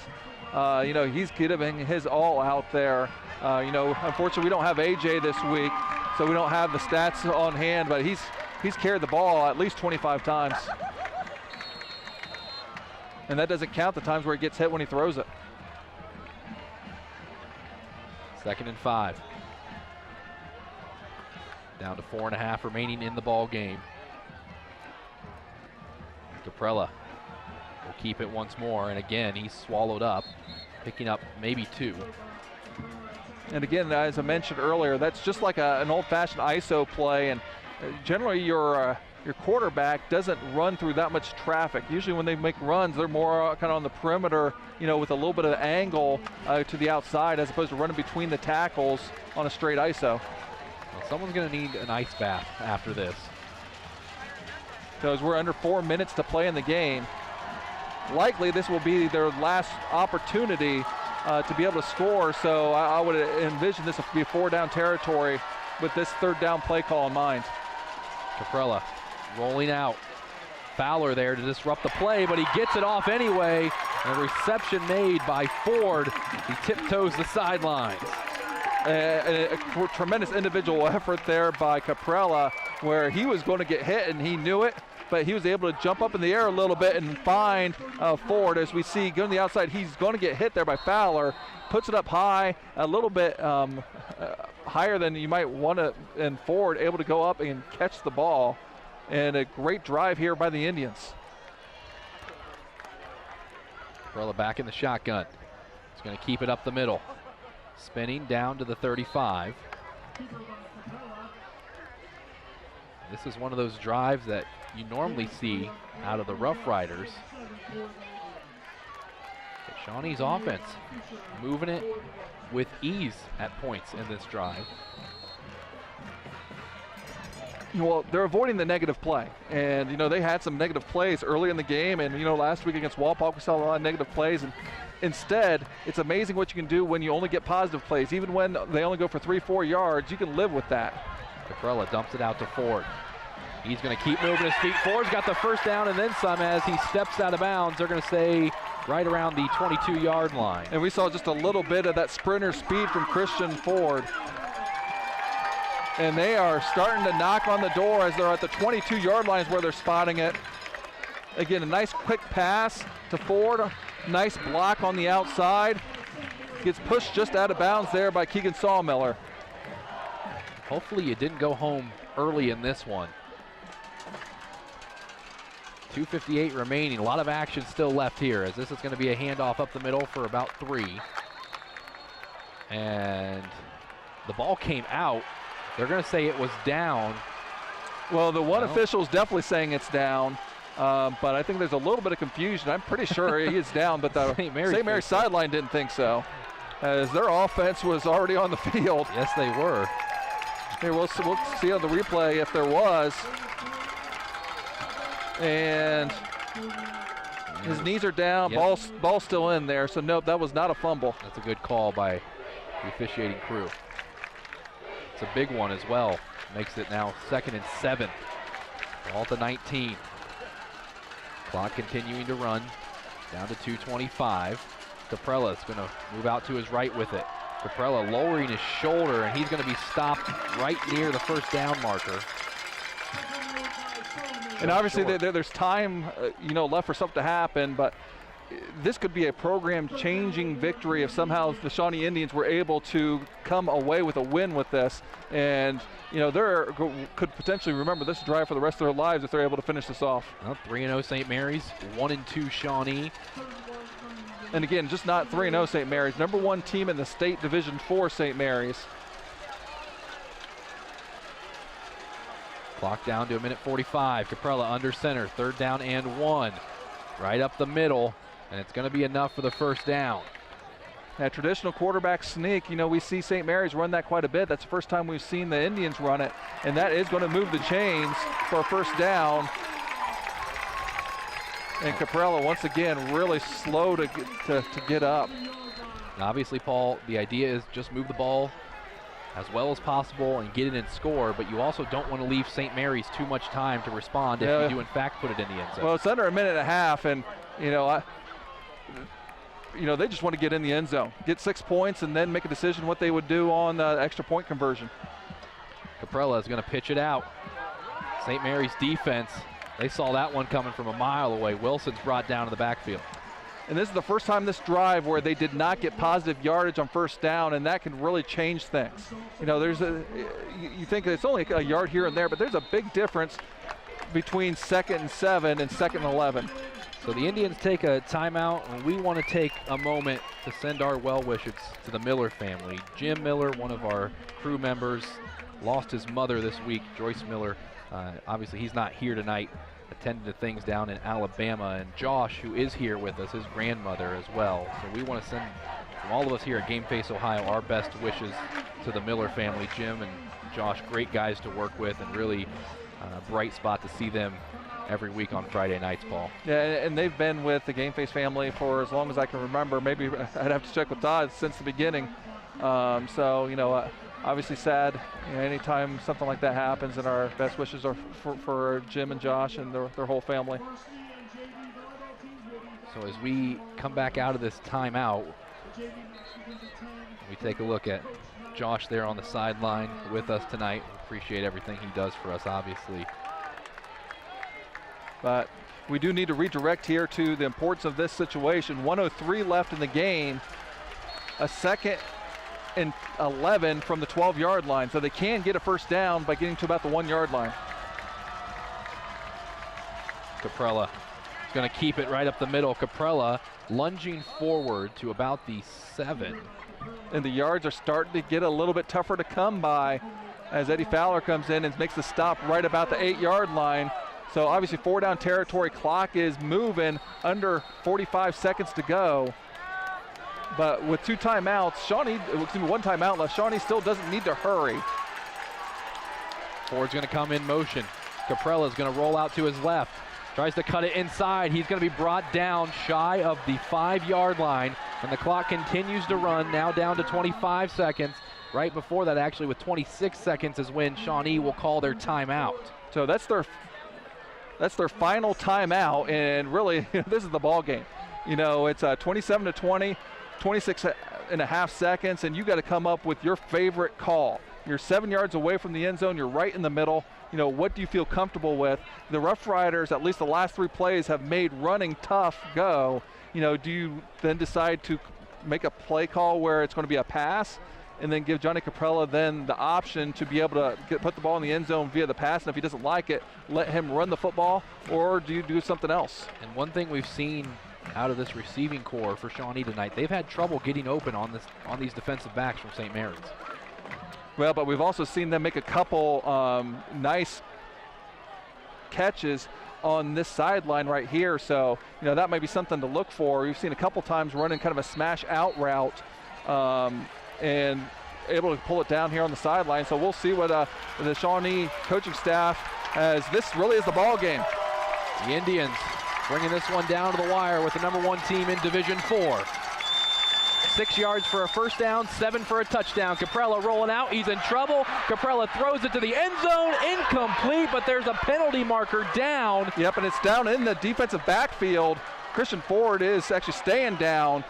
Speaker 6: He's giving his all out there. Unfortunately, we don't have AJ this week, so we don't have the stats on hand, but he's carried the ball at least 25 times. And that doesn't count the times where he gets hit when he throws it.
Speaker 1: 2nd and 5. Down to 4.5 remaining in the ball game. Caprella will keep it once more, and again, he's swallowed up, picking up maybe 2.
Speaker 6: And again, as I mentioned earlier, that's just like an old-fashioned ISO play, and generally your quarterback doesn't run through that much traffic. Usually when they make runs, they're more kind of on the perimeter, with a little bit of angle to the outside, as opposed to running between the tackles on a straight ISO.
Speaker 1: Well, someone's going to need an ice bath after this.
Speaker 6: So as we're under 4 minutes to play in the game, likely this will be their last opportunity to be able to score. So I would envision this to be 4-down territory with this 3rd down play call in mind.
Speaker 1: Caprella rolling out. Fowler there to disrupt the play, but he gets it off anyway. And a reception made by Ford. He tiptoes the sidelines.
Speaker 6: A tremendous individual effort there by Caprella, where he was going to get hit and he knew it, but he was able to jump up in the air a little bit and find Ford. As we see going to the outside, he's going to get hit there by Fowler. Puts it up high, a little bit higher than you might want to, and Ford able to go up and catch the ball. And a great drive here by the Indians.
Speaker 1: Caprella back in the shotgun. He's going to keep it up the middle. Spinning down to the 35. This is one of those drives that you normally see out of the Roughriders. But Shawnee's offense moving it with ease at points in this drive.
Speaker 6: Well, they're avoiding the negative play. And, they had some negative plays early in the game. And, last week against Walpock, we saw a lot of negative plays. And instead, it's amazing what you can do when you only get positive plays. Even when they only go for 3-4 yards, you can live with that.
Speaker 1: Caprella dumps it out to Ford. He's going to keep moving his feet. Ford's got the 1st down and then some as he steps out of bounds. They're going to say right around the 22-yard line.
Speaker 6: And we saw just a little bit of that sprinter speed from Christian Ford. And they are starting to knock on the door as they're at the 22-yard lines where they're spotting it. Again, a nice quick pass to Ford. Nice block on the outside. Gets pushed just out of bounds there by Keegan Sawmiller.
Speaker 1: Hopefully you didn't go home early in this one. 2:58 remaining. A lot of action still left here, as this is going to be a handoff up the middle for about 3. And the ball came out. They're going to say it was down.
Speaker 6: Well, the one official is definitely saying it's down, but I think there's a little bit of confusion. I'm pretty sure he is down, but the St. Mary's sideline didn't think so, as their offense was already on the field.
Speaker 1: Yes, they were.
Speaker 6: Here, we'll see on the replay if there was. And his knees are down.
Speaker 1: Yep.
Speaker 6: Ball's still in there, so nope, that was not a fumble.
Speaker 1: That's a good call by the officiating crew. It's a big one as well. Makes it now 2nd and 7. Ball to 19. Clock continuing to run. Down to 2:25. Caprella is going to move out to his right with it. Caprella lowering his shoulder, and he's going to be stopped right near the 1st down marker.
Speaker 6: And obviously there's time, left for something to happen, but this could be a program-changing victory if somehow the Shawnee Indians were able to come away with a win with this. And, they could potentially remember this drive for the rest of their lives if they're able to finish this off.
Speaker 1: Well, 3-0 St. Mary's, 1-2 Shawnee.
Speaker 6: And again, just not 3-0 St. Mary's. Number 1 team in the state Division IV St. Mary's.
Speaker 1: Clock down to 1:45. Caprella under center, 3rd down and 1. Right up the middle, and it's going to be enough for the 1st down.
Speaker 6: That traditional quarterback sneak, we see St. Mary's run that quite a bit. That's the first time we've seen the Indians run it, and that is going to move the chains for a 1st down. And Caprella, once again, really slow to get up.
Speaker 1: Obviously, Paul, the idea is just move the ball as well as possible and get it and score, but you also don't want to leave St. Mary's too much time to respond if you do in fact put it in the end zone.
Speaker 6: Well, it's under a minute and a half, and they just want to get in the end zone, get 6 points, and then make a decision what they would do on the extra point conversion.
Speaker 1: Caprella is going to pitch it out. St. Mary's defense, they saw that one coming from a mile away. Wilson's brought down in the backfield.
Speaker 6: And this is the first time this drive where they did not get positive yardage on first down, and that can really change things. You think it's only a yard here and there, but there's a big difference between 2nd and 7 and 2nd and 11.
Speaker 1: So the Indians take a timeout, and we want to take a moment to send our well wishes to the Miller family. Jim Miller, one of our crew members, lost his mother this week, Joyce Miller. Obviously, he's not here tonight, attended to things down in Alabama. And Josh, who is here with us, his grandmother as well. So we want to send, from all of us here at Game Face Ohio, our best wishes to the Miller family. Jim and Josh, great guys to work with, and really bright spot to see them every week on Friday nights, Paul.
Speaker 6: Yeah, and they've been with the Game Face family for as long as I can remember. Maybe I'd have to check with Todd since the beginning. Obviously sad anytime something like that happens, and our best wishes are for Jim and Josh and their whole family.
Speaker 1: So as we come back out of this timeout, we take a look at Josh there on the sideline with us tonight. Appreciate everything he does for us, obviously.
Speaker 6: But we do need to redirect here to the importance of this situation. 1:03 left in the game. A 2nd and 11 from the 12-yard line. So they can get a first down by getting to about the 1-yard line.
Speaker 1: Caprella is going to keep it right up the middle. Caprella lunging forward to about the 7.
Speaker 6: And the yards are starting to get a little bit tougher to come by as Eddie Fowler comes in and makes the stop right about the 8-yard line. So obviously 4-down territory, clock is moving, under 45 seconds to go. But with 2 timeouts, one timeout left, Shawnee still doesn't need to hurry.
Speaker 1: Ford's going to come in motion. Caprella's going to roll out to his left. Tries to cut it inside. He's going to be brought down shy of the 5-yard line. And the clock continues to run, now down to 25 seconds. Right before that, actually, with 26 seconds is when Shawnee will call their timeout.
Speaker 6: So that's their final timeout, and really, this is the ball game. It's 27-20. 26 and a half seconds, and you got to come up with your favorite call. You're 7 yards away from the end zone. You're right in the middle. What do you feel comfortable with? The Roughriders, at least the last 3 plays, have made running tough go. Do you then decide to make a play call where it's going to be a pass and then give Johnny Caprella then the option to be able to put the ball in the end zone via the pass, and if he doesn't like it, let him run the football, or do you do something else?
Speaker 1: And one thing we've seen out of this receiving core for Shawnee tonight, they've had trouble getting open on these defensive backs from St. Mary's.
Speaker 6: Well, but we've also seen them make a couple nice catches on this sideline right here. So, that might be something to look for. We've seen a couple times running kind of a smash out route and able to pull it down here on the sideline. So we'll see what the Shawnee coaching staff, as this really is the ball game.
Speaker 1: The Indians bringing this one down to the wire with the #1 team in Division 4. 6 yards for a first down, 7 for a touchdown. Caprella rolling out, he's in trouble. Caprella throws it to the end zone, incomplete, but there's a penalty marker down.
Speaker 6: Yep, and it's down in the defensive backfield. Christian Ford is actually staying down,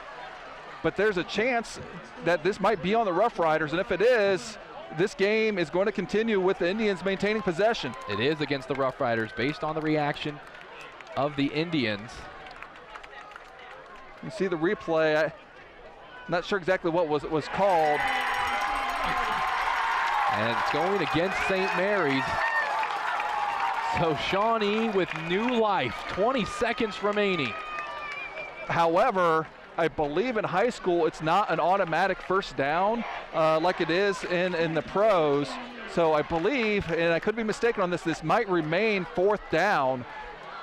Speaker 6: but there's a chance that this might be on the Roughriders, and if it is, this game is going to continue with the Indians maintaining possession.
Speaker 1: It is against the Roughriders based on the reaction of the Indians.
Speaker 6: You see the replay. I'm not sure exactly what was called.
Speaker 1: And it's going against St. Mary's. So Shawnee with new life, 20 seconds remaining.
Speaker 6: However, I believe in high school it's not an automatic first down like it is in the pros. So I believe, and I could be mistaken on this might remain 4th down,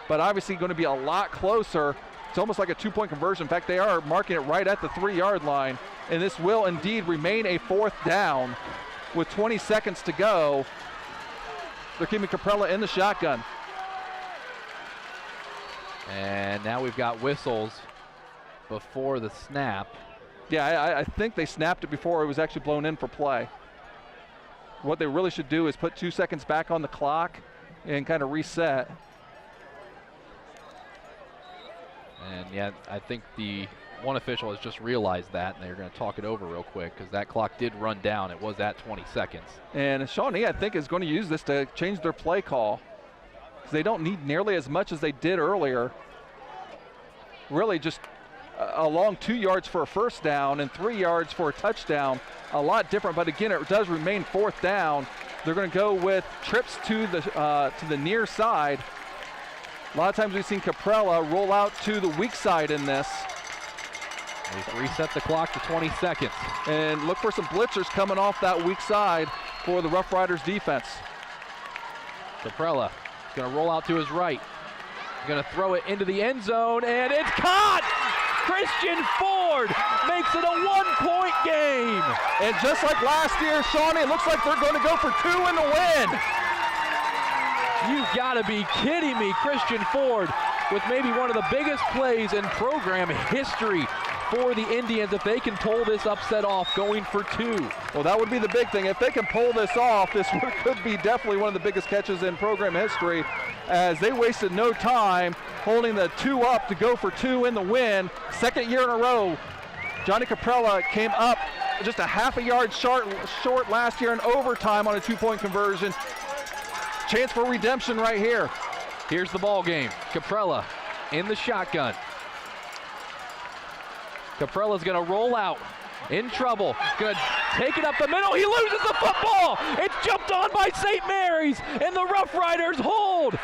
Speaker 6: but obviously going to be a lot closer. It's almost like a 2-point conversion. In fact, they are marking it right at the 3-yard line, and this will indeed remain a 4th down with 20 seconds to go. They're keeping Caprella in the shotgun.
Speaker 1: And now we've got whistles before the snap.
Speaker 6: Yeah, I think they snapped it before it was actually blown in for play. what they really should do is put 2 seconds back on the clock and kind of reset.
Speaker 1: And yeah, I think the one official has just realized that, and they're going to talk it over real quick because that clock did run down. It was at 20 seconds.
Speaker 6: And Shawnee, I think, is going to use this to change their play call because they don't need nearly as much as they did earlier. Really just a long 2 yards for a first down and 3 yards for a touchdown. A lot different, but again, it does remain 4th down. They're going to go with trips to the near side. A lot of times we've seen Caprella roll out to the weak side in this.
Speaker 1: They've reset the clock to 20 seconds.
Speaker 6: And look for some blitzers coming off that weak side for the Roughriders defense.
Speaker 1: Caprella is going to roll out to his right. Going to throw it into the end zone, and it's caught! Christian Ford makes it a 1-point game.
Speaker 6: And just like last year, Shawnee, it looks like they're going to go for 2 in the win.
Speaker 1: You've got to be kidding me. Christian Ford with maybe one of the biggest plays in program history for the Indians if they can pull this upset off, going for 2.
Speaker 6: Well, that would be the big thing. If they can pull this off, this could be definitely one of the biggest catches in program history, as they wasted no time holding the 2 up to go for 2 in the win. Second year in a row, Johnny Caprella came up just a half a yard short last year in overtime on a 2-point conversion. Chance for redemption right here.
Speaker 1: Here's the ball game. Caprella in the shotgun. Caprella's going to roll out, in trouble, going to take it up the middle. He loses the football. It's jumped on by St. Mary's, and the Roughriders hold.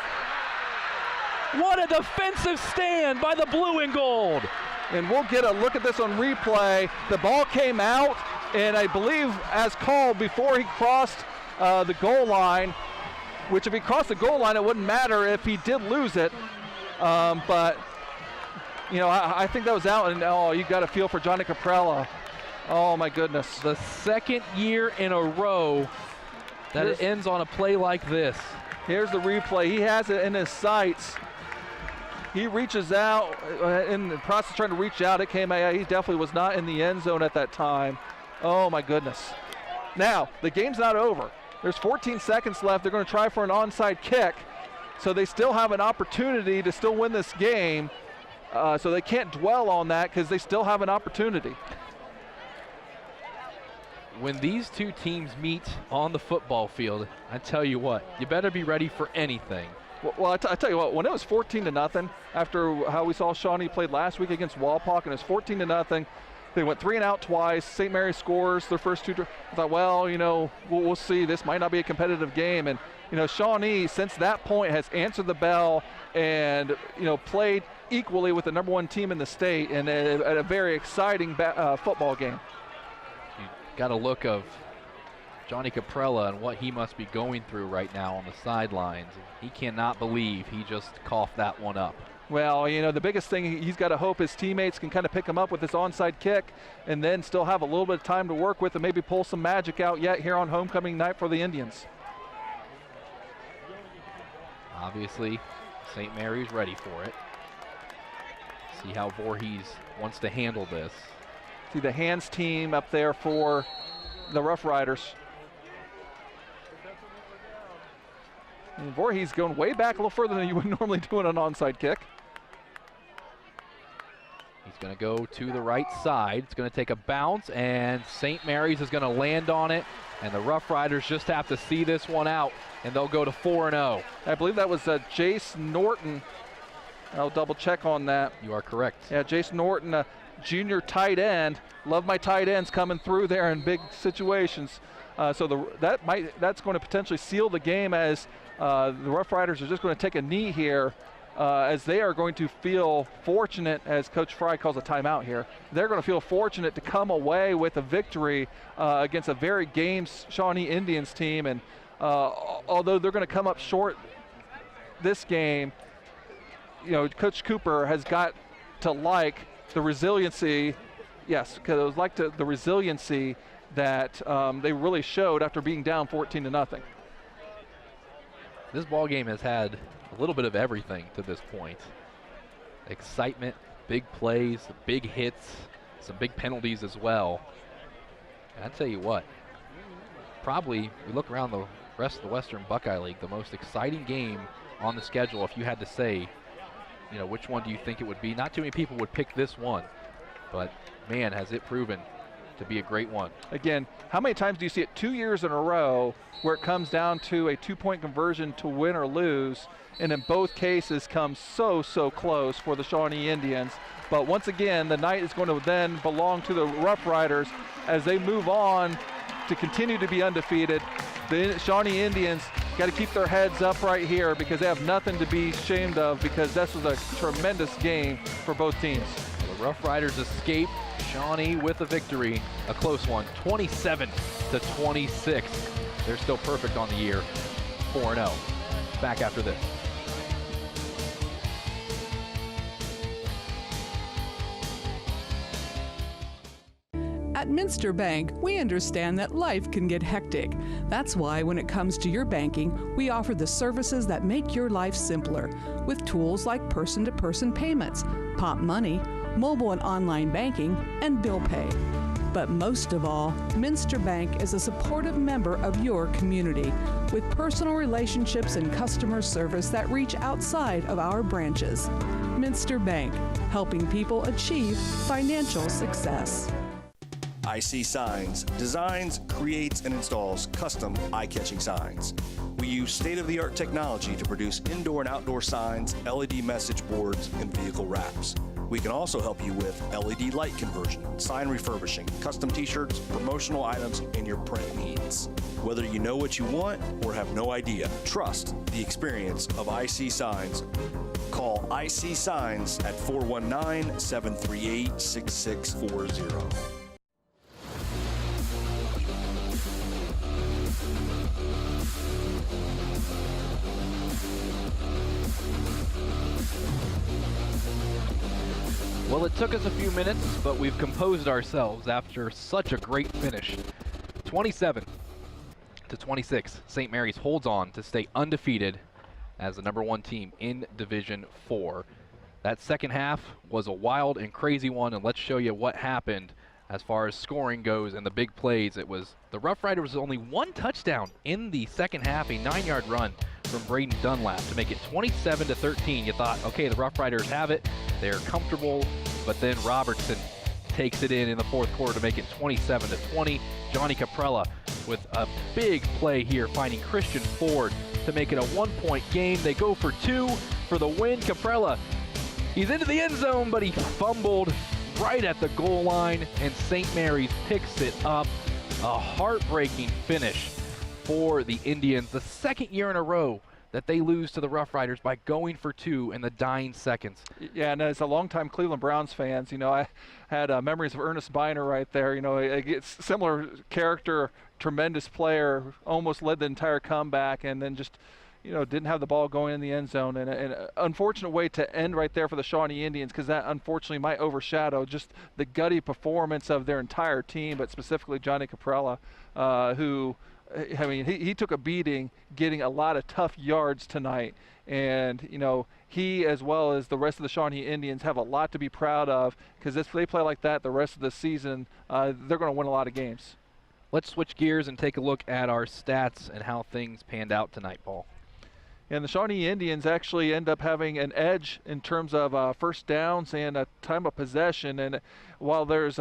Speaker 1: What a defensive stand by the blue and gold.
Speaker 6: And we'll get a look at this on replay. The ball came out, and I believe as called before he crossed the goal line, which if he crossed the goal line, it wouldn't matter if he did lose it. But you know, I think that was out, and oh, you got to feel for Johnny Caprella. Oh my goodness.
Speaker 1: The second year in a row that it ends on a play like this.
Speaker 6: Here's the replay. He has it in his sights. He reaches out in the process of trying to reach out. It came out. He definitely was not in the end zone at that time. Oh my goodness. Now, the game's not over. There's 14 seconds left. They're going to try for an onside kick. So they still have an opportunity to still win this game. So they can't dwell on that because they still have an opportunity.
Speaker 1: When these two teams meet on the football field, I tell you what, you better be ready for anything.
Speaker 6: Well, I tell you what, when it was 14-0, after how we saw Shawnee played last week against Walpock, and it was 14-0, they went 3 and out twice. St. Mary's scores their first 2. I thought, well, you know, we'll see. This might not be a competitive game. And, you know, Shawnee, since that point, has answered the bell and, you know, played equally with the #1 team in the state, and a very exciting football game.
Speaker 1: You got a look of Johnny Caprella and what he must be going through right now on the sidelines. He cannot believe he just coughed that one up.
Speaker 6: Well, you know, the biggest thing, he's got to hope his teammates can kind of pick him up with this onside kick and then still have a little bit of time to work with and maybe pull some magic out yet here on homecoming night for the Indians.
Speaker 1: Obviously, St. Mary's ready for it. See how Voorhees wants to handle this.
Speaker 6: See the hands team up there for the Roughriders. And Voorhees going way back a little further than you would normally do in an onside kick.
Speaker 1: He's going to go to the right side. It's going to take a bounce, and St. Mary's is going to land on it, and the Roughriders just have to see this one out, and they'll go to 4-0.
Speaker 6: I believe that was Jace Norton. I'll double check on that.
Speaker 1: You are correct.
Speaker 6: Yeah, Jace Norton, junior tight end. Love my tight ends coming through there in big situations. So that's going to potentially seal the game, as the Roughriders are just going to take a knee here, as they are going to feel fortunate, as Coach Fry calls a timeout here. They're going to feel fortunate to come away with a victory against a very game Shawnee Indians team. And although they're going to come up short this game, you know, Coach Cooper has got to like the resiliency. Yes, because it was like the resiliency that they really showed after being down 14-0.
Speaker 1: This ball game has had a little bit of everything to this point. Excitement, big plays, big hits, some big penalties as well. And I tell you what, probably, we look around the rest of the Western Buckeye League, the most exciting game on the schedule. If you had to say, you know, which one do you think it would be? Not too many people would pick this one, but man, has it proven to be a great one.
Speaker 6: Again, how many times do you see it 2 years in a row where it comes down to a 2-point conversion to win or lose, and in both cases comes so close for the Shawnee Indians. But once again, the night is going to then belong to the Roughriders as they move on to continue to be undefeated. The Shawnee Indians got to keep their heads up right here because they have nothing to be ashamed of, because this was a tremendous game for both teams.
Speaker 1: The Roughriders escape. Shawnee with a victory, a close one, 27-26. They're still perfect on the year, 4-0. Back after this.
Speaker 9: At Minster Bank, we understand that life can get hectic. That's why when it comes to your banking, we offer the services that make your life simpler with tools like person-to-person payments, pop money, mobile and online banking, and bill pay. But most of all, Minster Bank is a supportive member of your community with personal relationships and customer service that reach outside of our branches. Minster Bank, helping people achieve financial success.
Speaker 7: IC Signs designs, creates, and installs custom eye-catching signs. We use state-of-the-art technology to produce indoor and outdoor signs, LED message boards, and vehicle wraps. We can also help you with LED light conversion, sign refurbishing, custom t-shirts, promotional items, and your print needs. Whether you know what you want or have no idea, trust the experience of IC Signs. Call IC Signs at 419-738-6640.
Speaker 1: Well, it took us a few minutes, but we've composed ourselves after such a great finish. 27-26, St. Mary's holds on to stay undefeated as the #1 team in Division 4. That second half was a wild and crazy one, and let's show you what happened as far as scoring goes and the big plays. It was the Roughriders was only one touchdown in the second half, a 9-yard run from Braden Dunlap to make it 27-13. You thought, okay, the Roughriders have it, they're comfortable, but then Robertson takes it in the fourth quarter to make it 27-20. Johnny Caprella with a big play here, finding Christian Ford to make it a 1-point game. They go for 2 for the win. Caprella, he's into the end zone, but he fumbled right at the goal line, and St. Mary's picks it up. A heartbreaking finish for the Indians, the second year in a row that they lose to the Roughriders by going for 2 in the dying seconds.
Speaker 6: Yeah, and as a longtime Cleveland Browns fans, you know, I had memories of Ernest Biner right there. You know, it's similar character, tremendous player, almost led the entire comeback, and then just, you know, didn't have the ball going in the end zone. And an unfortunate way to end right there for the Shawnee Indians, because that unfortunately might overshadow just the gutty performance of their entire team, but specifically Johnny Caprella, who, I mean, he took a beating getting a lot of tough yards tonight. And, you know, he as well as the rest of the Shawnee Indians have a lot to be proud of, because if they play like that the rest of the season, they're going to win a lot of games.
Speaker 1: Let's switch gears and take a look at our stats and how things panned out tonight, Paul.
Speaker 6: And the Shawnee Indians actually end up having an edge in terms of first downs and time of possession. And while there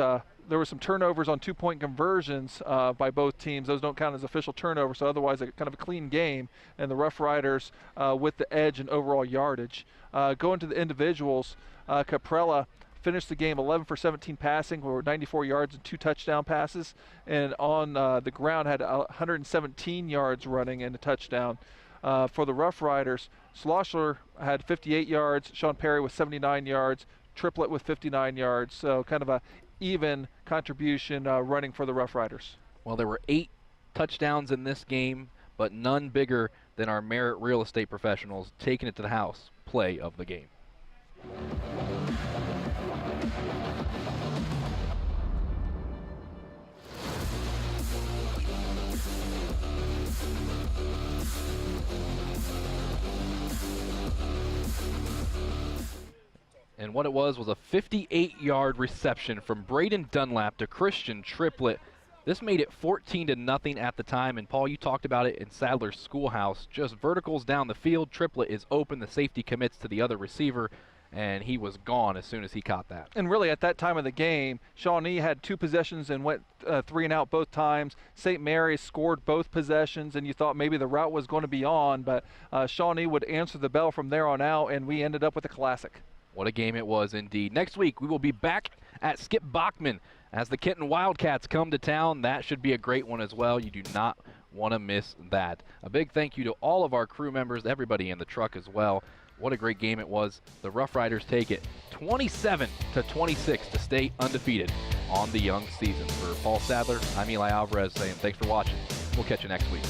Speaker 6: were some turnovers on 2-point conversions by both teams, those don't count as official turnovers, so otherwise kind of a clean game. And the Roughriders with the edge in overall yardage. Going to the individuals, Caprella finished the game 11 for 17 passing, or 94 yards and 2 touchdown passes. And on the ground had 117 yards running and a touchdown. For the Roughriders, Schlossler had 58 yards, Sean Perry with 79 yards, Triplett with 59 yards. So kind of a even contribution running for the Roughriders.
Speaker 1: Well, there were 8 touchdowns in this game, but none bigger than our Merit Real Estate Professionals taking it to the house play of the game. And what it was a 58-yard reception from Braden Dunlap to Christian Triplett This made it 14-0 at the time, and Paul, you talked about it in Sadler's schoolhouse. Just verticals down the field, triplet is open, the safety commits to the other receiver, and he was gone as soon as he caught that.
Speaker 6: And really, at that time of the game, Shawnee had 2 possessions and went 3 and out both times. St. Mary's scored both possessions, and you thought maybe the route was going to be on, but Shawnee would answer the bell from there on out, and we ended up with a classic.
Speaker 1: What a game it was indeed. Next week, we will be back at Skip Bachman as the Kenton Wildcats come to town. That should be a great one as well. You do not want to miss that. A big thank you to all of our crew members, everybody in the truck as well. What a great game it was. The Roughriders take it 27-26 to stay undefeated on the young season. For Paul Sadler, I'm Eli Alvarez saying thanks for watching. We'll catch you next week.